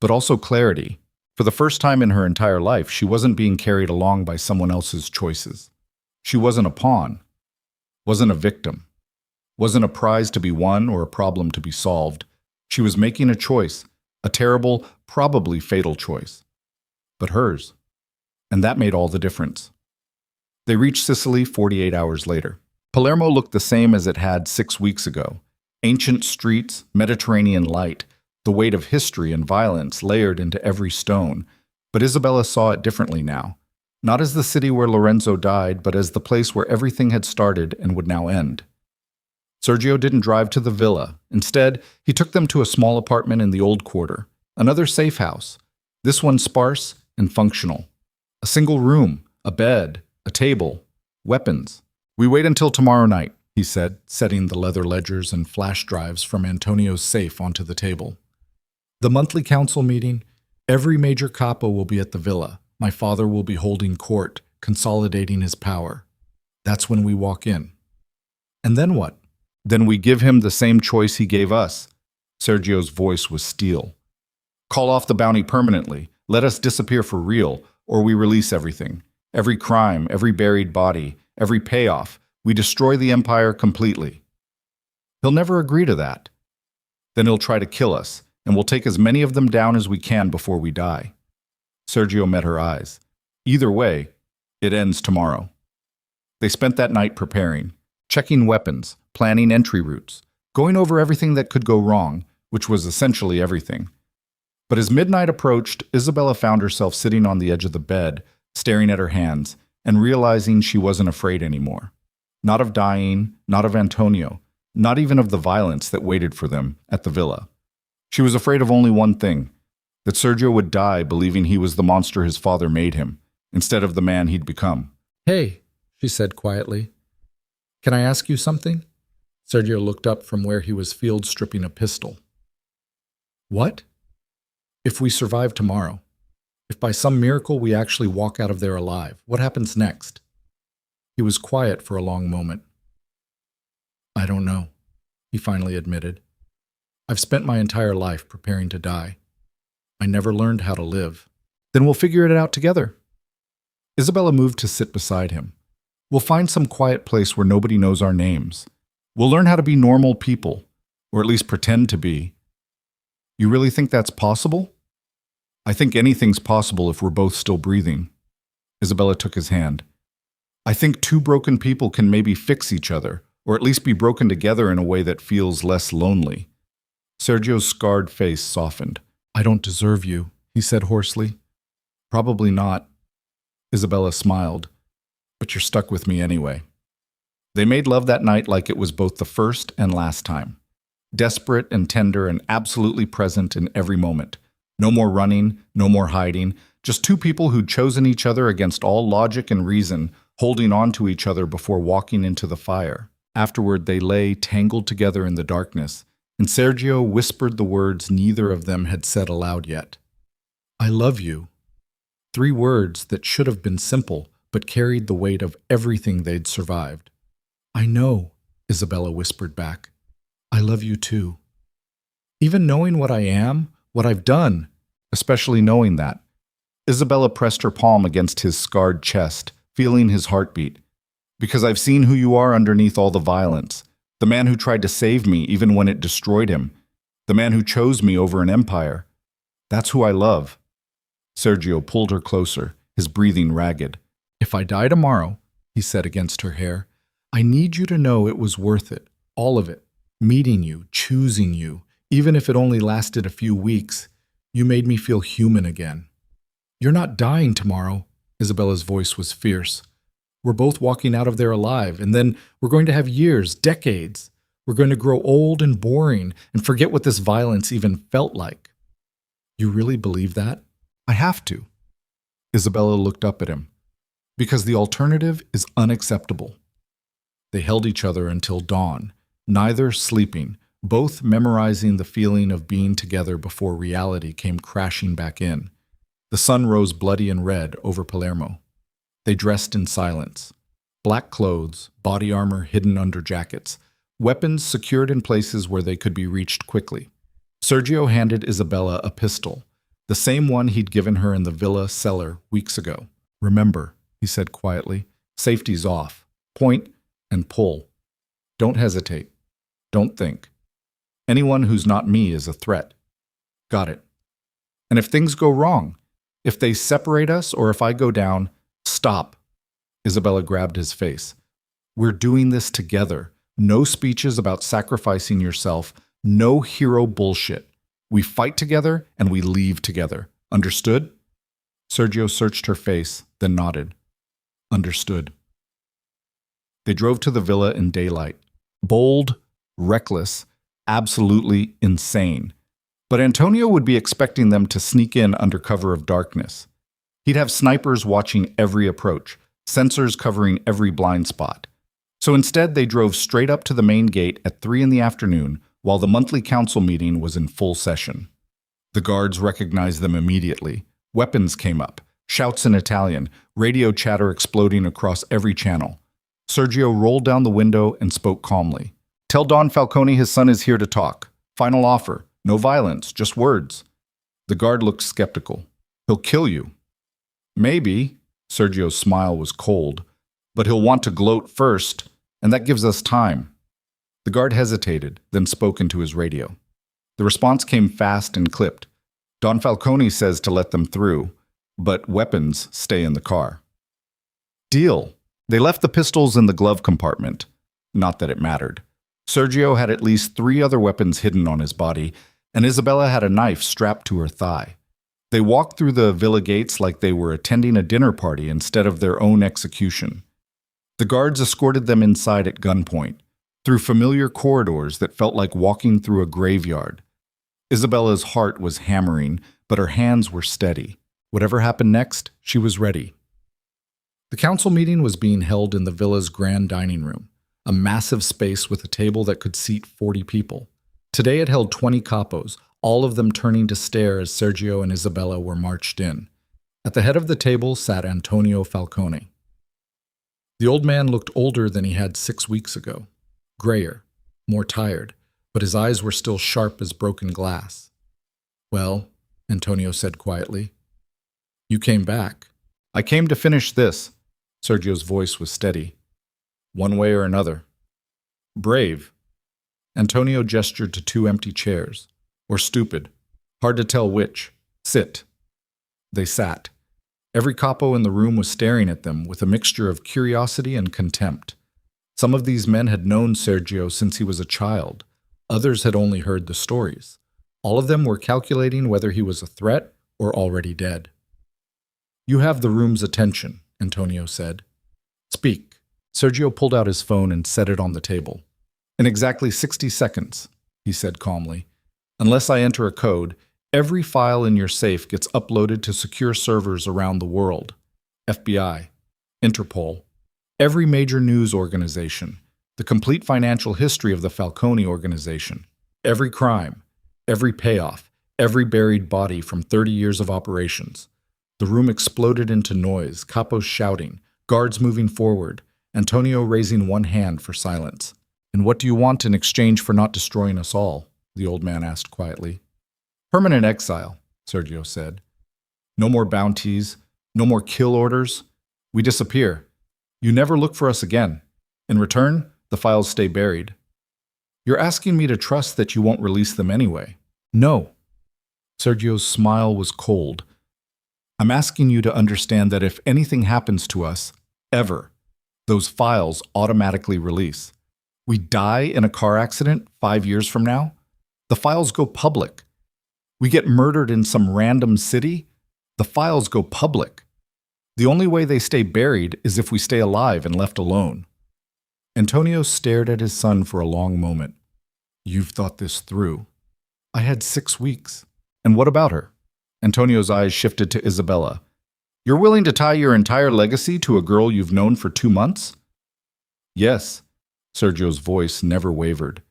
but also clarity. For the first time in her entire life, she wasn't being carried along by someone else's choices. She wasn't a pawn, wasn't a victim, wasn't a prize to be won or a problem to be solved. She was making a choice, a terrible, probably fatal choice, but hers. And that made all the difference. They reached Sicily 48 hours later. Palermo looked the same as it had 6 weeks ago. Ancient streets, Mediterranean light, the weight of history and violence layered into every stone. But Isabella saw it differently now. Not as the city where Lorenzo died, but as the place where everything had started and would now end. Sergio didn't drive to the villa. Instead, he took them to a small apartment in the old quarter, another safe house, this one sparse and functional. A single room, a bed, a table, weapons. We wait until tomorrow night, he said, setting the leather ledgers and flash drives from Antonio's safe onto the table. The monthly council meeting, every major capo will be at the villa. My father will be holding court, consolidating his power. That's when we walk in. And then what? Then we give him the same choice he gave us. Sergio's voice was steel. Call off the bounty permanently. Let us disappear for real, or we release everything. Every crime, every buried body, every payoff. We destroy the empire completely. He'll never agree to that. Then he'll try to kill us, and we'll take as many of them down as we can before we die. Sergio met her eyes. Either way, it ends tomorrow. They spent that night preparing, checking weapons, planning entry routes, going over everything that could go wrong, which was essentially everything. But as midnight approached, Isabella found herself sitting on the edge of the bed, staring at her hands, and realizing she wasn't afraid anymore. Not of dying, not of Antonio, not even of the violence that waited for them at the villa. She was afraid of only one thing, that Sergio would die believing he was the monster his father made him, instead of the man he'd become. Hey, she said quietly. Can I ask you something? Sergio looked up from where he was field stripping a pistol. What? If we survive tomorrow, if by some miracle we actually walk out of there alive, what happens next? He was quiet for a long moment. I don't know, he finally admitted. I've spent my entire life preparing to die. I never learned how to live. Then we'll figure it out together. Isabella moved to sit beside him. We'll find some quiet place where nobody knows our names. We'll learn how to be normal people, or at least pretend to be. You really think that's possible? I think anything's possible if we're both still breathing. Isabella took his hand. I think two broken people can maybe fix each other, or at least be broken together in a way that feels less lonely. Sergio's scarred face softened. I don't deserve you, he said hoarsely. Probably not. Isabella smiled. But you're stuck with me anyway. They made love that night like it was both the first and last time. Desperate and tender and absolutely present in every moment. No more running, no more hiding, just two people who'd chosen each other against all logic and reason, holding on to each other before walking into the fire. Afterward, they lay tangled together in the darkness, and Sergio whispered the words neither of them had said aloud yet. I love you. 3 words that should have been simple, but carried the weight of everything they'd survived. I know, Isabella whispered back. I love you too. Even knowing what I am, what I've done, especially knowing that. Isabella pressed her palm against his scarred chest, feeling his heartbeat. Because I've seen who you are underneath all the violence. The man who tried to save me even when it destroyed him. The man who chose me over an empire. That's who I love. Sergio pulled her closer, his breathing ragged. If I die tomorrow, he said against her hair. I need you to know it was worth it, all of it. Meeting you, choosing you, even if it only lasted a few weeks, you made me feel human again. You're not dying tomorrow. Isabella's voice was fierce. We're both walking out of there alive, and then we're going to have years, decades. We're going to grow old and boring and forget what this violence even felt like. You really believe that? I have to. Isabella looked up at him. Because the alternative is unacceptable. They held each other until dawn, neither sleeping, both memorizing the feeling of being together before reality came crashing back in. The sun rose bloody and red over Palermo. They dressed in silence. Black clothes, body armor hidden under jackets, weapons secured in places where they could be reached quickly. Sergio handed Isabella a pistol, the same one he'd given her in the villa cellar weeks ago. Remember, he said quietly, safety's off. Point and pull. Don't hesitate. Don't think. Anyone who's not me is a threat. Got it. And if things go wrong, if they separate us or if I go down, stop. Isabella grabbed his face. We're doing this together. No speeches about sacrificing yourself. No hero bullshit. We fight together and we leave together. Understood? Sergio searched her face, then nodded. Understood. They drove to the villa in daylight. Bold, reckless, absolutely insane. But Antonio would be expecting them to sneak in under cover of darkness. He'd have snipers watching every approach, sensors covering every blind spot. So instead, they drove straight up to the main gate at 3 in the afternoon while the monthly council meeting was in full session. The guards recognized them immediately. Weapons came up, shouts in Italian, radio chatter exploding across every channel. Sergio rolled down the window and spoke calmly. Tell Don Falcone his son is here to talk. Final offer. No violence, just words. The guard looked skeptical. He'll kill you. Maybe. Sergio's smile was cold. But he'll want to gloat first, and that gives us time. The guard hesitated, then spoke into his radio. The response came fast and clipped. Don Falcone says to let them through, but weapons stay in the car. Deal. They left the pistols in the glove compartment. Not that it mattered. Sergio had at least 3 other weapons hidden on his body, and Isabella had a knife strapped to her thigh. They walked through the villa gates like they were attending a dinner party instead of their own execution. The guards escorted them inside at gunpoint, through familiar corridors that felt like walking through a graveyard. Isabella's heart was hammering, but her hands were steady. Whatever happened next, she was ready. The council meeting was being held in the villa's grand dining room, a massive space with a table that could seat 40 people. Today it held 20 capos, all of them turning to stare as Sergio and Isabella were marched in. At the head of the table sat Antonio Falcone. The old man looked older than he had 6 weeks ago, grayer, more tired, but his eyes were still sharp as broken glass. Well, Antonio said quietly, you came back. I came to finish this. Sergio's voice was steady. One way or another. Brave. Antonio gestured to 2 empty chairs. Or stupid. Hard to tell which. Sit. They sat. Every capo in the room was staring at them with a mixture of curiosity and contempt. Some of these men had known Sergio since he was a child. Others had only heard the stories. All of them were calculating whether he was a threat or already dead. You have the room's attention, Antonio said. Speak. Sergio pulled out his phone and set it on the table. In exactly 60 seconds, he said calmly. Unless I enter a code, every file in your safe gets uploaded to secure servers around the world. FBI, Interpol, every major news organization, the complete financial history of the Falcone organization, every crime, every payoff, every buried body from 30 years of operations. The room exploded into noise, capos shouting, guards moving forward, Antonio raising one hand for silence. And what do you want in exchange for not destroying us all? The old man asked quietly. Permanent exile, Sergio said. No more bounties, no more kill orders. We disappear. You never look for us again. In return, the files stay buried. You're asking me to trust that you won't release them anyway. No. Sergio's smile was cold. I'm asking you to understand that if anything happens to us, ever, those files automatically release. We die in a car accident 5 years from now, the files go public. We get murdered in some random city, the files go public. The only way they stay buried is if we stay alive and left alone. Antonio stared at his son for a long moment. You've thought this through. I had 6 weeks. And what about her? Antonio's eyes shifted to Isabella. You're willing to tie your entire legacy to a girl you've known for 2 months? Yes. Sergio's voice never wavered.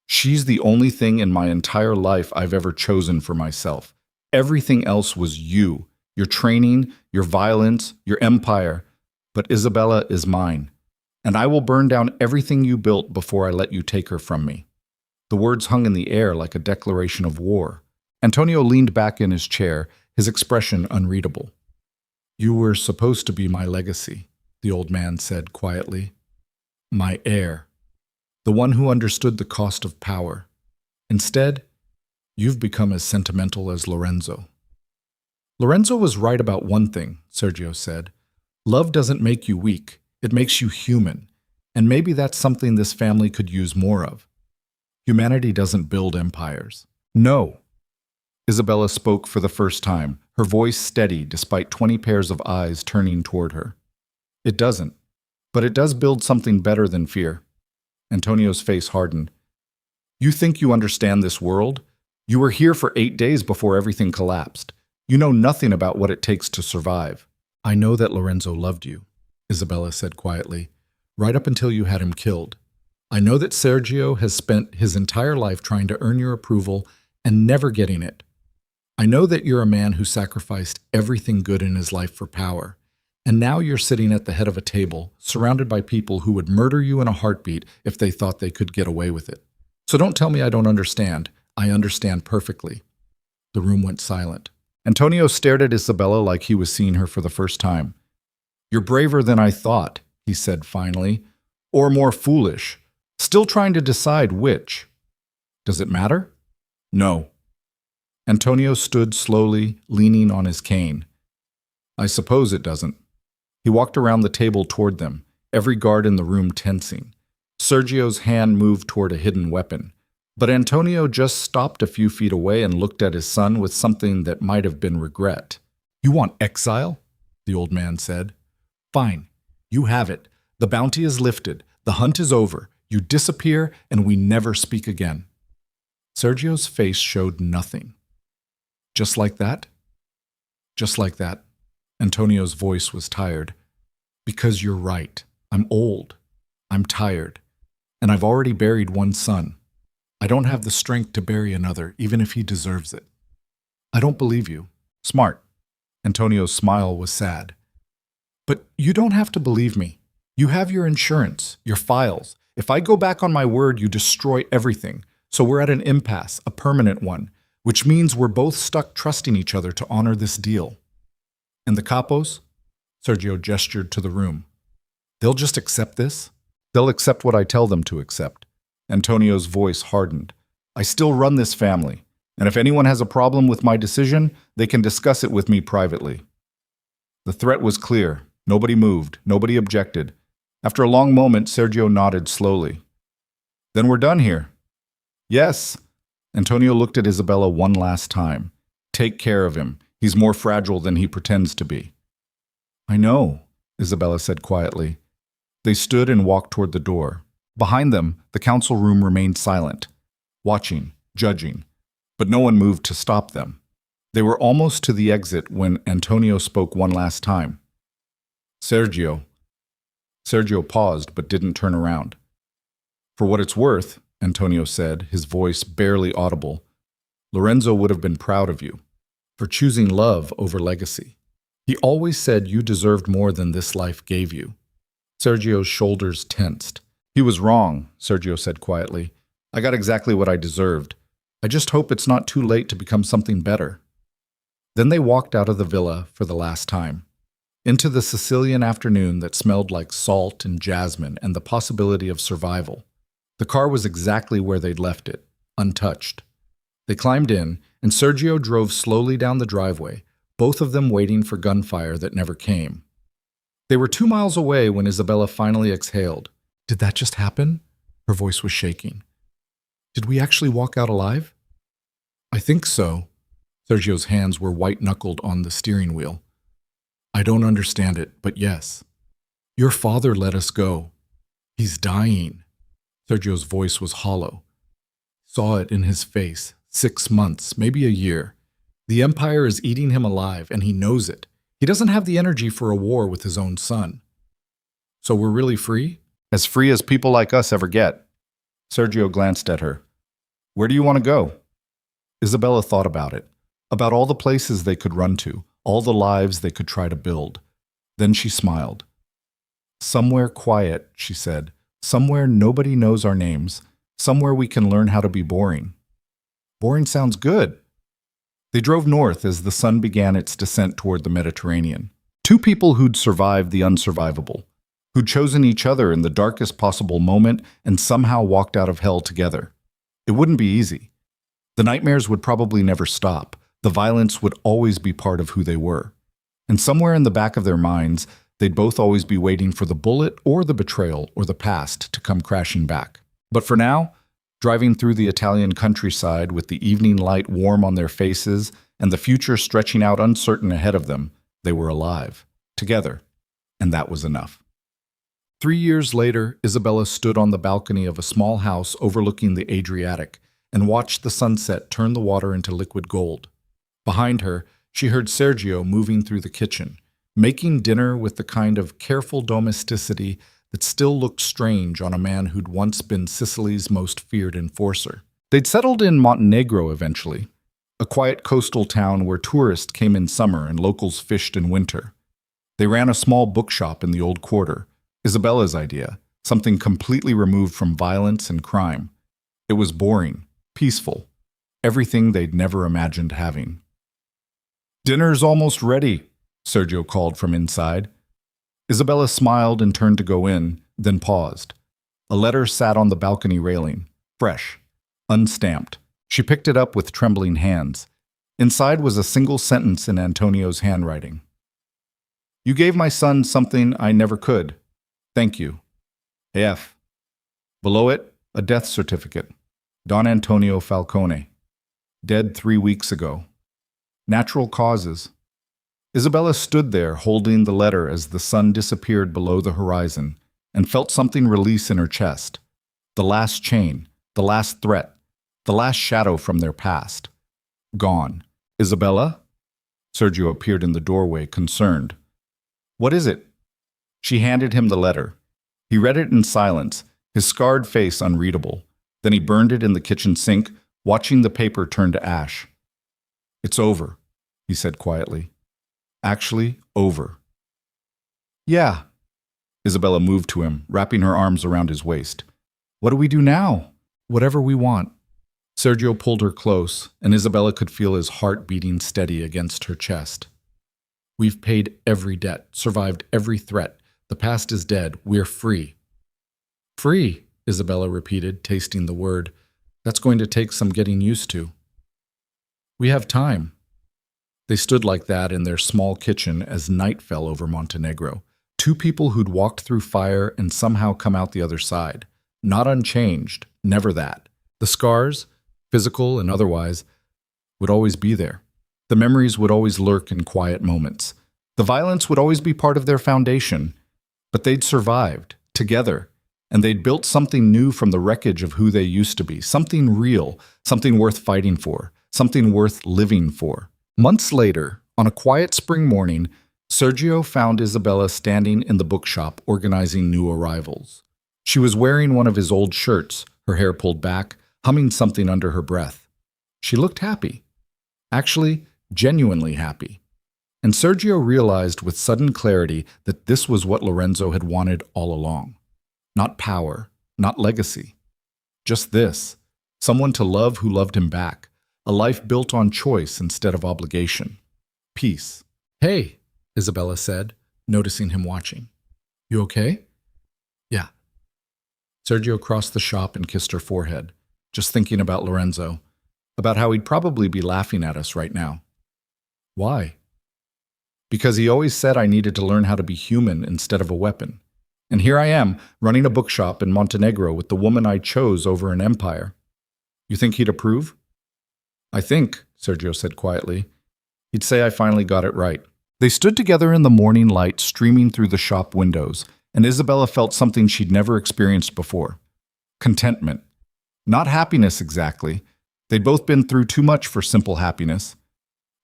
She's the only thing in my entire life I've ever chosen for myself. Everything else was you, your training, your violence, your empire. But Isabella is mine, and I will burn down everything you built before I let you take her from me. The words hung in the air like a declaration of war. Antonio leaned back in his chair, his expression unreadable. You were supposed to be my legacy, the old man said quietly. My heir. The one who understood the cost of power. Instead, you've become as sentimental as Lorenzo. Lorenzo was right about one thing, Sergio said. Love doesn't make you weak, it makes you human. And maybe that's something this family could use more of. Humanity doesn't build empires. No. Isabella spoke for the first time, her voice steady despite 20 pairs of eyes turning toward her. It doesn't, but it does build something better than fear. Antonio's face hardened. You think you understand this world? You were here for 8 days before everything collapsed. You know nothing about what it takes to survive. I know that Lorenzo loved you, Isabella said quietly, right up until you had him killed. I know that Sergio has spent his entire life trying to earn your approval and never getting it. I know that you're a man who sacrificed everything good in his life for power, and now you're sitting at the head of a table, surrounded by people who would murder you in a heartbeat if they thought they could get away with it. So don't tell me I don't understand. I understand perfectly. The room went silent. Antonio stared at Isabella like he was seeing her for the first time. You're braver than I thought, he said finally, or more foolish. Still trying to decide which. Does it matter? No. Antonio stood slowly, leaning on his cane. I suppose it doesn't. He walked around the table toward them, every guard in the room tensing. Sergio's hand moved toward a hidden weapon, but Antonio just stopped a few feet away and looked at his son with something that might have been regret. You want exile? The old man said. Fine. You have it. The bounty is lifted. The hunt is over. You disappear, and we never speak again. Sergio's face showed nothing. Just like that? Just like that. Antonio's voice was tired. Because you're right. I'm old. I'm tired. And I've already buried one son. I don't have the strength to bury another, even if he deserves it. I don't believe you. Smart. Antonio's smile was sad. But you don't have to believe me. You have your insurance, your files. If I go back on my word, you destroy everything. So we're at an impasse, a permanent one, which means we're both stuck trusting each other to honor this deal. And the capos? Sergio gestured to the room. They'll just accept this? They'll accept what I tell them to accept. Antonio's voice hardened. I still run this family, and if anyone has a problem with my decision, they can discuss it with me privately. The threat was clear. Nobody moved. Nobody objected. After a long moment, Sergio nodded slowly. Then we're done here. Yes. Antonio looked at Isabella one last time. Take care of him. He's more fragile than he pretends to be. I know, Isabella said quietly. They stood and walked toward the door. Behind them, the council room remained silent, watching, judging, but no one moved to stop them. They were almost to the exit when Antonio spoke one last time. Sergio. Sergio paused but didn't turn around. For what it's worth, Antonio said, his voice barely audible, Lorenzo would have been proud of you for choosing love over legacy. He always said you deserved more than this life gave you. Sergio's shoulders tensed. He was wrong, Sergio said quietly. I got exactly what I deserved. I just hope it's not too late to become something better. Then they walked out of the villa for the last time, into the Sicilian afternoon that smelled like salt and jasmine and the possibility of survival. The car was exactly where they'd left it, untouched. They climbed in, and Sergio drove slowly down the driveway, both of them waiting for gunfire that never came. They were 2 miles away when Isabella finally exhaled. Did that just happen? Her voice was shaking. Did we actually walk out alive? I think so. Sergio's hands were white-knuckled on the steering wheel. I don't understand it, but yes. Your father let us go. He's dying. Sergio's voice was hollow. Saw it in his face. 6 months, maybe a year. The Empire is eating him alive, and he knows it. He doesn't have the energy for a war with his own son. So we're really free? As free as people like us ever get. Sergio glanced at her. Where do you want to go? Isabella thought about it, about all the places they could run to, all the lives they could try to build. Then she smiled. Somewhere quiet, she said. Somewhere nobody knows our names. Somewhere we can learn how to be boring. Boring sounds good. They drove north as the sun began its descent toward the Mediterranean. Two people who'd survived the unsurvivable, who'd chosen each other in the darkest possible moment and somehow walked out of hell together. It wouldn't be easy. The nightmares would probably never stop. The violence would always be part of who they were. And somewhere in the back of their minds, they'd both always be waiting for the bullet or the betrayal or the past to come crashing back. But for now, driving through the Italian countryside with the evening light warm on their faces and the future stretching out uncertain ahead of them, they were alive, together, and that was enough. 3 years later, Isabella stood on the balcony of a small house overlooking the Adriatic and watched the sunset turn the water into liquid gold. Behind her, she heard Sergio moving through the kitchen, making dinner with the kind of careful domesticity that still looked strange on a man who'd once been Sicily's most feared enforcer. They'd settled in Montenegro eventually, a quiet coastal town where tourists came in summer and locals fished in winter. They ran a small bookshop in the old quarter, Isabella's idea, something completely removed from violence and crime. It was boring, peaceful, everything they'd never imagined having. Dinner's almost ready, Sergio called from inside. Isabella smiled and turned to go in, then paused. A letter sat on the balcony railing, fresh, unstamped. She picked it up with trembling hands. Inside was a single sentence in Antonio's handwriting. You gave my son something I never could. Thank you. AF. Below it, a death certificate. Don Antonio Falcone. Dead 3 weeks ago. Natural causes. Isabella stood there holding the letter as the sun disappeared below the horizon and felt something release in her chest. The last chain, the last threat, the last shadow from their past. Gone. Isabella? Sergio appeared in the doorway, concerned. What is it? She handed him the letter. He read it in silence, his scarred face unreadable. Then he burned it in the kitchen sink, watching the paper turn to ash. It's over, he said quietly. Actually, over. Yeah. Isabella moved to him, wrapping her arms around his waist. What do we do now? Whatever we want. Sergio pulled her close, and Isabella could feel his heart beating steady against her chest. We've paid every debt, survived every threat. The past is dead. We're free. Free, Isabella repeated, tasting the word. That's going to take some getting used to. We have time. They stood like that in their small kitchen as night fell over Montenegro. Two people who'd walked through fire and somehow come out the other side. Not unchanged, never that. The scars, physical and otherwise, would always be there. The memories would always lurk in quiet moments. The violence would always be part of their foundation. But they'd survived, together, and they'd built something new from the wreckage of who they used to be, something real, something worth fighting for, something worth living for. Months later, on a quiet spring morning, Sergio found Isabella standing in the bookshop organizing new arrivals. She was wearing one of his old shirts, her hair pulled back, humming something under her breath. She looked happy. Actually, genuinely happy. And Sergio realized with sudden clarity that this was what Lorenzo had wanted all along. Not power, not legacy. Just this, someone to love who loved him back, a life built on choice instead of obligation. Peace. Hey, Isabella said, noticing him watching. You okay? Yeah. Sergio crossed the shop and kissed her forehead, just thinking about Lorenzo, about how he'd probably be laughing at us right now. Why? Because he always said I needed to learn how to be human instead of a weapon. And here I am, running a bookshop in Montenegro with the woman I chose over an empire. You think he'd approve? I think, Sergio said quietly, he'd say I finally got it right. They stood together in the morning light streaming through the shop windows, and Isabella felt something she'd never experienced before. Contentment. Not happiness exactly. They'd both been through too much for simple happiness.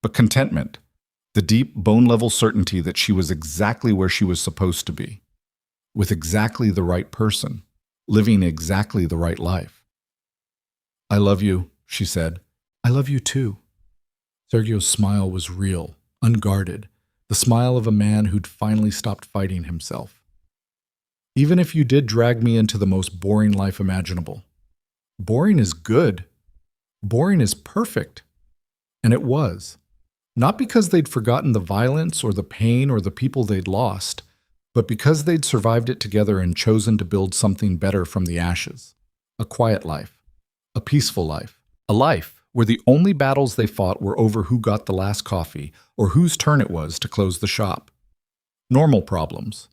But contentment. The deep, bone-level certainty that she was exactly where she was supposed to be. With exactly the right person. Living exactly the right life. I love you, she said. I love you too. Sergio's smile was real, unguarded. The smile of a man who'd finally stopped fighting himself. Even if you did drag me into the most boring life imaginable. Boring is good. Boring is perfect. And it was. Not because they'd forgotten the violence or the pain or the people they'd lost, but because they'd survived it together and chosen to build something better from the ashes. A quiet life. A peaceful life. A life where the only battles they fought were over who got the last coffee or whose turn it was to close the shop. Normal problems.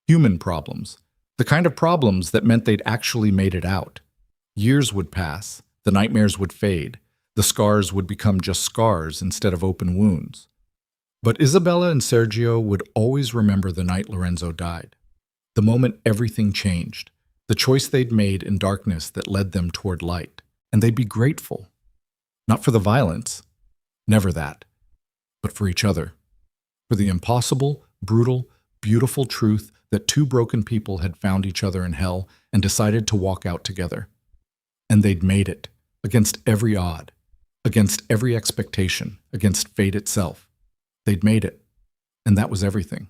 Human problems. The kind of problems that meant they'd actually made it out. Years would pass. The nightmares would fade. The scars would become just scars instead of open wounds. But Isabella and Sergio would always remember the night Lorenzo died. The moment everything changed. The choice they'd made in darkness that led them toward light. And they'd be grateful. Not for the violence. Never that. But for each other. For the impossible, brutal, beautiful truth that two broken people had found each other in hell and decided to walk out together. And they'd made it. Against every odd. Against every expectation. Against fate itself. They'd made it. And that was everything.